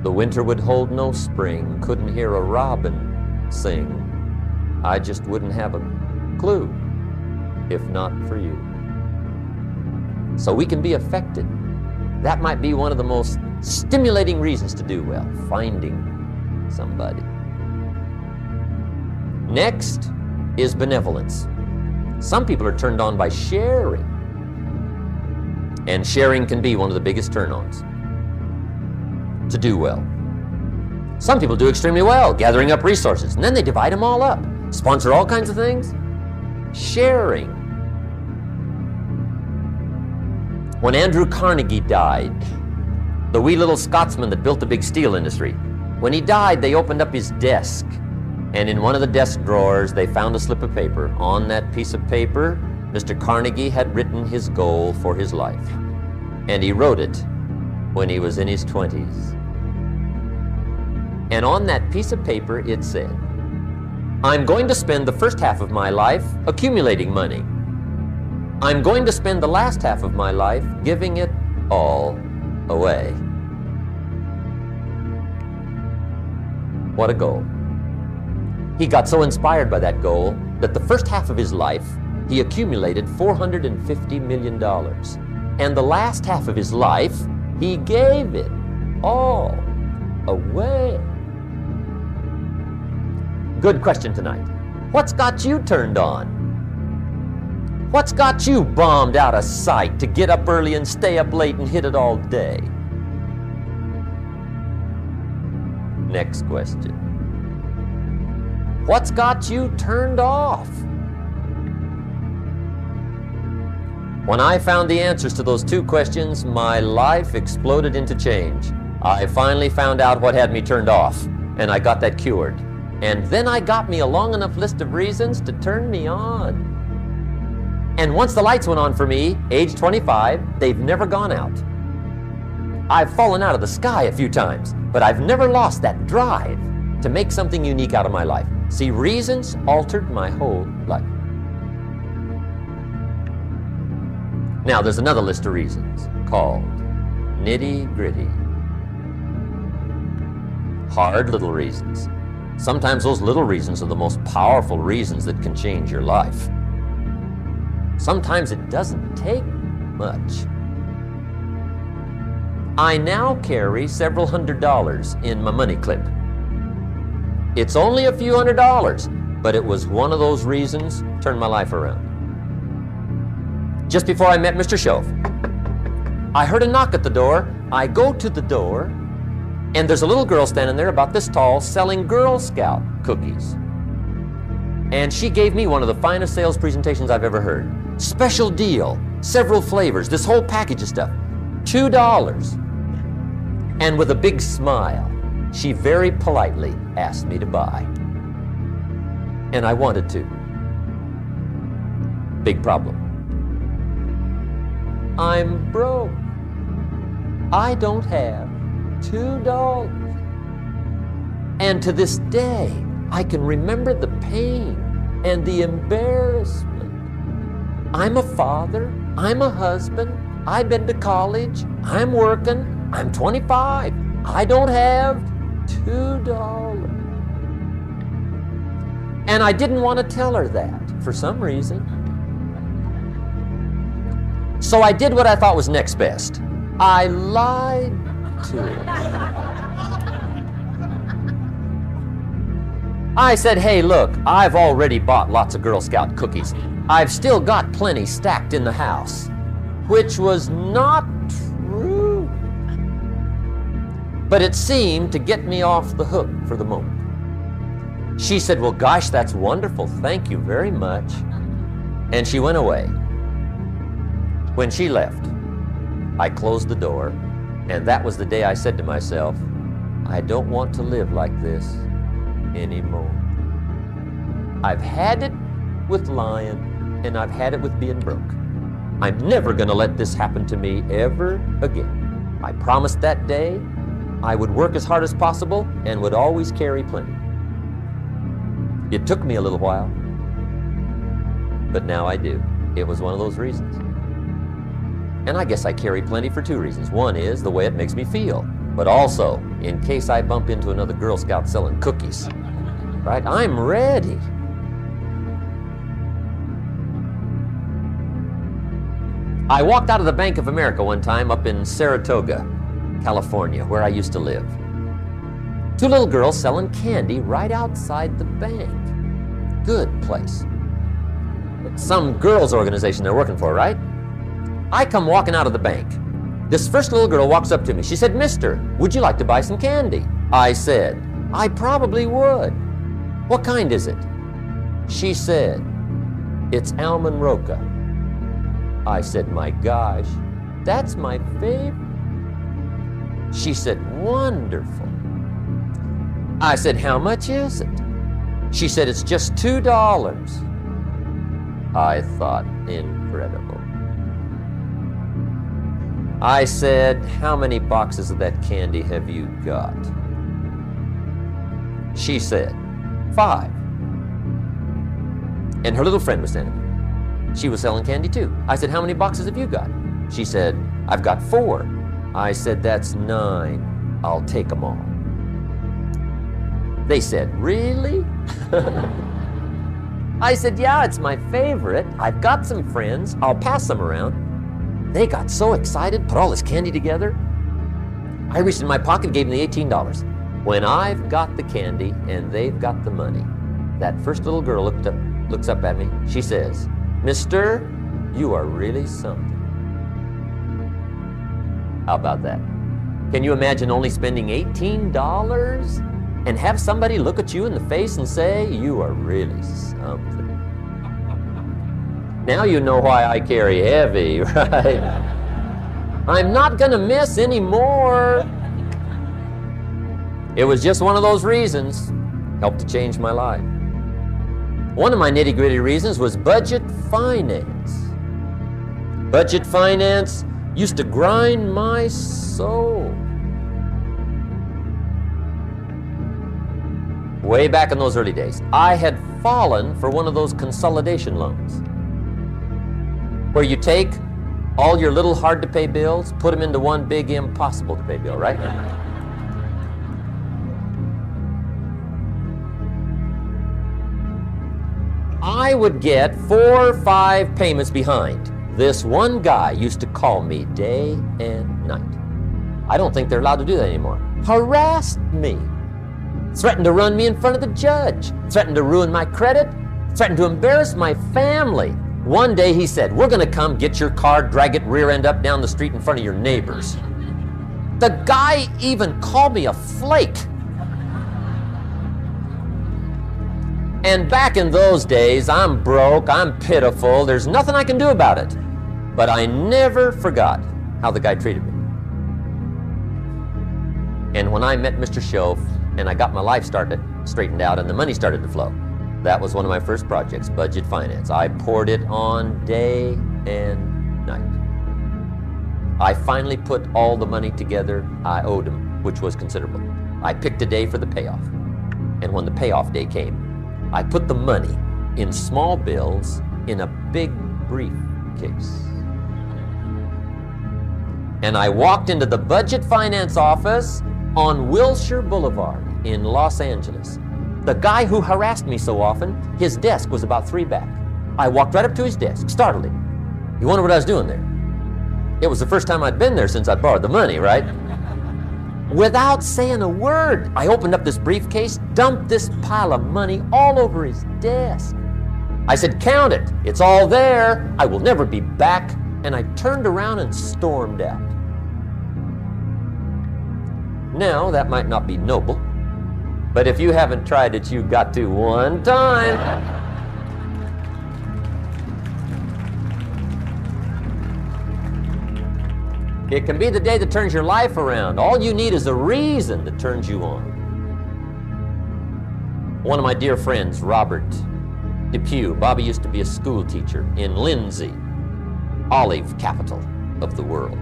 the winter would hold no spring, couldn't hear a robin sing. I just wouldn't have a clue if not for you. So we can be affected. That might be one of the most stimulating reasons to do well, finding somebody. Next is benevolence. Some people are turned on by sharing. And sharing can be one of the biggest turn-ons to do well. Some people do extremely well, gathering up resources, and then they divide them all up, sponsor all kinds of things. Sharing. When Andrew Carnegie died, the wee little Scotsman that built the big steel industry, when he died, they opened up his desk, and in one of the desk drawers, they found a slip of paper. On that piece of paper, Mr. Carnegie had written his goal for his life, and he wrote it when he was in his 20s. And on that piece of paper, it said, I'm going to spend the first half of my life accumulating money. I'm going to spend the last half of my life giving it all away. What a goal. He got so inspired by that goal that the first half of his life, he accumulated $450 million. And the last half of his life, he gave it all away. Good question tonight. What's got you turned on? What's got you bombed out of sight to get up early and stay up late and hit it all day? Next question. What's got you turned off? When I found the answers to those two questions, my life exploded into change. I finally found out what had me turned off, and I got that cured. And then I got me a long enough list of reasons to turn me on. And once the lights went on for me, age 25, they've never gone out. I've fallen out of the sky a few times, but I've never lost that drive to make something unique out of my life. See, reasons altered my whole life. Now, there's another list of reasons called nitty-gritty. Hard little reasons. Sometimes those little reasons are the most powerful reasons that can change your life. Sometimes it doesn't take much. I now carry several $100s in my money clip. It's only a few $100s, but it was one of those reasons turned my life around. Just before I met Mr. Shove, I heard a knock at the door. I go to the door, and there's a little girl standing there about this tall selling Girl Scout cookies. And she gave me one of the finest sales presentations I've ever heard. Special deal, several flavors, this whole package of stuff, $2. And with a big smile, she very politely asked me to buy. And I wanted to. Big problem. I'm broke. I don't have $2. And to this day, I can remember the pain and the embarrassment. I'm a father, I'm a husband, I've been to college, I'm working, I'm 25, I don't have $2. And I didn't want to tell her that for some reason. So I did what I thought was next best. I lied to her. I said, hey, look, I've already bought lots of Girl Scout cookies. I've still got plenty stacked in the house, which was not true. But it seemed to get me off the hook for the moment. She said, well, gosh, that's wonderful. Thank you very much. And she went away. When she left, I closed the door, and that was the day I said to myself, I don't want to live like this anymore. I've had it with lying, and I've had it with being broke. I'm never going to let this happen to me ever again. I promised that day I would work as hard as possible and would always carry plenty. It took me a little while, but now I do. It was one of those reasons. And I guess I carry plenty for two reasons. One is the way it makes me feel, but also in case I bump into another Girl Scout selling cookies, right? I'm ready. I walked out of the Bank of America one time up in Saratoga, California, where I used to live. Two little girls selling candy right outside the bank. Good place. Some girls' organization they're working for, right? I come walking out of the bank. This first little girl walks up to me. She said, mister, would you like to buy some candy? I said, I probably would. What kind is it? She said, it's almond roca. I said, my gosh, that's my favorite. She said, wonderful. I said, how much is it? She said, it's just $2. I thought, incredible. I said, how many boxes of that candy have you got? She said, 5. And her little friend was standing there. She was selling candy too. I said, how many boxes have you got? She said, I've got 4. I said, that's 9. I'll take them all. They said, really? I said, yeah, it's my favorite. I've got some friends. I'll pass them around. They got so excited, put all this candy together. I reached in my pocket, gave them the $18. When I've got the candy and they've got the money, that first little girl looks up at me. She says, mister, you are really something. How about that? Can you imagine only spending $18 and have somebody look at you in the face and say, you are really something? Now you know why I carry heavy, right? I'm not gonna miss anymore. It was just one of those reasons, helped to change my life. One of my nitty-gritty reasons was budget finance. Budget finance used to grind my soul. Way back in those early days, I had fallen for one of those consolidation loans, where you take all your little hard-to-pay bills, put them into one big impossible-to-pay bill, right? I would get 4 or 5 payments behind. This one guy used to call me day and night. I don't think they're allowed to do that anymore. Harassed me. Threatened to run me in front of the judge. Threatened to ruin my credit. Threatened to embarrass my family. One day he said, we're gonna come get your car, drag it rear end up down the street in front of your neighbors. The guy even called me a flake. And back in those days, I'm broke, I'm pitiful, there's nothing I can do about it. But I never forgot how the guy treated me. And when I met Mr. Schoaf and I got my life straightened out and the money started to flow, that was one of my first projects, budget finance. I poured it on day and night. I finally put all the money together I owed him, which was considerable. I picked a day for the payoff. And when the payoff day came, I put the money in small bills in a big briefcase. And I walked into the budget finance office on Wilshire Boulevard in Los Angeles. The guy who harassed me so often, his desk was about 3 back. I walked right up to his desk, startled him. He wondered what I was doing there. It was the first time I'd been there since I'd borrowed the money, right? Without saying a word, I opened up this briefcase, dumped this pile of money all over his desk. I said, "Count it. It's all there. I will never be back." And I turned around and stormed out. Now, that might not be noble, but if you haven't tried it, you've got to one time. It can be the day that turns your life around. All you need is a reason that turns you on. One of my dear friends, Robert Depew, Bobby used to be a school teacher in Lindsay, olive capital of the world.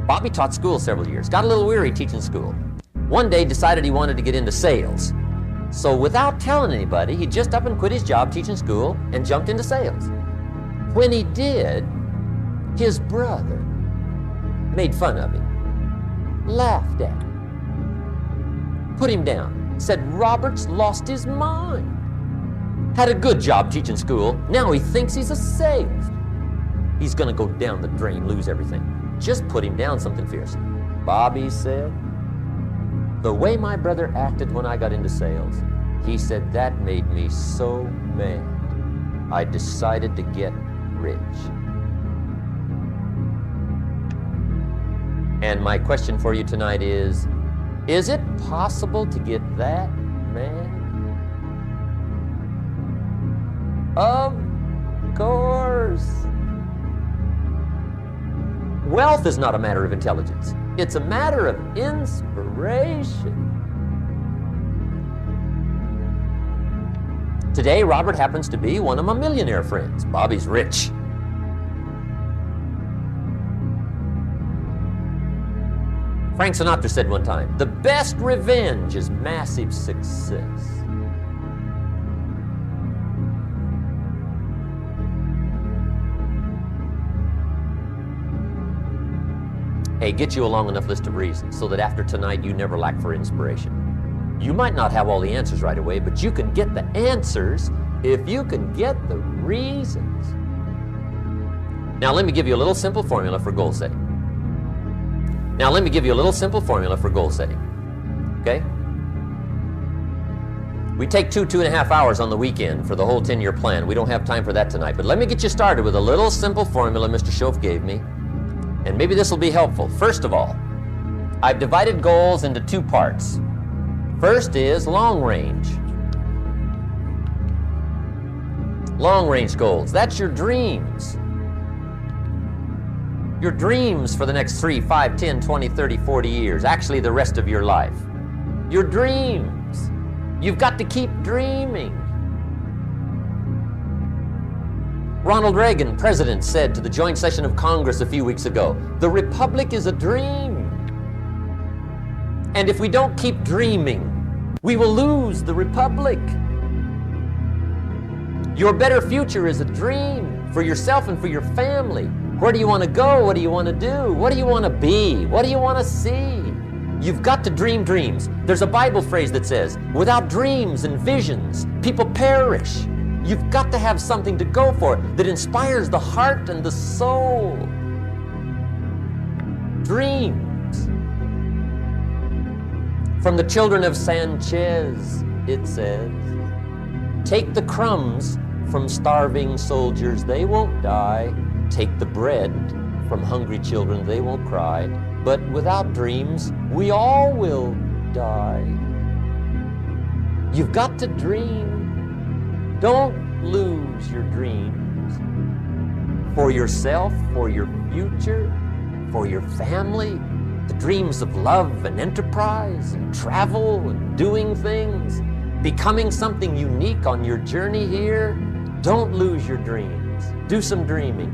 Bobby taught school several years, got a little weary teaching school. One day decided he wanted to get into sales. So without telling anybody, he just up and quit his job teaching school and jumped into sales. When he did, his brother made fun of him, laughed at him, put him down, said Robert's lost his mind. Had a good job teaching school, now he thinks he's a salesman. He's gonna go down the drain, lose everything. Just put him down something fierce. Bobby said, "The way my brother acted when I got into sales," he said, "that made me so mad. I decided to get rich." And my question for you tonight is it possible to get that mad? Of course. Wealth is not a matter of intelligence. It's a matter of inspiration. Today, Robert happens to be one of my millionaire friends. Bobby's rich. Frank Sinatra said one time, "The best revenge is massive success." Hey, get you a long enough list of reasons so that after tonight you never lack for inspiration. You might not have all the answers right away, but you can get the answers if you can get the reasons. Now let me give you a little simple formula for goal setting. Okay? We take 2.5 hours on the weekend for the whole 10-year plan. We don't have time for that tonight, but let me get you started with a little simple formula Mr. Schoaf gave me. And maybe this will be helpful. First of all, I've divided goals into 2 parts. First is long range. Long range goals. That's your dreams. Your dreams for the next 3, 5, 10, 20, 30, 40 years. Actually, the rest of your life. Your dreams. You've got to keep dreaming. Ronald Reagan, president, said to the joint session of Congress a few weeks ago, "The republic is a dream. And if we don't keep dreaming, we will lose the republic." Your better future is a dream for yourself and for your family. Where do you want to go? What do you want to do? What do you want to be? What do you want to see? You've got to dream dreams. There's a Bible phrase that says, "Without dreams and visions, people perish." You've got to have something to go for that inspires the heart and the soul. Dreams. From the children of Sanchez, it says, "Take the crumbs from starving soldiers, they won't die. Take the bread from hungry children, they won't cry. But without dreams, we all will die." You've got to dream. Don't lose your dreams for yourself, for your future, for your family, the dreams of love and enterprise and travel and doing things, becoming something unique on your journey here. Don't lose your dreams. Do some dreaming.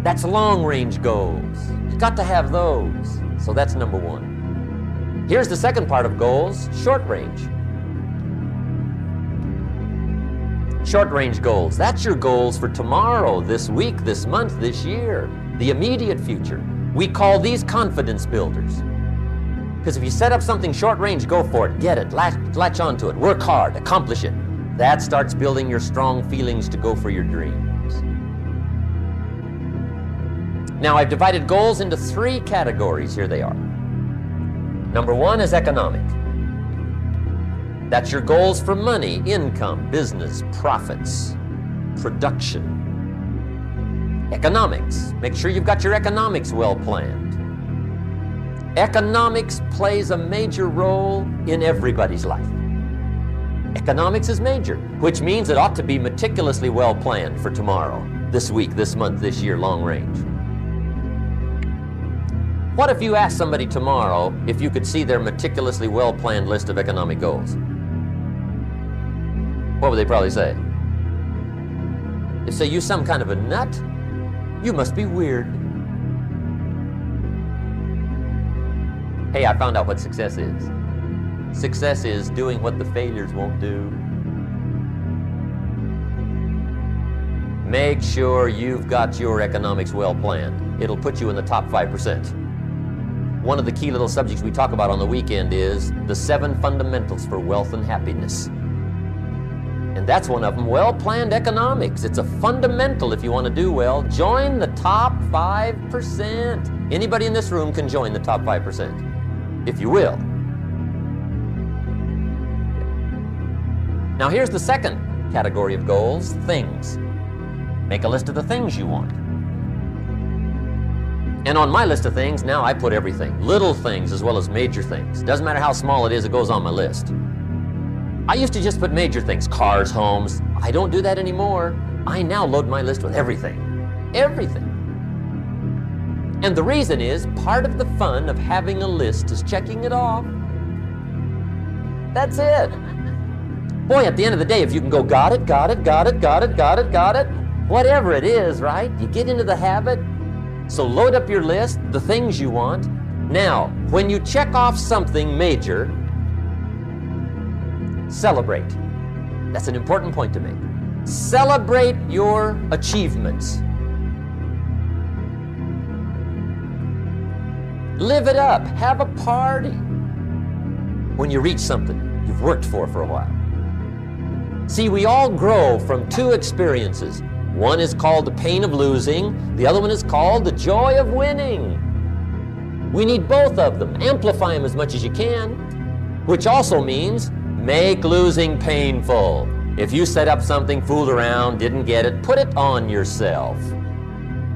That's long-range goals. You've got to have those. So that's number 1. Here's the second part of goals, short range. Short-range goals, that's your goals for tomorrow, this week, this month, this year, the immediate future. We call these confidence builders. Because if you set up something short range, go for it, get it, latch onto it, work hard, accomplish it. That starts building your strong feelings to go for your dreams. Now, I've divided goals into 3 categories. Here they are. Number 1 is economic. That's your goals for money, income, business, profits, production. Economics. Make sure you've got your economics well planned. Economics plays a major role in everybody's life. Economics is major, which means it ought to be meticulously well planned for tomorrow, this week, this month, this year, long range. What if you asked somebody tomorrow if you could see their meticulously well-planned list of economic goals? What would they probably say? They'd say, "You some kind of a nut? You must be weird." Hey, I found out what success is. Success is doing what the failures won't do. Make sure you've got your economics well planned. It'll put you in the top 5%. One of the key little subjects we talk about on the weekend is the 7 fundamentals for wealth and happiness. And that's one of them, well-planned economics. It's a fundamental if you want to do well. Join the top 5%. Anybody in this room can join the top 5%, if you will. Now here's the second category of goals, things. Make a list of the things you want. And on my list of things, now I put everything. Little things as well as major things. Doesn't matter how small it is, it goes on my list. I used to just put major things, cars, homes. I don't do that anymore. I now load my list with everything. Everything. And the reason is, part of the fun of having a list is checking it off. That's it. Boy, at the end of the day, if you can go, got it, whatever it is, right? You get into the habit. So load up your list, the things you want. Now, when you check off something major, celebrate. That's an important point to make. Celebrate your achievements. Live it up. Have a party when you reach something you've worked for a while. See, we all grow from 2 experiences. One is called the pain of losing. The other one is called the joy of winning. We need both of them. Amplify them as much as you can, which also means make losing painful. If you set up something, fooled around, didn't get it, put it on yourself.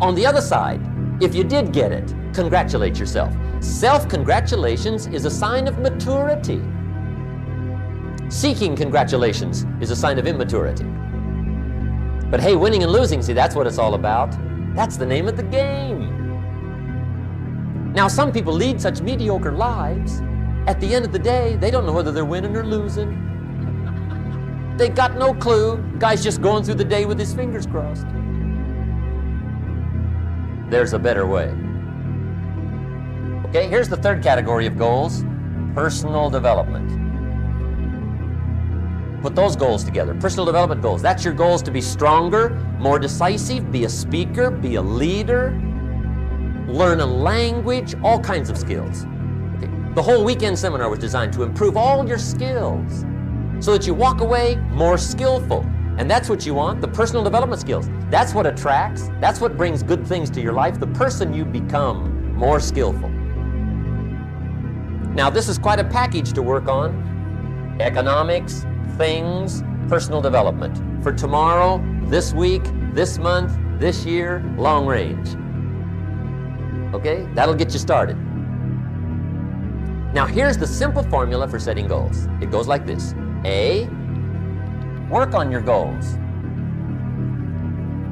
On the other side, if you did get it, congratulate yourself. Self-congratulations is a sign of maturity. Seeking congratulations is a sign of immaturity. But hey, winning and losing, see, that's what it's all about. That's the name of the game. Now, some people lead such mediocre lives, at the end of the day, they don't know whether they're winning or losing. They got no clue. Guy's just going through the day with his fingers crossed. There's a better way. Okay, here's the third category of goals, personal development. Put those goals together, personal development goals. That's your goals to be stronger, more decisive, be a speaker, be a leader, learn a language, all kinds of skills. Okay. The whole weekend seminar was designed to improve all your skills so that you walk away more skillful. And that's what you want, the personal development skills. That's what attracts, that's what brings good things to your life, the person you become, more skillful. Now, this is quite a package to work on. Economics, things, personal development. For tomorrow, this week, this month, this year, long range. Okay, that'll get you started. Now here's the simple formula for setting goals. It goes like this. A, work on your goals.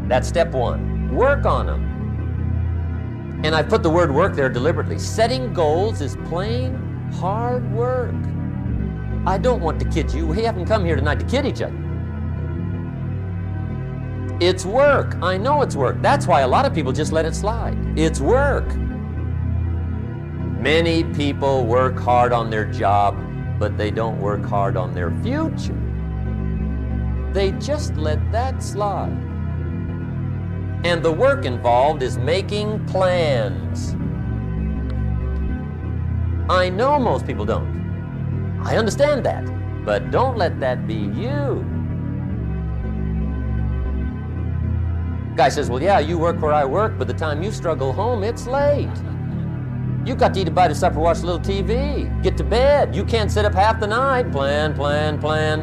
That's step 1. Work on them. And I put the word work there deliberately. Setting goals is plain hard work. I don't want to kid you. We haven't come here tonight to kid each other. It's work. I know it's work. That's why a lot of people just let it slide. It's work. Many people work hard on their job, but they don't work hard on their future. They just let that slide. And the work involved is making plans. I know most people don't. I understand that. But don't let that be you. Guy says, well, yeah, you work where I work, but the time you struggle home, it's late. You got to eat a bite of supper, watch a little TV, get to bed. You can't sit up half the night. Plan, plan, plan.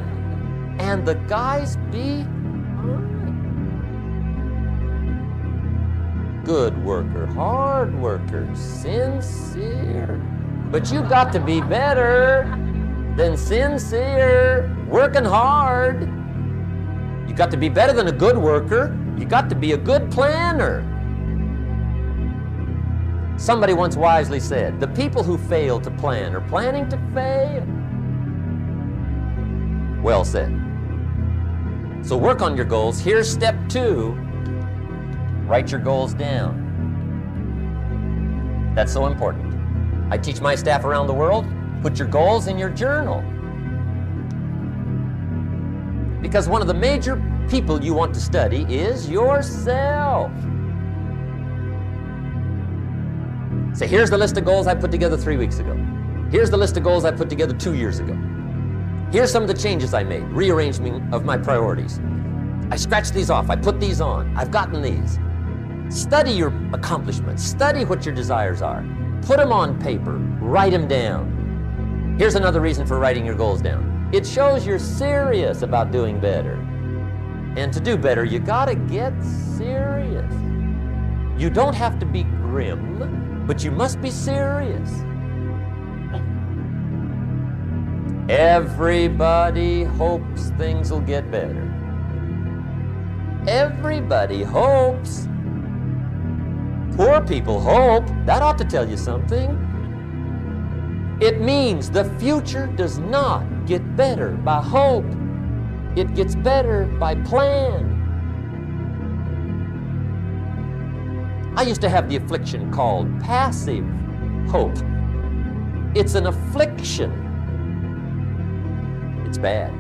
And the guys be good worker, hard worker, sincere. But you got to be better than sincere, working hard. You got to be better than a good worker. You got to be a good planner. Somebody once wisely said, the people who fail to plan are planning to fail. Well said. So work on your goals. Here's step 2. Write your goals down. That's so important. I teach my staff around the world, put your goals in your journal. Because one of the major people you want to study is yourself. Say, here's the list of goals I put together 3 weeks ago. Here's the list of goals I put together 2 years ago. Here's some of the changes I made, rearrangement of my priorities. I scratched these off, I put these on, I've gotten these. Study your accomplishments, study what your desires are. Put them on paper, write them down. Here's another reason for writing your goals down. It shows you're serious about doing better. And to do better, you gotta get serious. You don't have to be grim, but you must be serious. Everybody hopes things will get better. Everybody hopes. Poor people hope. That ought to tell you something. It means the future does not get better by hope. It gets better by plan. I used to have the affliction called passive hope. It's an affliction. It's bad.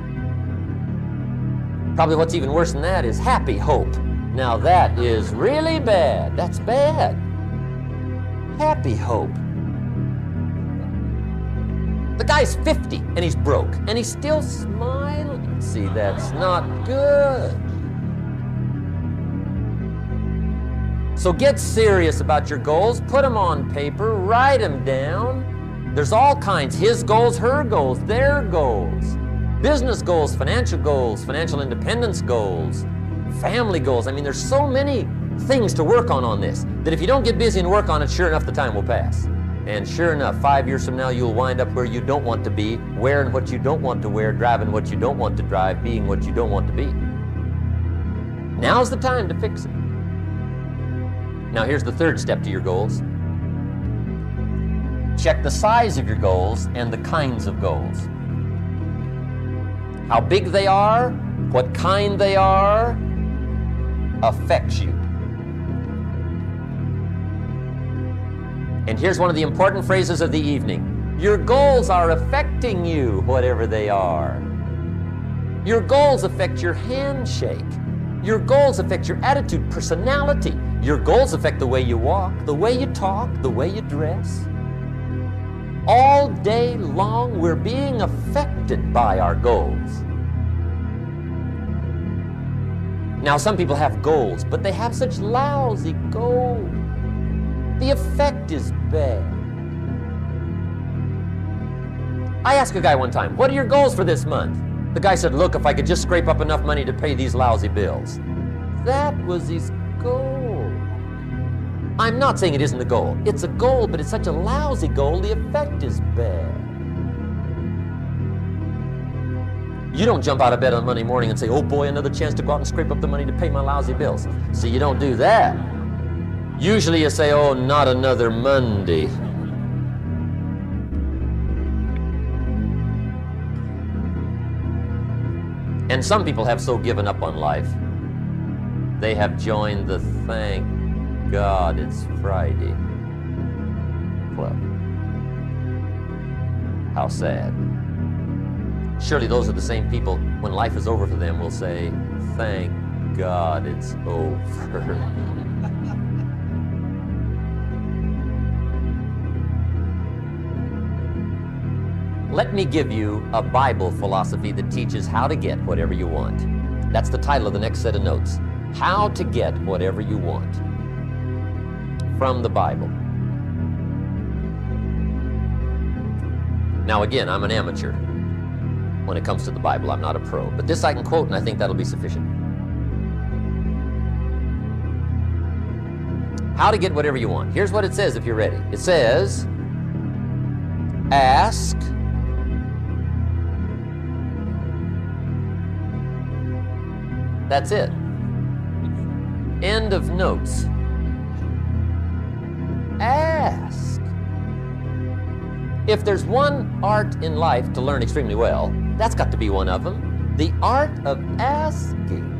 Probably what's even worse than that is happy hope. Now that is really bad. That's bad. Happy hope. The guy's 50 and he's broke and he's still smiling. See, that's not good. So get serious about your goals, put them on paper, write them down. There's all kinds, his goals, her goals, their goals. Business goals, financial independence goals, family goals. I mean, there's so many things to work on this that if you don't get busy and work on it, sure enough, the time will pass. And sure enough, 5 years from now, you'll wind up where you don't want to be, wearing what you don't want to wear, driving what you don't want to drive, being what you don't want to be. Now's the time to fix it. Now here's the third step to your goals. Check the size of your goals and the kinds of goals. How big they are, what kind they are, affects you. And here's one of the important phrases of the evening. Your goals are affecting you, whatever they are. Your goals affect your handshake. Your goals affect your attitude, personality. Your goals affect the way you walk, the way you talk, the way you dress. All day long, we're being affected by our goals. Now, some people have goals, but they have such lousy goals. The effect is bad. I asked a guy one time, what are your goals for this month? The guy said, look, if I could just scrape up enough money to pay these lousy bills. That was his goal. I'm not saying it isn't a goal. It's a goal, but it's such a lousy goal, the effect is bad. You don't jump out of bed on Monday morning and say, oh boy, another chance to go out and scrape up the money to pay my lousy bills. See, you don't do that. Usually you say, oh, not another Monday. And some people have so given up on life, they have joined the thank God it's Friday club. How sad. Surely those are the same people, when life is over for them, will say, thank God it's over. Let me give you a Bible philosophy that teaches how to get whatever you want. That's the title of the next set of notes. How to get whatever you want from the Bible. Now again, I'm an amateur when it comes to the Bible. I'm not a pro. But this I can quote, and I think that'll be sufficient. How to get whatever you want. Here's what it says if you're ready. It says, ask, that's it. End of notes. Ask. If there's one art in life to learn extremely well, that's got to be one of them. The art of asking.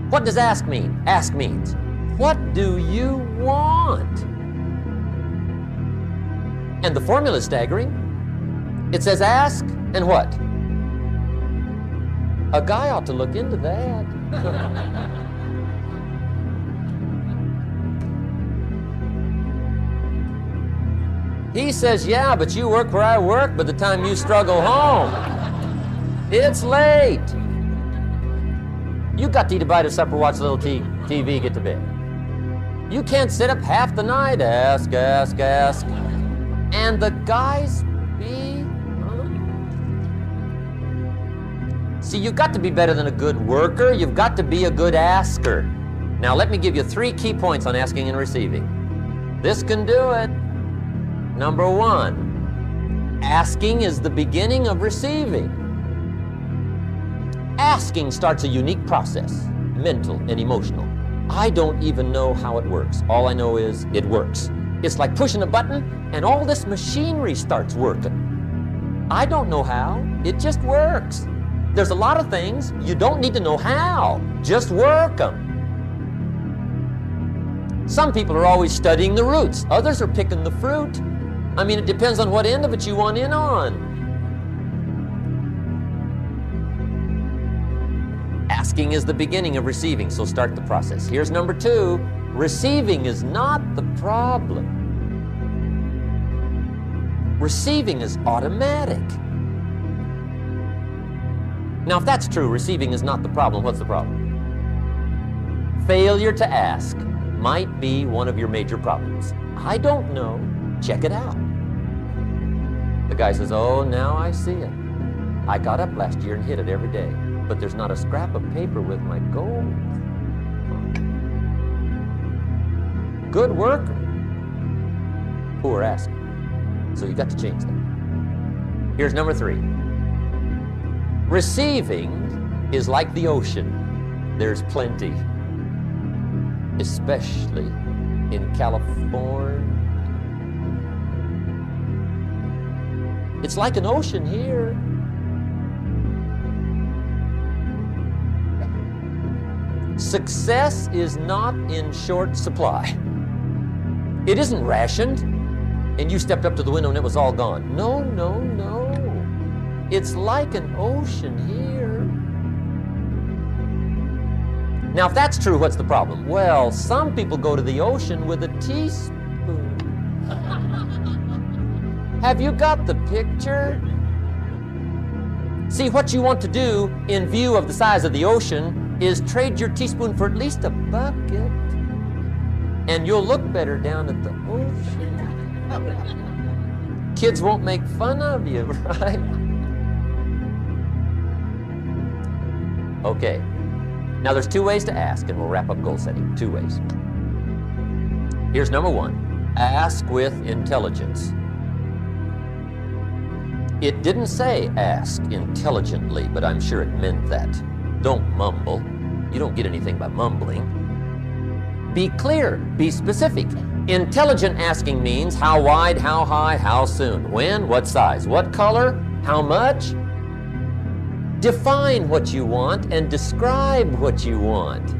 What does ask mean? Ask means, what do you want? And the formula is staggering. It says ask and what? A guy ought to look into that. He says, yeah, but you work where I work. By the time you struggle home, it's late. You got to eat a bite of supper, watch a little TV, get to bed. You can't sit up half the night. Ask, ask, ask. And the guys be... See, you've got to be better than a good worker. You've got to be a good asker. Now, let me give you 3 key points on asking and receiving. This can do it. Number 1, asking is the beginning of receiving. Asking starts a unique process, mental and emotional. I don't even know how it works. All I know is it works. It's like pushing a button and all this machinery starts working. I don't know how. It just works. There's a lot of things you don't need to know how. Just work them. Some people are always studying the roots. Others are picking the fruit. I mean, it depends on what end of it you want in on. Asking is the beginning of receiving, so start the process. Here's number 2. Receiving is not the problem. Receiving is automatic. Now, if that's true, receiving is not the problem, what's the problem? Failure to ask might be one of your major problems. I don't know. Check it out. The guy says, oh, now I see it. I got up last year and hit it every day, but there's not a scrap of paper with my goal. Good worker. Poor asker. So you got to change that. Here's number 3. Receiving is like the ocean. There's plenty, especially in California. It's like an ocean here. Success is not in short supply. It isn't rationed, and you stepped up to the window and it was all gone. No, no, no. It's like an ocean here. Now, if that's true, what's the problem? Well, some people go to the ocean with a teaspoon. Have you got the picture? See, what you want to do in view of the size of the ocean is trade your teaspoon for at least a bucket, and you'll look better down at the ocean. Kids won't make fun of you, right? Okay. Now, there's 2 ways to ask, and we'll wrap up goal setting. 2 ways. Here's number 1. Ask with intelligence. It didn't say ask intelligently, but I'm sure it meant that. Don't mumble. You don't get anything by mumbling. Be clear. Be specific. Intelligent asking means how wide, how high, how soon, when, what size, what color, how much. Define what you want and describe what you want.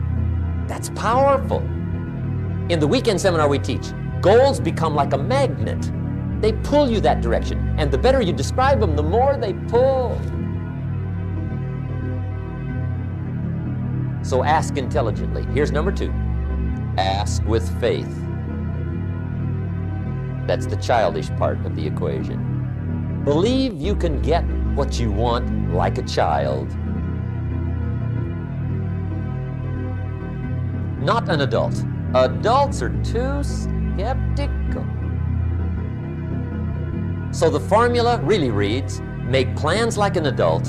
That's powerful. In the weekend seminar we teach, goals become like a magnet. They pull you that direction, and the better you describe them, the more they pull. So ask intelligently. Here's number 2. Ask with faith. That's the childish part of the equation. Believe you can get what you want like a child, not an adult. Adults are too skeptical. So the formula really reads, make plans like an adult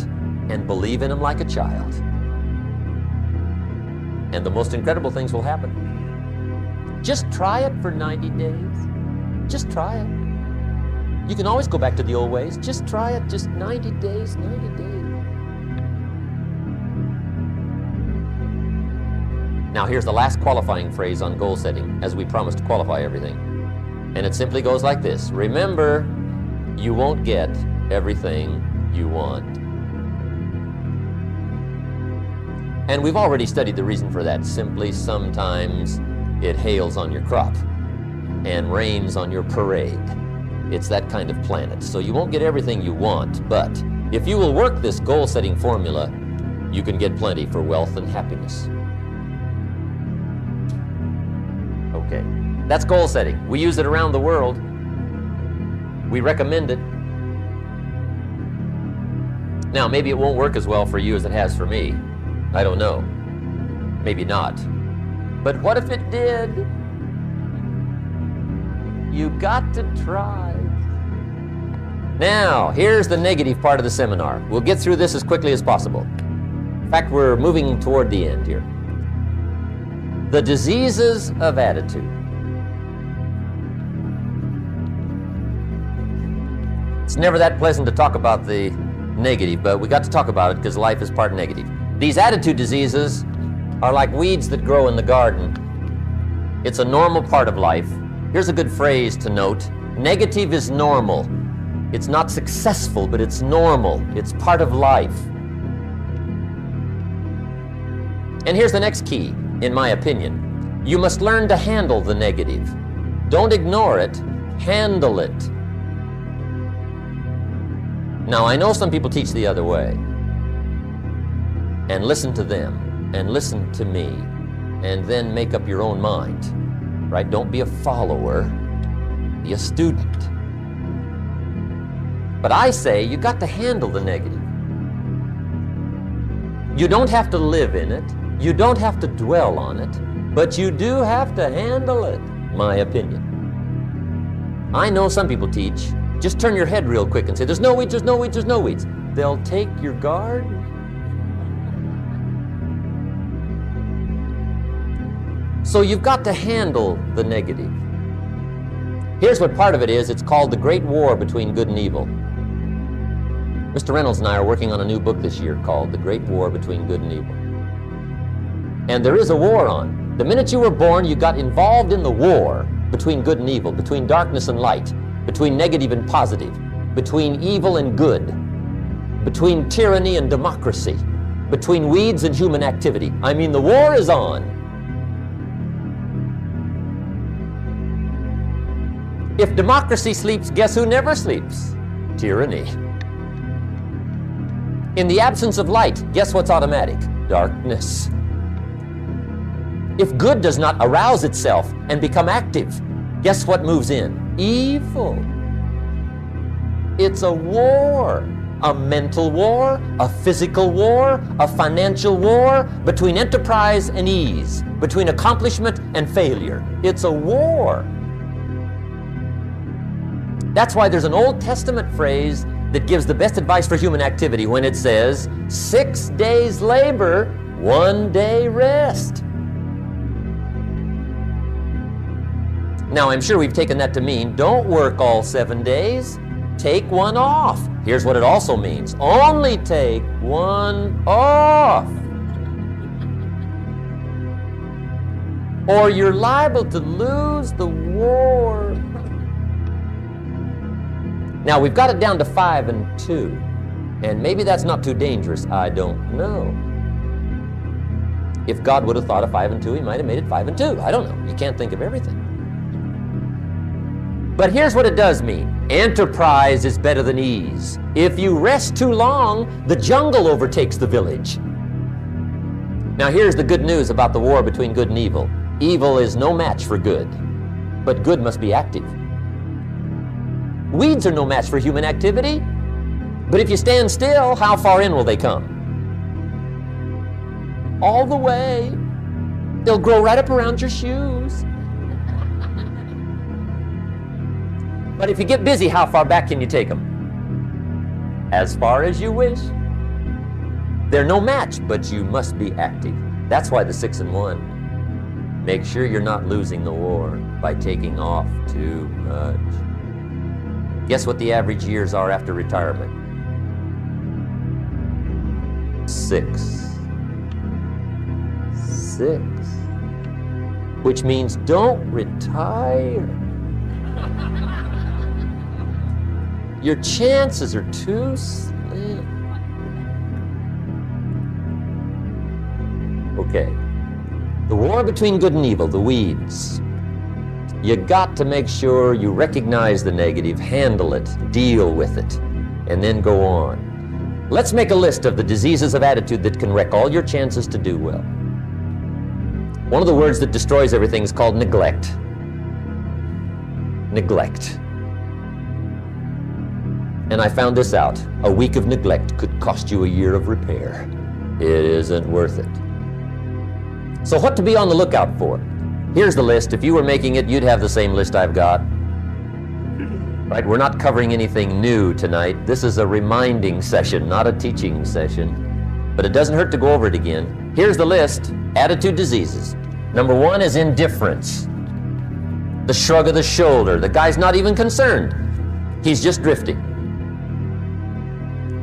and believe in them like a child. And the most incredible things will happen. Just try it for 90 days. Just try it. You can always go back to the old ways. Just try it, just 90 days, 90 days. Now here's the last qualifying phrase on goal setting, as we promised to qualify everything. And it simply goes like this. Remember, you won't get everything you want. And we've already studied the reason for that. Simply, sometimes it hails on your crop and rains on your parade. It's that kind of planet. So you won't get everything you want, but if you will work this goal-setting formula, you can get plenty for wealth and happiness. Okay, that's goal setting. We use it around the world. We recommend it. Now, maybe it won't work as well for you as it has for me. I don't know. Maybe not. But what if it did? You got to try. Now, here's the negative part of the seminar. We'll get through this as quickly as possible. In fact, we're moving toward the end here. The diseases of attitude. It's never that pleasant to talk about the negative, but we got to talk about it because life is part negative. These attitude diseases are like weeds that grow in the garden. It's a normal part of life. Here's a good phrase to note. Negative is normal. It's not successful, but it's normal. It's part of life. And here's the next key, in my opinion. You must learn to handle the negative. Don't ignore it. Handle it. Now, I know some people teach the other way. And listen to them, and listen to me, and then make up your own mind. Right? Don't be a follower, be a student. But I say you got to handle the negative. You don't have to live in it, you don't have to dwell on it, but you do have to handle it, my opinion. I know some people teach, just turn your head real quick and say, there's no weeds, there's no weeds, there's no weeds. They'll take your garden. So you've got to handle the negative. Here's what part of it is. It's called the Great War Between Good and Evil. Mr. Reynolds and I are working on a new book this year called The Great War Between Good and Evil. And there is a war on. The minute you were born, you got involved in the war between good and evil, between darkness and light, between negative and positive, between evil and good, between tyranny and democracy, between weeds and human activity. I mean, the war is on. If democracy sleeps, guess who never sleeps? Tyranny. In the absence of light, guess what's automatic? Darkness. If good does not arouse itself and become active, guess what moves in? Evil. It's a war. A mental war, a physical war, a financial war, between enterprise and ease, between accomplishment and failure. It's a war. That's why there's an Old Testament phrase that gives the best advice for human activity when it says, 6 days labor, 1 day rest. Now, I'm sure we've taken that to mean, don't work all 7 days, take one off. Here's what it also means, only take one off. Or you're liable to lose the war. Now, we've got it down to 5 and 2, and maybe that's not too dangerous, I don't know. If God would have thought of 5 and 2, he might have made it 5 and 2. I don't know. You can't think of everything. But here's what it does mean. Enterprise is better than ease. If you rest too long, the jungle overtakes the village. Now, here's the good news about the war between good and evil. Evil is no match for good, but good must be active. Weeds are no match for human activity. But if you stand still, how far in will they come? All the way. They'll grow right up around your shoes. But if you get busy, how far back can you take them? As far as you wish. They're no match, but you must be active. That's why the 6 and 1. Make sure you're not losing the war by taking off too much. Guess what the average years are after retirement? 6. 6. Which means don't retire. Your chances are too slim. Okay. The war between good and evil, the weeds. You got to make sure you recognize the negative, handle it, deal with it, and then go on. Let's make a list of the diseases of attitude that can wreck all your chances to do well. One of the words that destroys everything is called neglect. Neglect. And I found this out. A week of neglect could cost you a year of repair. It isn't worth it. So what to be on the lookout for? Here's the list. If you were making it, you'd have the same list I've got. Right? We're not covering anything new tonight. This is a reminding session, not a teaching session. But it doesn't hurt to go over it again. Here's the list. Attitude diseases. Number 1 is indifference. The shrug of the shoulder. The guy's not even concerned. He's just drifting.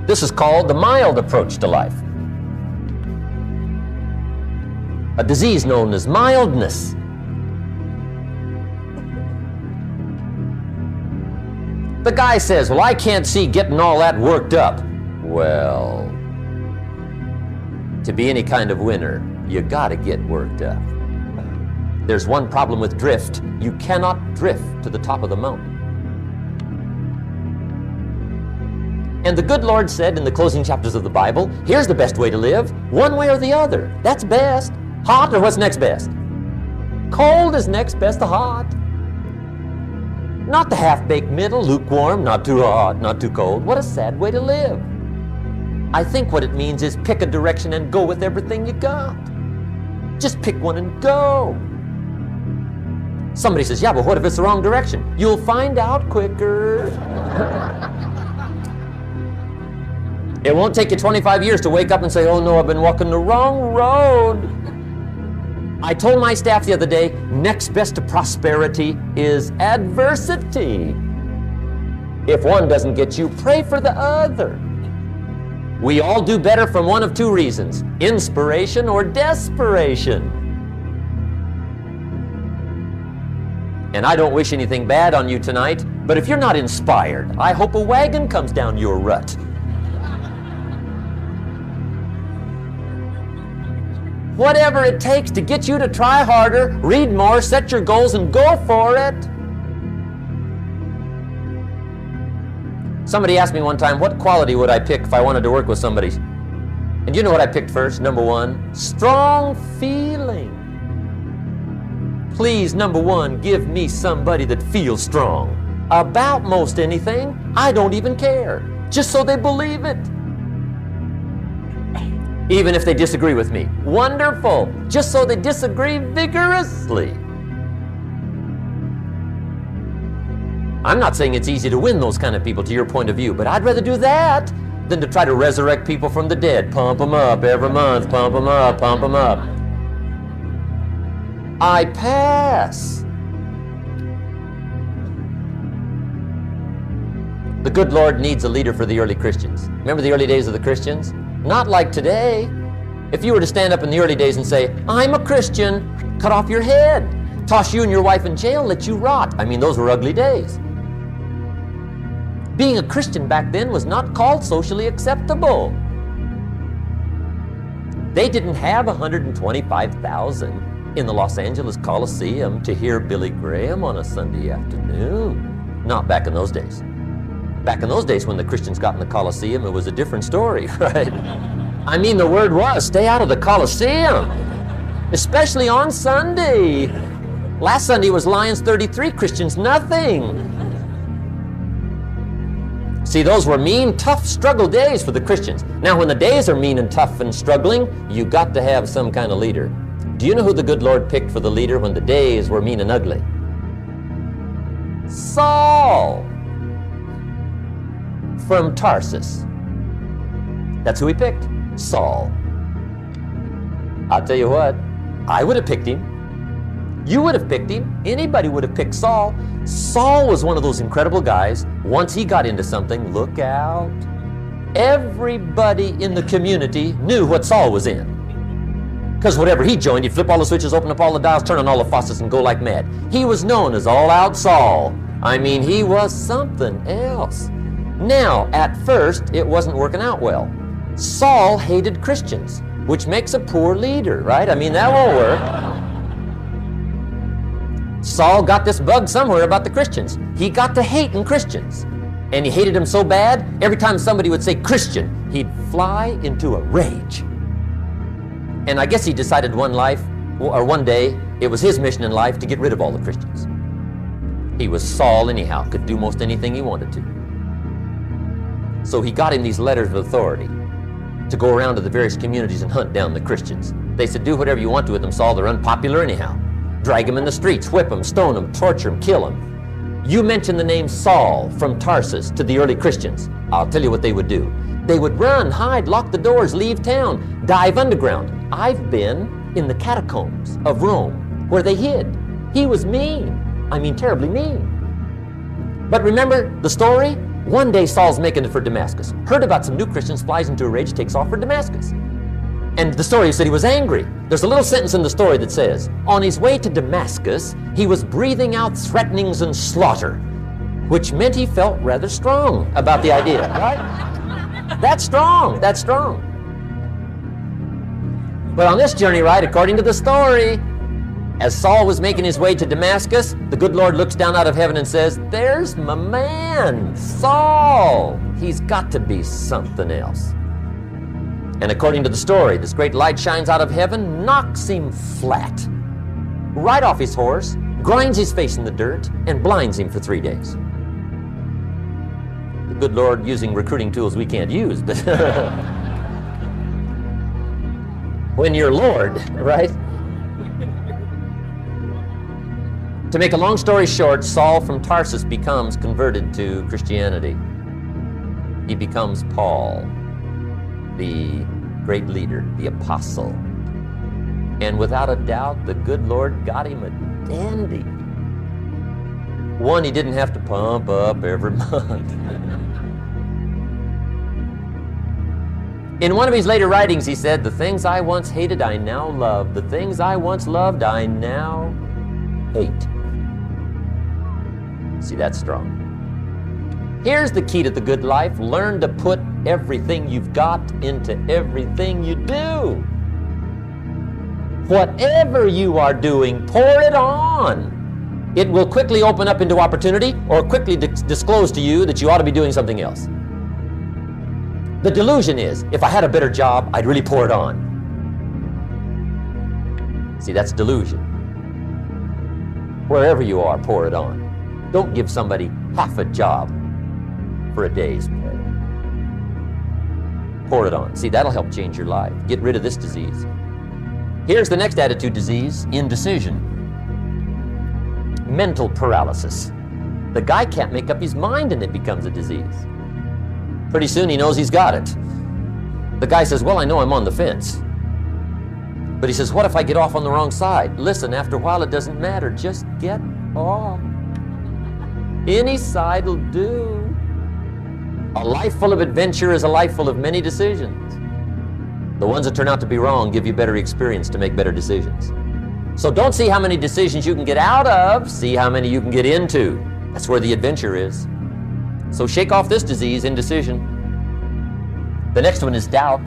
This is called the mild approach to life. A disease known as mildness. The guy says, well, I can't see getting all that worked up. Well, to be any kind of winner, you gotta get worked up. There's one problem with drift. You cannot drift to the top of the mountain. And the good Lord said in the closing chapters of the Bible, here's the best way to live, one way or the other. That's best. Hot or what's next best? Cold is next best to hot. Not the half-baked middle, lukewarm, not too hot, not too cold. What a sad way to live. I think what it means is pick a direction and go with everything you got. Just pick one and go. Somebody says, yeah, but what if it's the wrong direction? You'll find out quicker. It won't take you 25 years to wake up and say, oh no, I've been walking the wrong road. I told my staff the other day, next best to prosperity is adversity. If one doesn't get you, pray for the other. We all do better from one of 2 reasons, inspiration or desperation. And I don't wish anything bad on you tonight, but if you're not inspired, I hope a wagon comes down your rut. Whatever it takes to get you to try harder, read more, set your goals, and go for it. Somebody asked me one time, what quality would I pick if I wanted to work with somebody? And you know what I picked first? Number 1, strong feeling. Please, number 1, give me somebody that feels strong. About most anything, I don't even care. Just so they believe it. Even if they disagree with me. Wonderful. Just so they disagree vigorously. I'm not saying it's easy to win those kind of people to your point of view, but I'd rather do that than to try to resurrect people from the dead. Pump them up every month, pump them up, pump them up. I pass. The good Lord needs a leader for the early Christians. Remember the early days of the Christians? Not like today. If you were to stand up in the early days and say, I'm a Christian, cut off your head, toss you and your wife in jail, let you rot. I mean, those were ugly days. Being a Christian back then was not called socially acceptable. They didn't have 125,000 in the Los Angeles Coliseum to hear Billy Graham on a Sunday afternoon. Not back in those days. Back in those days when the Christians got in the Coliseum, it was a different story, right? I mean, the word was, stay out of the Coliseum, especially on Sunday. Last Sunday was Lions 33, Christians nothing. See, those were mean, tough struggle days for the Christians. Now, when the days are mean and tough and struggling, you got to have some kind of leader. Do you know who the good Lord picked for the leader when the days were mean and ugly? Saul from Tarsus. That's who he picked, Saul. I'll tell you what, I would have picked him. You would have picked him. Anybody would have picked Saul. Saul was one of those incredible guys. Once he got into something, look out. Everybody in the community knew what Saul was in. Because whatever he joined, he'd flip all the switches, open up all the dials, turn on all the faucets, and go like mad. He was known as All-Out Saul. I mean, he was something else. Now, at first, it wasn't working out well. Saul hated Christians, which makes a poor leader, right? I mean, that won't work. Saul got this bug somewhere about the Christians. He got to hating Christians. And he hated them so bad, every time somebody would say Christian, he'd fly into a rage. And I guess he decided one day, it was his mission in life to get rid of all the Christians. He was Saul anyhow, could do most anything he wanted to. So he got him these letters of authority to go around to the various communities and hunt down the Christians. They said, do whatever you want to with them, Saul, they're unpopular anyhow. Drag them in the streets, whip them, stone them, torture them, kill them. You mention the name Saul from Tarsus to the early Christians, I'll tell you what they would do. They would run, hide, lock the doors, leave town, dive underground. I've been in the catacombs of Rome where they hid. He was mean. I mean, terribly mean. But remember the story? One day Saul's making it for Damascus. Heard about some new Christians, flies into a rage, takes off for Damascus. And the story said he was angry. There's a little sentence in the story that says, on his way to Damascus, he was breathing out threatenings and slaughter, which meant he felt rather strong about the idea, right? That's strong, that's strong. But on this journey, right, according to the story, as Saul was making his way to Damascus, the good Lord looks down out of heaven and says, there's my man, Saul. He's got to be something else. And according to the story, this great light shines out of heaven, knocks him flat, right off his horse, grinds his face in the dirt, and blinds him for 3 days. The good Lord using recruiting tools we can't use, but when you're Lord, right? To make a long story short, Saul from Tarsus becomes converted to Christianity. He becomes Paul, the great leader, the apostle. And without a doubt, the good Lord got him a dandy. One he didn't have to pump up every month. In one of his later writings, he said, the things I once hated, I now love. The things I once loved, I now hate. See, that's strong. Here's the key to the good life. Learn to put everything you've got into everything you do. Whatever you are doing, pour it on. It will quickly open up into opportunity or quickly disclose to you that you ought to be doing something else. The delusion is, if I had a better job, I'd really pour it on. See, that's delusion. Wherever you are, pour it on. Don't give somebody half a job for a day's pay. Pour it on. See, that'll help change your life. Get rid of this disease. Here's the next attitude disease, indecision. Mental paralysis. The guy can't make up his mind and it becomes a disease. Pretty soon he knows he's got it. The guy says, well, I know I'm on the fence. But he says, what if I get off on the wrong side? Listen, after a while it doesn't matter. Just get off. Any side will do. A life full of adventure is a life full of many decisions. The ones that turn out to be wrong give you better experience to make better decisions. So don't see how many decisions you can get out of, see how many you can get into. That's where the adventure is. So shake off this disease, indecision. The next one is doubt.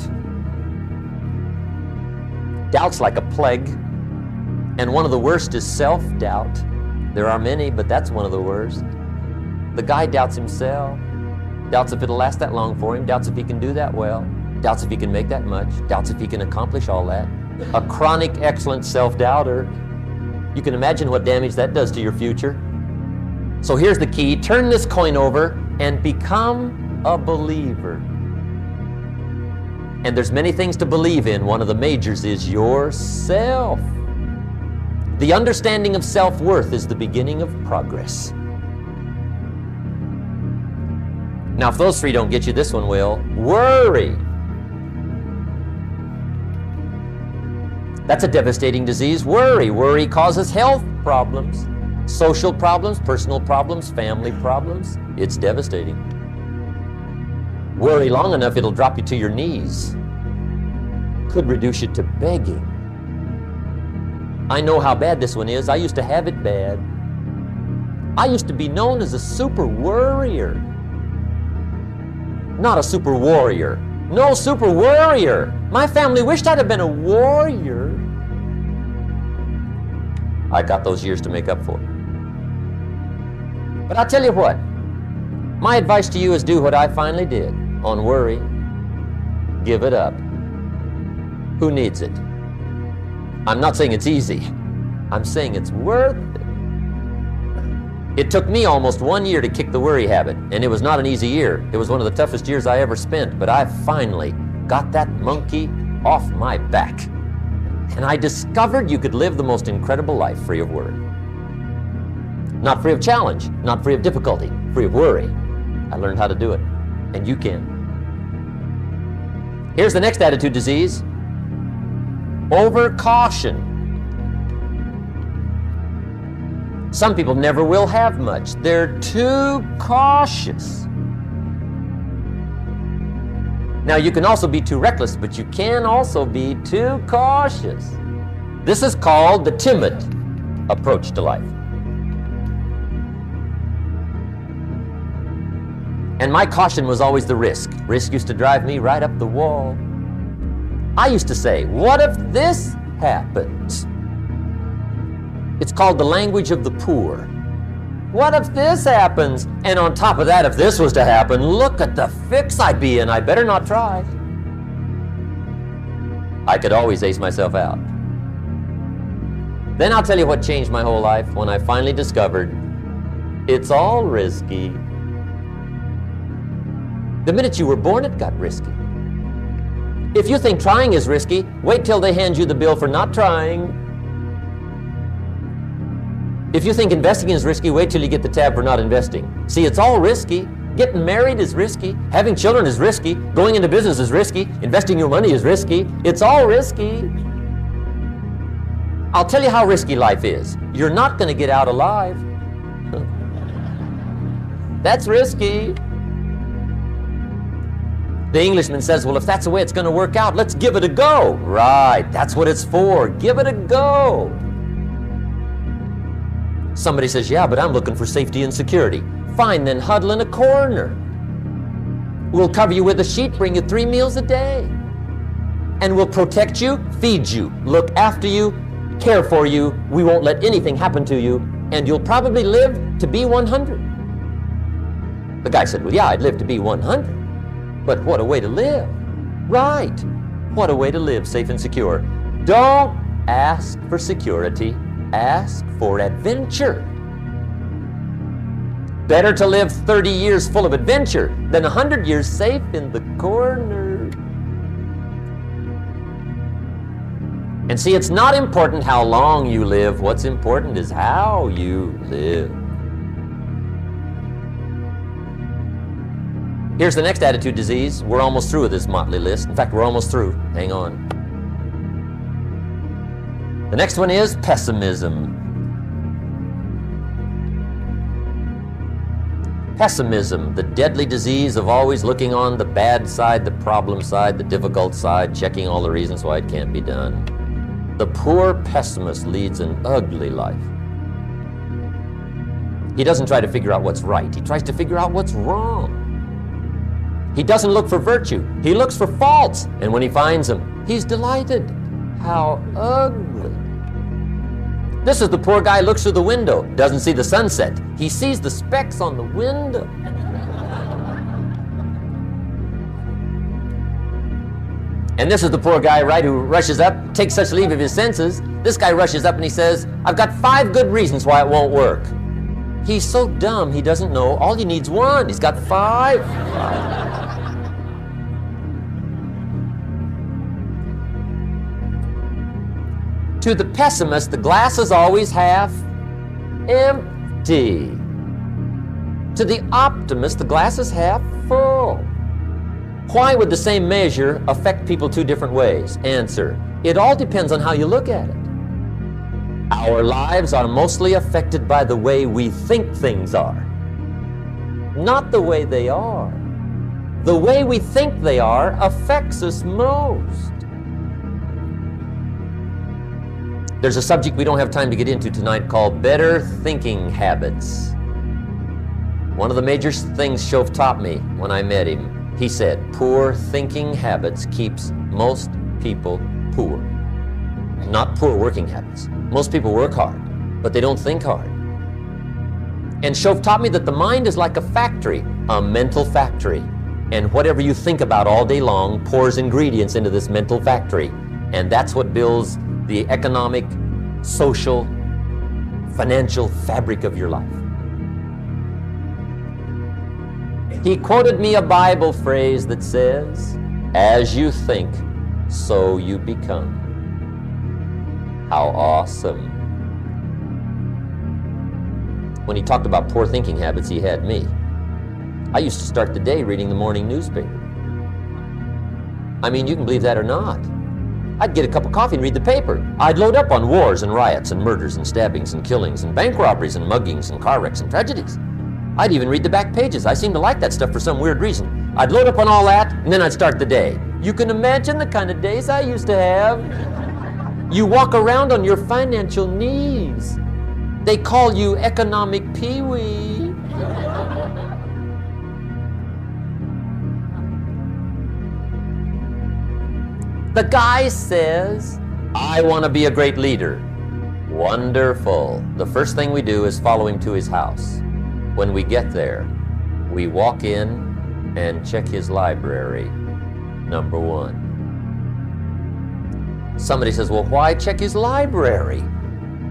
Doubt's like a plague. And one of the worst is self-doubt. There are many, but that's one of the worst. The guy doubts himself. Doubts if it'll last that long for him. Doubts if he can do that well. Doubts if he can make that much. Doubts if he can accomplish all that. A chronic, excellent self-doubter. You can imagine what damage that does to your future. So here's the key. Turn this coin over and become a believer. And there's many things to believe in. One of the majors is yourself. The understanding of self-worth is the beginning of progress. Now, if those three don't get you, this one will. Worry. That's a devastating disease. Worry causes health problems, social problems, personal problems, family problems. It's devastating. Worry long enough, it'll drop you to your knees. Could reduce you to begging. I know how bad this one is. I used to have it bad. I used to be known as a super worrier. Not a super warrior. No, super worrier. My family wished I'd have been a warrior. I got those years to make up for. But I'll tell you what. My advice to you is do what I finally did on worry. Give it up. Who needs it? I'm not saying it's easy. I'm saying it's worth it. It took me almost 1 year to kick the worry habit, and it was not an easy year. It was one of the toughest years I ever spent, but I finally got that monkey off my back. And I discovered you could live the most incredible life free of worry. Not free of challenge, not free of difficulty, free of worry. I learned how to do it, and you can. Here's the next attitude disease. Overcaution. Some people never will have much. They're too cautious. Now, you can also be too reckless, but you can also be too cautious. This is called the timid approach to life. And my caution was always the risk. Risk used to drive me right up the wall. I used to say, what if this happens? It's called the language of the poor. What if this happens? And on top of that, if this was to happen, look at the fix I'd be in. I better not try. I could always ace myself out. Then I'll tell you what changed my whole life when I finally discovered it's all risky. The minute you were born, it got risky. If you think trying is risky, wait till they hand you the bill for not trying. If you think investing is risky, wait till you get the tab for not investing. See, it's all risky. Getting married is risky. Having children is risky. Going into business is risky. Investing your money is risky. It's all risky. I'll tell you how risky life is. You're not going to get out alive. That's risky. The Englishman says, well, if that's the way it's going to work out, let's give it a go. Right, that's what it's for. Give it a go. Somebody says, yeah, but I'm looking for safety and security. Fine, then huddle in a corner. We'll cover you with a sheet, bring you 3 meals a day. And we'll protect you, feed you, look after you, care for you. We won't let anything happen to you. And you'll probably live to be 100. The guy said, well, yeah, I'd live to be 100. But what a way to live. Right. What a way to live, safe and secure. Don't ask for security. Ask for adventure. Better to live 30 years full of adventure than 100 years safe in the corner. And see, it's not important how long you live. What's important is how you live. Here's the next attitude disease. We're almost through with this motley list. In fact, we're almost through. Hang on. The next one is pessimism. Pessimism, the deadly disease of always looking on the bad side, the problem side, the difficult side, checking all the reasons why it can't be done. The poor pessimist leads an ugly life. He doesn't try to figure out what's right. He tries to figure out what's wrong. He doesn't look for virtue. He looks for faults. And when he finds them, he's delighted. How ugly. This is the poor guy who looks through the window, doesn't see the sunset. He sees the specks on the window. And this is the poor guy, right, who rushes up, takes such leave of his senses. This guy rushes up and he says, I've got 5 good reasons why it won't work. He's so dumb he doesn't know all he needs one. He's got five. To the pessimist, the glass is always half empty. To the optimist, the glass is half full. Why would the same measure affect people two different ways? Answer: it all depends on how you look at it. Our lives are mostly affected by the way we think things are, not the way they are. The way we think they are affects us most. There's a subject we don't have time to get into tonight called better thinking habits. One of the major things Shove taught me when I met him, he said, poor thinking habits keeps most people poor. Not poor working habits. Most people work hard, but they don't think hard. And Shove taught me that the mind is like a factory, a mental factory. And whatever you think about all day long pours ingredients into this mental factory. And that's what builds the economic, social, financial fabric of your life. He quoted me a Bible phrase that says, as you think, so you become. How awesome. When he talked about poor thinking habits, he had me. I used to start the day reading the morning newspaper. I mean, you can believe that or not. I'd get a cup of coffee and read the paper. I'd load up on wars and riots and murders and stabbings and killings and bank robberies and muggings and car wrecks and tragedies. I'd even read the back pages. I seem to like that stuff for some weird reason. I'd load up on all that, and then I'd start the day. You can imagine the kind of days I used to have. You walk around on your financial knees. They call you economic peewee. The guy says, I want to be a great leader. Wonderful. The first thing we do is follow him to his house. When we get there, we walk in and check his library, number one. Somebody says, well, why check his library?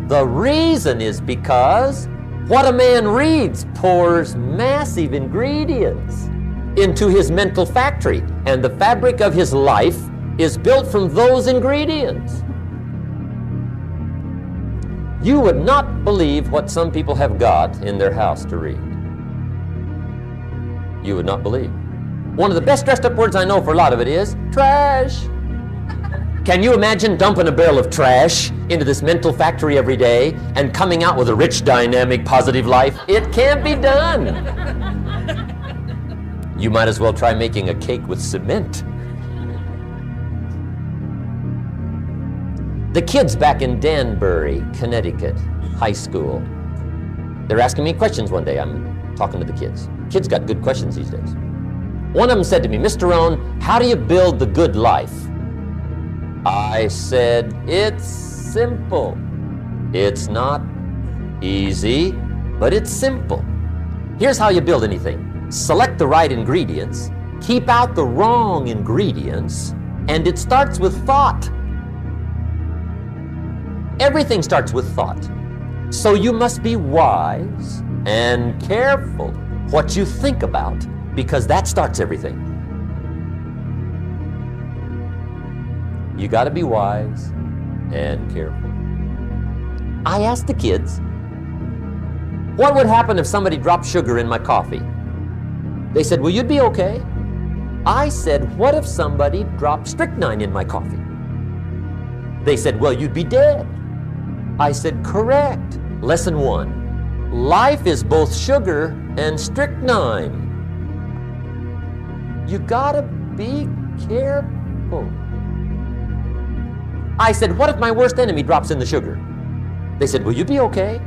The reason is because what a man reads pours massive ingredients into his mental factory, and the fabric of his life is built from those ingredients. You would not believe what some people have got in their house to read. You would not believe. One of the best dressed up words I know for a lot of it is trash. Can you imagine dumping a barrel of trash into this mental factory every day and coming out with a rich, dynamic, positive life? It can't be done. You might as well try making a cake with cement. The kids back in Danbury, Connecticut, high school, they're asking me questions one day. I'm talking to the kids. Kids got good questions these days. One of them said to me, Mr. Rohn, how do you build the good life? I said, it's simple. It's not easy, but it's simple. Here's how you build anything. Select the right ingredients, keep out the wrong ingredients, and it starts with thought. Everything starts with thought. So you must be wise and careful what you think about, because that starts everything. You got to be wise and careful. I asked the kids, what would happen if somebody dropped sugar in my coffee? They said, well, you'd be okay. I said, what if somebody dropped strychnine in my coffee? They said, well, you'd be dead. I said, correct. Lesson 1. Life is both sugar and strychnine. You gotta be careful. I said, what if my worst enemy drops in the sugar? They said, will you be okay?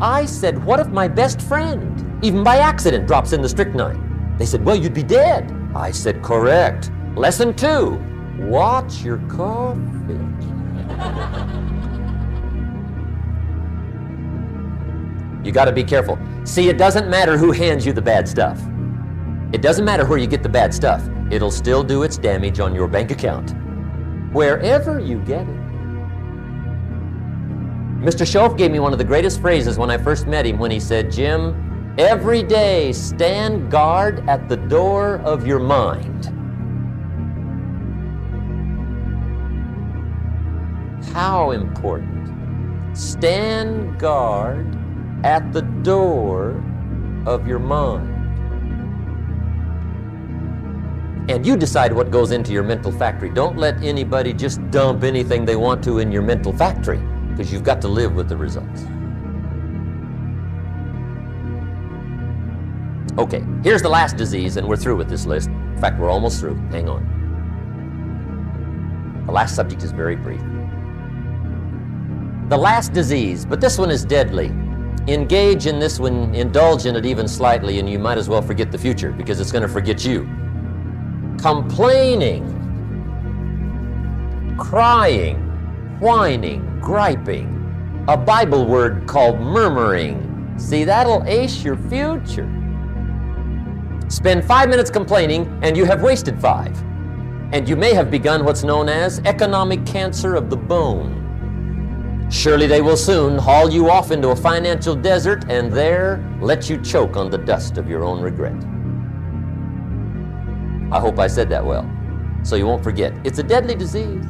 I said, what if my best friend, even by accident, drops in the strychnine? They said, well, you'd be dead. I said, correct. Lesson 2. Watch your coffee. You got to be careful. See, it doesn't matter who hands you the bad stuff. It doesn't matter where you get the bad stuff. It'll still do its damage on your bank account, wherever you get it. Mr. Schoaf gave me one of the greatest phrases when I first met him when he said, "Jim, every day stand guard at the door of your mind." How important. Stand guard at the door of your mind. And you decide what goes into your mental factory. Don't let anybody just dump anything they want to in your mental factory, because you've got to live with the results. Okay, here's the last disease, and we're through with this list. In fact, we're almost through. Hang on. The last subject is very brief. The last disease, but this one is deadly. Engage in this one, indulge in it even slightly, and you might as well forget the future, because it's going to forget you. Complaining, crying, whining, griping, a Bible word called murmuring. See, that'll ace your future. Spend 5 minutes complaining, and you have wasted 5. And you may have begun what's known as economic cancer of the bone. Surely they will soon haul you off into a financial desert and there let you choke on the dust of your own regret. I hope I said that well, so you won't forget. It's a deadly disease.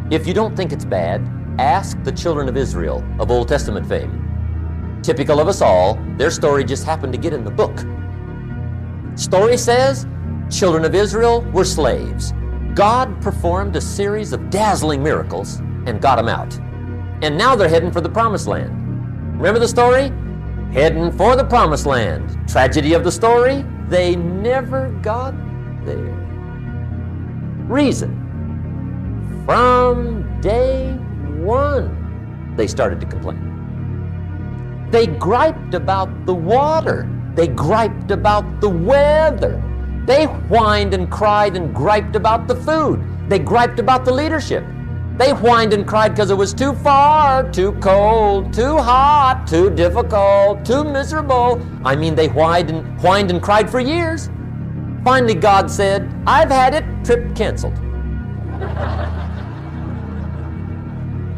If you don't think it's bad, ask the children of Israel of Old Testament fame. Typical of us all, their story just happened to get in the book. Story says, children of Israel were slaves. God performed a series of dazzling miracles and got them out. And now they're heading for the promised land. Remember the story? Heading for the promised land. Tragedy of the story, they never got there. Reason. From day one, they started to complain. They griped about the water. They griped about the weather. They whined and cried and griped about the food. They griped about the leadership. They whined and cried because it was too far, too cold, too hot, too difficult, too miserable. I mean, they whined and cried for years. Finally, God said, "I've had it, trip canceled."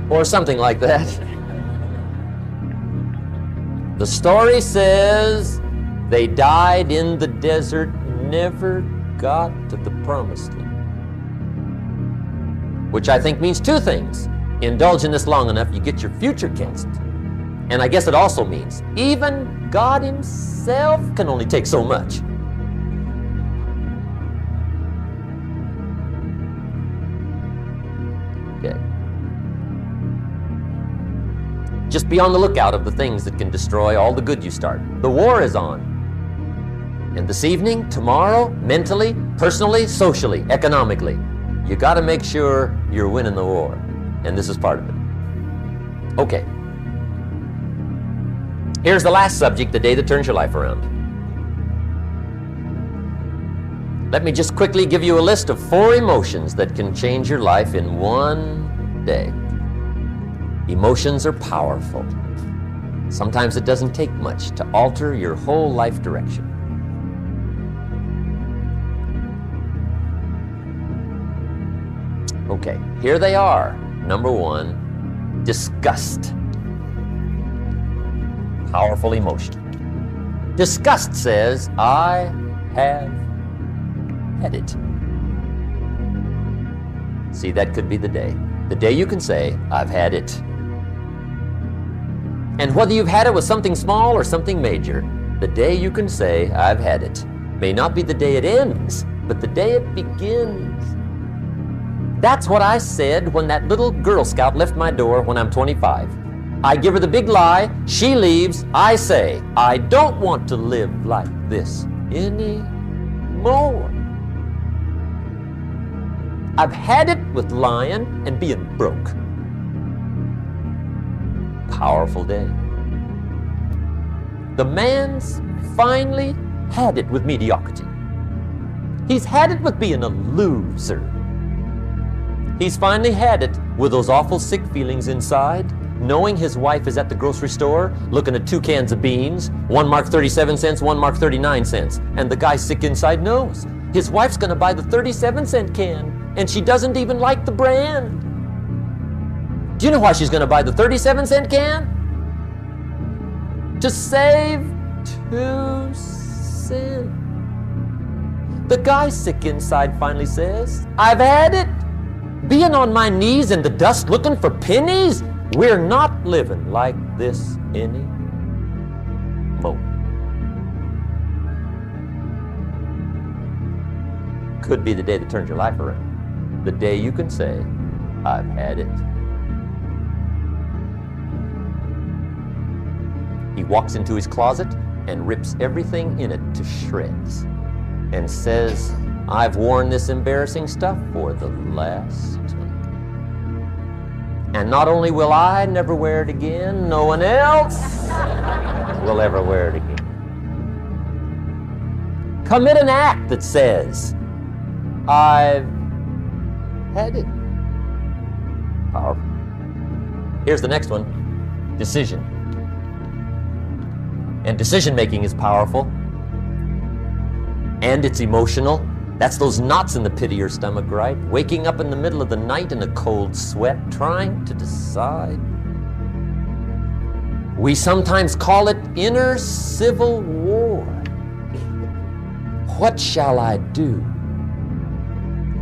Or something like that. The story says they died in the desert, never got to the promised land. Which I think means 2 things. Indulge in this long enough, you get your future canceled. And I guess it also means even God Himself can only take so much. Okay. Just be on the lookout of the things that can destroy all the good you start. The war is on. And this evening, tomorrow, mentally, personally, socially, economically, you got to make sure you're winning the war. And this is part of it. Okay. Here's the last subject, the day that turns your life around. Let me just quickly give you a list of 4 emotions that can change your life in one day. Emotions are powerful. Sometimes it doesn't take much to alter your whole life direction. Okay, here they are. Number 1, disgust. Powerful emotion. Disgust says, I have had it. See, that could be the day. The day you can say, I've had it. And whether you've had it with something small or something major, the day you can say, I've had it, may not be the day it ends, but the day it begins. That's what I said when that little Girl Scout left my door when I'm 25. I give her the big lie, she leaves, I say, I don't want to live like this anymore. I've had it with lying and being broke. Powerful day. The man's finally had it with mediocrity. He's had it with being a loser. He's finally had it with those awful sick feelings inside, knowing his wife is at the grocery store looking at 2 cans of beans, one marked 37 cents, one marked 39 cents. And the guy sick inside knows his wife's going to buy the 37-cent can, and she doesn't even like the brand. Do you know why she's going to buy the 37-cent can? To save 2 cents. The guy sick inside finally says, I've had it. Being on my knees in the dust looking for pennies, we're not living like this anymore. Could be the day that turns your life around. The day you can say, I've had it. He walks into his closet and rips everything in it to shreds and says, I've worn this embarrassing stuff for the last time. And not only will I never wear it again, no one else will ever wear it again. Commit an act that says, I've had it. Powerful. Here's the next one. Decision. And decision-making is powerful. And it's emotional. That's those knots in the pit of your stomach, right? Waking up in the middle of the night in a cold sweat, trying to decide. We sometimes call it inner civil war. What shall I do?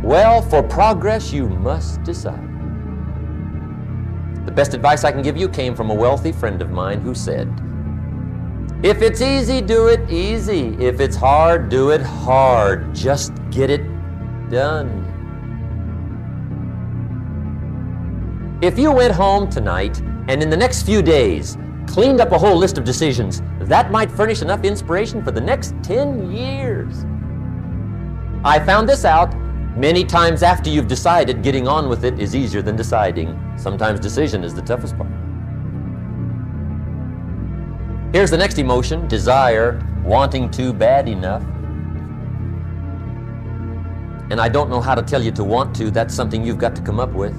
Well, for progress, you must decide. The best advice I can give you came from a wealthy friend of mine who said, if it's easy, do it easy. If it's hard, do it hard. Just get it done. If you went home tonight and in the next few days cleaned up a whole list of decisions, that might furnish enough inspiration for the next 10 years. I found this out many times after you've decided. Getting on with it is easier than deciding. Sometimes decision is the toughest part. Here's the next emotion, desire, wanting to bad enough. And I don't know how to tell you to want to. That's something you've got to come up with.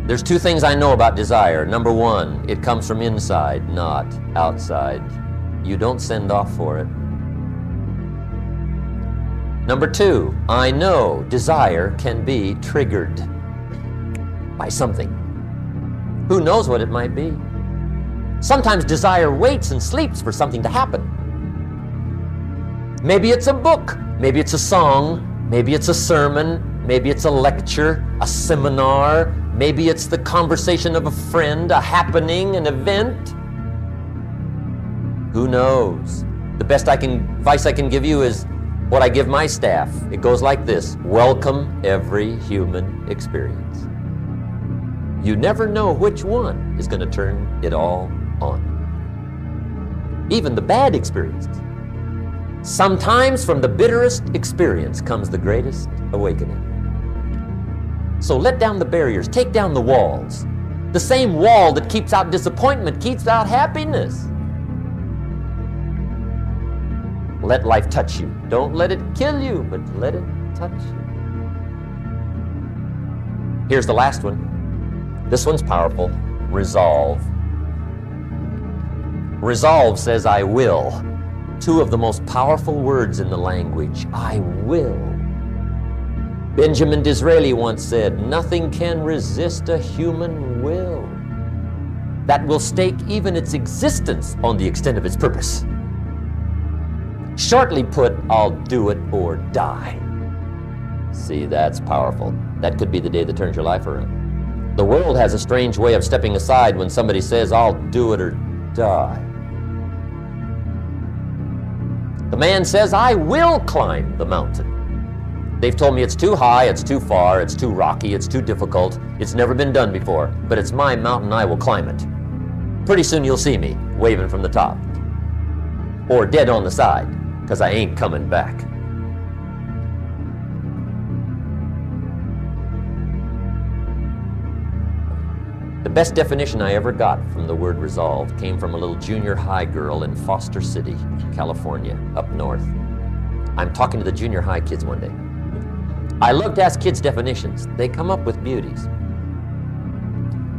There's 2 things I know about desire. Number 1, it comes from inside, not outside. You don't send off for it. Number 2, I know desire can be triggered by something. Who knows what it might be? Sometimes desire waits and sleeps for something to happen. Maybe it's a book, maybe it's a song, maybe it's a sermon, maybe it's a lecture, a seminar, maybe it's the conversation of a friend, a happening, an event. Who knows? The best advice I can give you is what I give my staff. It goes like this: welcome every human experience. You never know which one is going to turn it all on. Even the bad experiences. Sometimes from the bitterest experience comes the greatest awakening. So let down the barriers, take down the walls. The same wall that keeps out disappointment keeps out happiness. Let life touch you. Don't let it kill you, but let it touch you. Here's the last one. This one's powerful. Resolve. Resolve says, I will. 2 of the most powerful words in the language. I will. Benjamin Disraeli once said, nothing can resist a human will that will stake even its existence on the extent of its purpose. Shortly put, I'll do it or die. See, that's powerful. That could be the day that turns your life around. The world has a strange way of stepping aside when somebody says, I'll do it or die. The man says, I will climb the mountain. They've told me it's too high, it's too far, it's too rocky, it's too difficult, it's never been done before, but it's my mountain, I will climb it. Pretty soon you'll see me waving from the top. Or dead on the side, because I ain't coming back. The best definition I ever got from the word resolve came from a little junior high girl in Foster City, California, up north. I'm talking to the junior high kids one day. I love to ask kids definitions. They come up with beauties.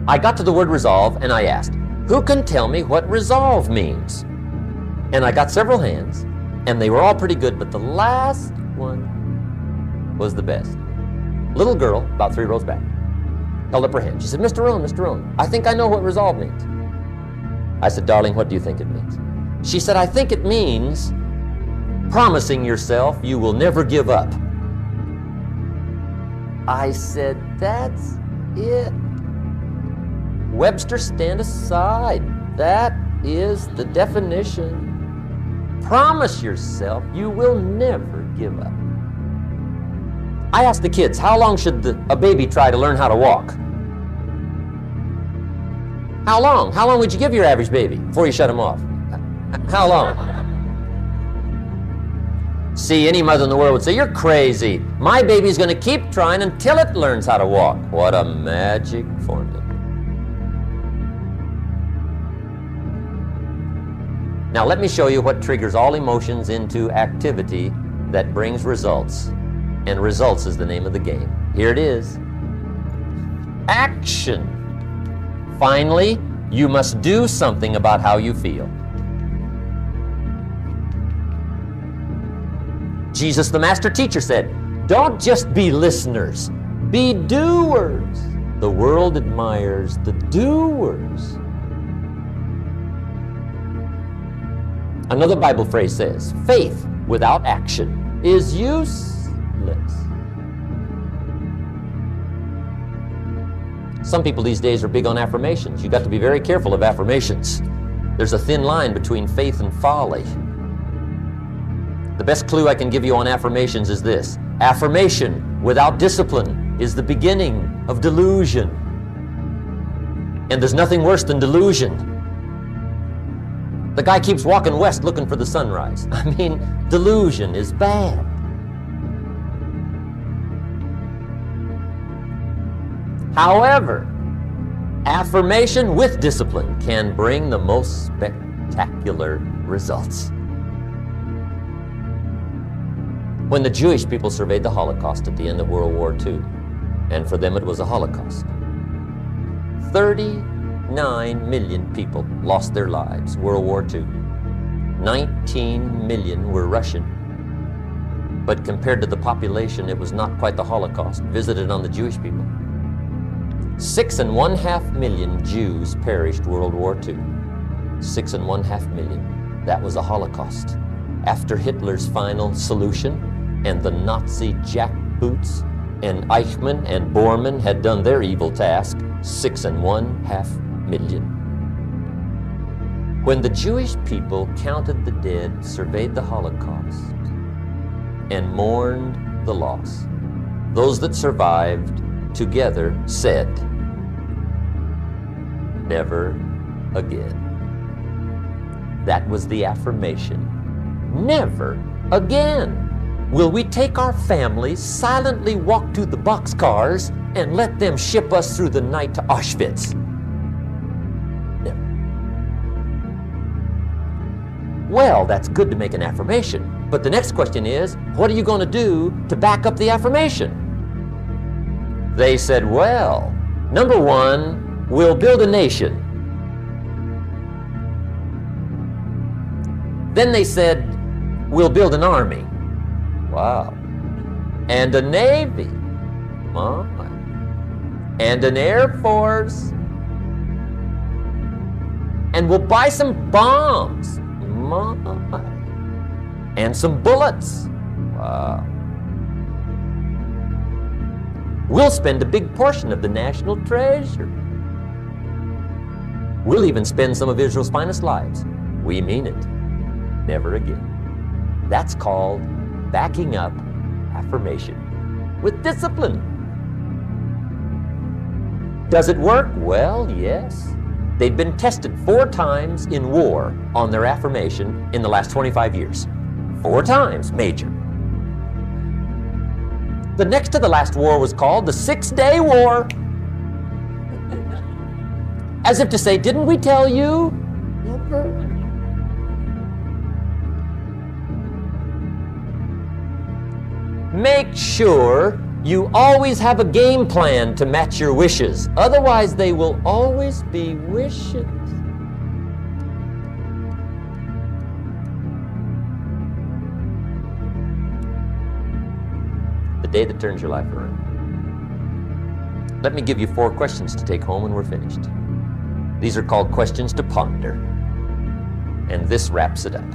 I got to the word resolve and I asked, who can tell me what resolve means? And I got several hands, and they were all pretty good, but the last one was the best. Little girl, about 3 rows back. held up her hand. She said, Mr. Rohn, I think I know what resolve means. I said, darling, what do you think it means? She said, I think it means promising yourself you will never give up. I said, that's it. Webster, stand aside. That is the definition. Promise yourself you will never give up. I asked the kids, how long should a baby try to learn how to walk? How long? How long would you give your average baby before you shut him off? How long? See, any mother in the world would say, you're crazy. My baby's going to keep trying until it learns how to walk. What a magic formula. Now let me show you what triggers all emotions into activity that brings results. And results is the name of the game. Here it is. Action. Finally, you must do something about how you feel. Jesus, the master teacher, said, don't just be listeners, be doers. The world admires the doers. Another Bible phrase says, faith without action is useless. Some people these days are big on affirmations. You've got to be very careful of affirmations. There's a thin line between faith and folly. The best clue I can give you on affirmations is this. Affirmation without discipline is the beginning of delusion. And there's nothing worse than delusion. The guy keeps walking west looking for the sunrise. I mean, delusion is bad. However, affirmation with discipline can bring the most spectacular results. When the Jewish people surveyed the Holocaust at the end of World War II, and for them it was a Holocaust, 39 million people lost their lives, World War II. 19 million were Russian. But compared to the population, it was not quite the Holocaust visited on the Jewish people. 6.5 million Jews perished World War II. 6.5 million. That was a Holocaust. After Hitler's final solution, and the Nazi jackboots and Eichmann and Bormann had done their evil task, 6.5 million. When the Jewish people counted the dead, surveyed the Holocaust, and mourned the loss, those that survived together said, never again. That was the affirmation. Never again will we take our families, silently walk to the boxcars, and let them ship us through the night to Auschwitz. Never. Well, that's good to make an affirmation, but the next question is, what are you going to do to back up the affirmation? They said, well, number one, we'll build a nation. Then they said, we'll build an army. Wow. And a navy. My. And an air force. And we'll buy some bombs. My. And some bullets. Wow. We'll spend a big portion of the national treasure. We'll even spend some of Israel's finest lives. We mean it. Never again. That's called backing up affirmation with discipline. Does it work? Well, yes. They've been tested 4 times in war on their affirmation in the last 25 years. 4 times, major. The next to the last war was called the 6-Day War. As if to say, didn't we tell you? Never. Make sure you always have a game plan to match your wishes. Otherwise, they will always be wishes. The day that turns your life around. Let me give you 4 questions to take home when we're finished. These are called questions to ponder. And this wraps it up.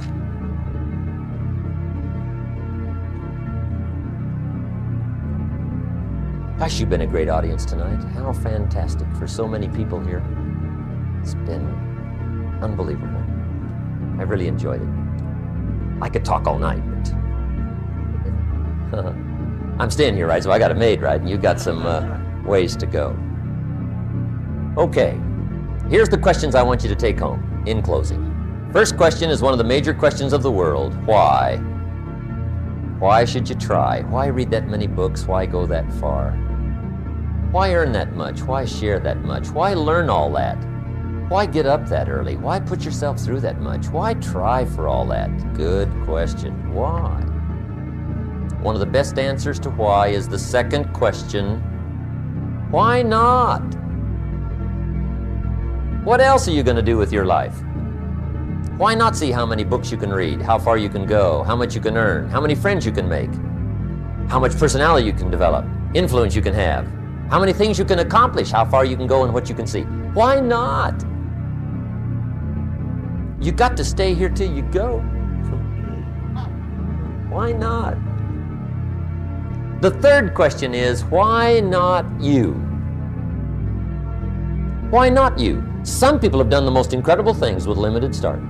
Gosh, you've been a great audience tonight. How fantastic for so many people here. It's been unbelievable. I really enjoyed it. I could talk all night, but I'm staying here, right? So I got a maid, right? And you got some ways to go. Okay, here's the questions I want you to take home in closing. First question is one of the major questions of the world. Why? Why should you try? Why read that many books? Why go that far? Why earn that much? Why share that much? Why learn all that? Why get up that early? Why put yourself through that much? Why try for all that? Good question. Why? One of the best answers to why is the second question, why not? What else are you going to do with your life? Why not see how many books you can read, how far you can go, how much you can earn, how many friends you can make, how much personality you can develop, influence you can have, how many things you can accomplish, how far you can go and what you can see? Why not? You got to stay here till you go. Why not? The third question is, why not you? Why not you? Some people have done the most incredible things with limited start.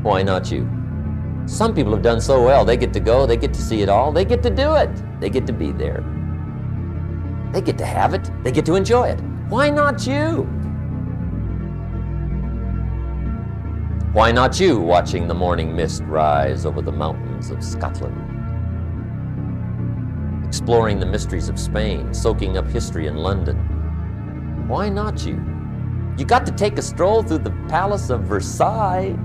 Why not you? Some people have done so well, they get to go, they get to see it all, they get to do it, they get to be there. They get to have it, they get to enjoy it. Why not you? Why not you watching the morning mist rise over the mountains of Scotland? Exploring the mysteries of Spain, soaking up history in London. Why not you? You got to take a stroll through the Palace of Versailles.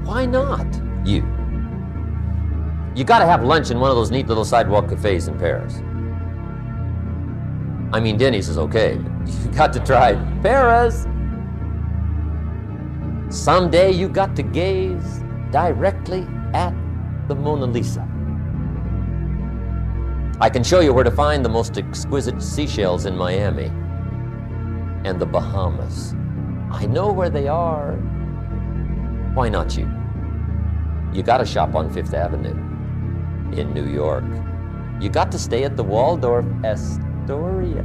Why not you? You got to have lunch in one of those neat little sidewalk cafes in Paris. I mean, Denny's is okay, but you got to try Paris. Someday you got to gaze directly at the Mona Lisa. I can show you where to find the most exquisite seashells in Miami and the Bahamas. I know where they are. Why not you? You got to shop on Fifth Avenue in New York. You got to stay at the Waldorf Astoria.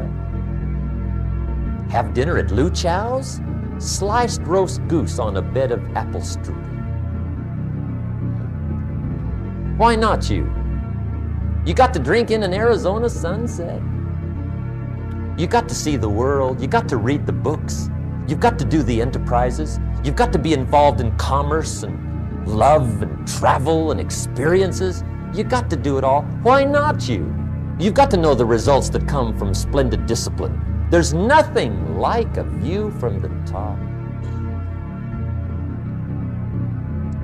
Have dinner at Lu Chow's? Sliced roast goose on a bed of apple strudel. Why not you? You got to drink in an Arizona sunset. You got to see the world. You got to read the books. You've got to do the enterprises. You've got to be involved in commerce and love and travel and experiences. You got to do it all. Why not you? You've got to know the results that come from splendid discipline. There's nothing like a view from the top.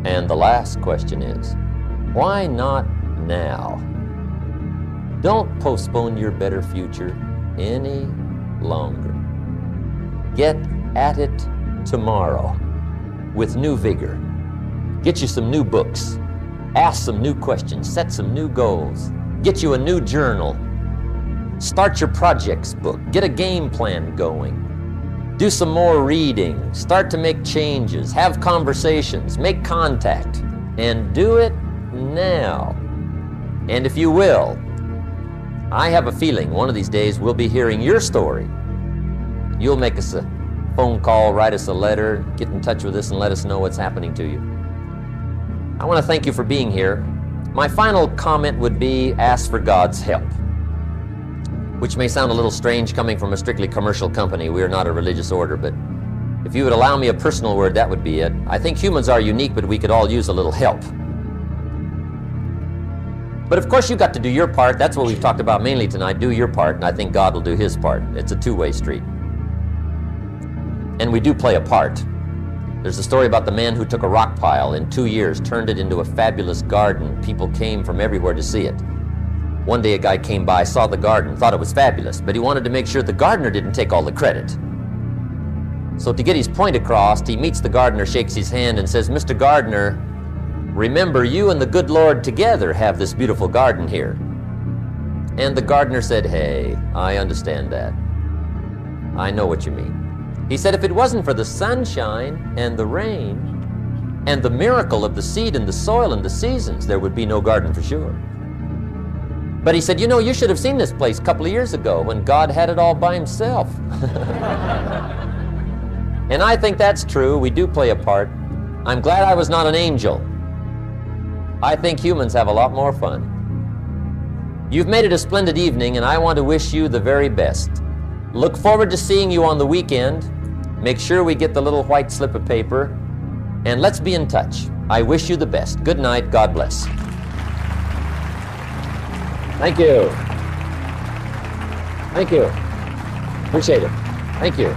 And the last question is, why not now? Don't postpone your better future any longer. Get at it tomorrow with new vigor. Get you some new books. Ask some new questions. Set some new goals. Get you a new journal. Start your projects book. Get a game plan going. Do some more reading. Start to make changes. Have conversations. Make contact. And do it now. And if you will, I have a feeling one of these days we'll be hearing your story. You'll make us a phone call, write us a letter, get in touch with us and let us know what's happening to you. I want to thank you for being here. My final comment would be ask for God's help, which may sound a little strange coming from a strictly commercial company. We are not a religious order, but if you would allow me a personal word, that would be it. I think humans are unique, but we could all use a little help. But of course, you got to do your part. That's what we've talked about mainly tonight. Do your part, and I think God will do his part. It's a two-way street. And we do play a part. There's a story about the man who took a rock pile in 2 years, turned it into a fabulous garden. People came from everywhere to see it. One day a guy came by, saw the garden, thought it was fabulous, but he wanted to make sure the gardener didn't take all the credit. So to get his point across, he meets the gardener, shakes his hand, and says, "Mr. Gardener, remember, you and the good Lord together have this beautiful garden here. And the gardener said, "Hey, I understand that. I know what you mean." He said, "If it wasn't for the sunshine and the rain and the miracle of the seed and the soil and the seasons, there would be no garden for sure." But he said, "You know, you should have seen this place a couple of years ago when God had it all by himself." And I think that's true. We do play a part. I'm glad I was not an angel. I think humans have a lot more fun. You've made it a splendid evening, and I want to wish you the very best. Look forward to seeing you on the weekend. Make sure we get the little white slip of paper, and let's be in touch. I wish you the best. Good night. God bless. Thank you. Thank you. Appreciate it. Thank you.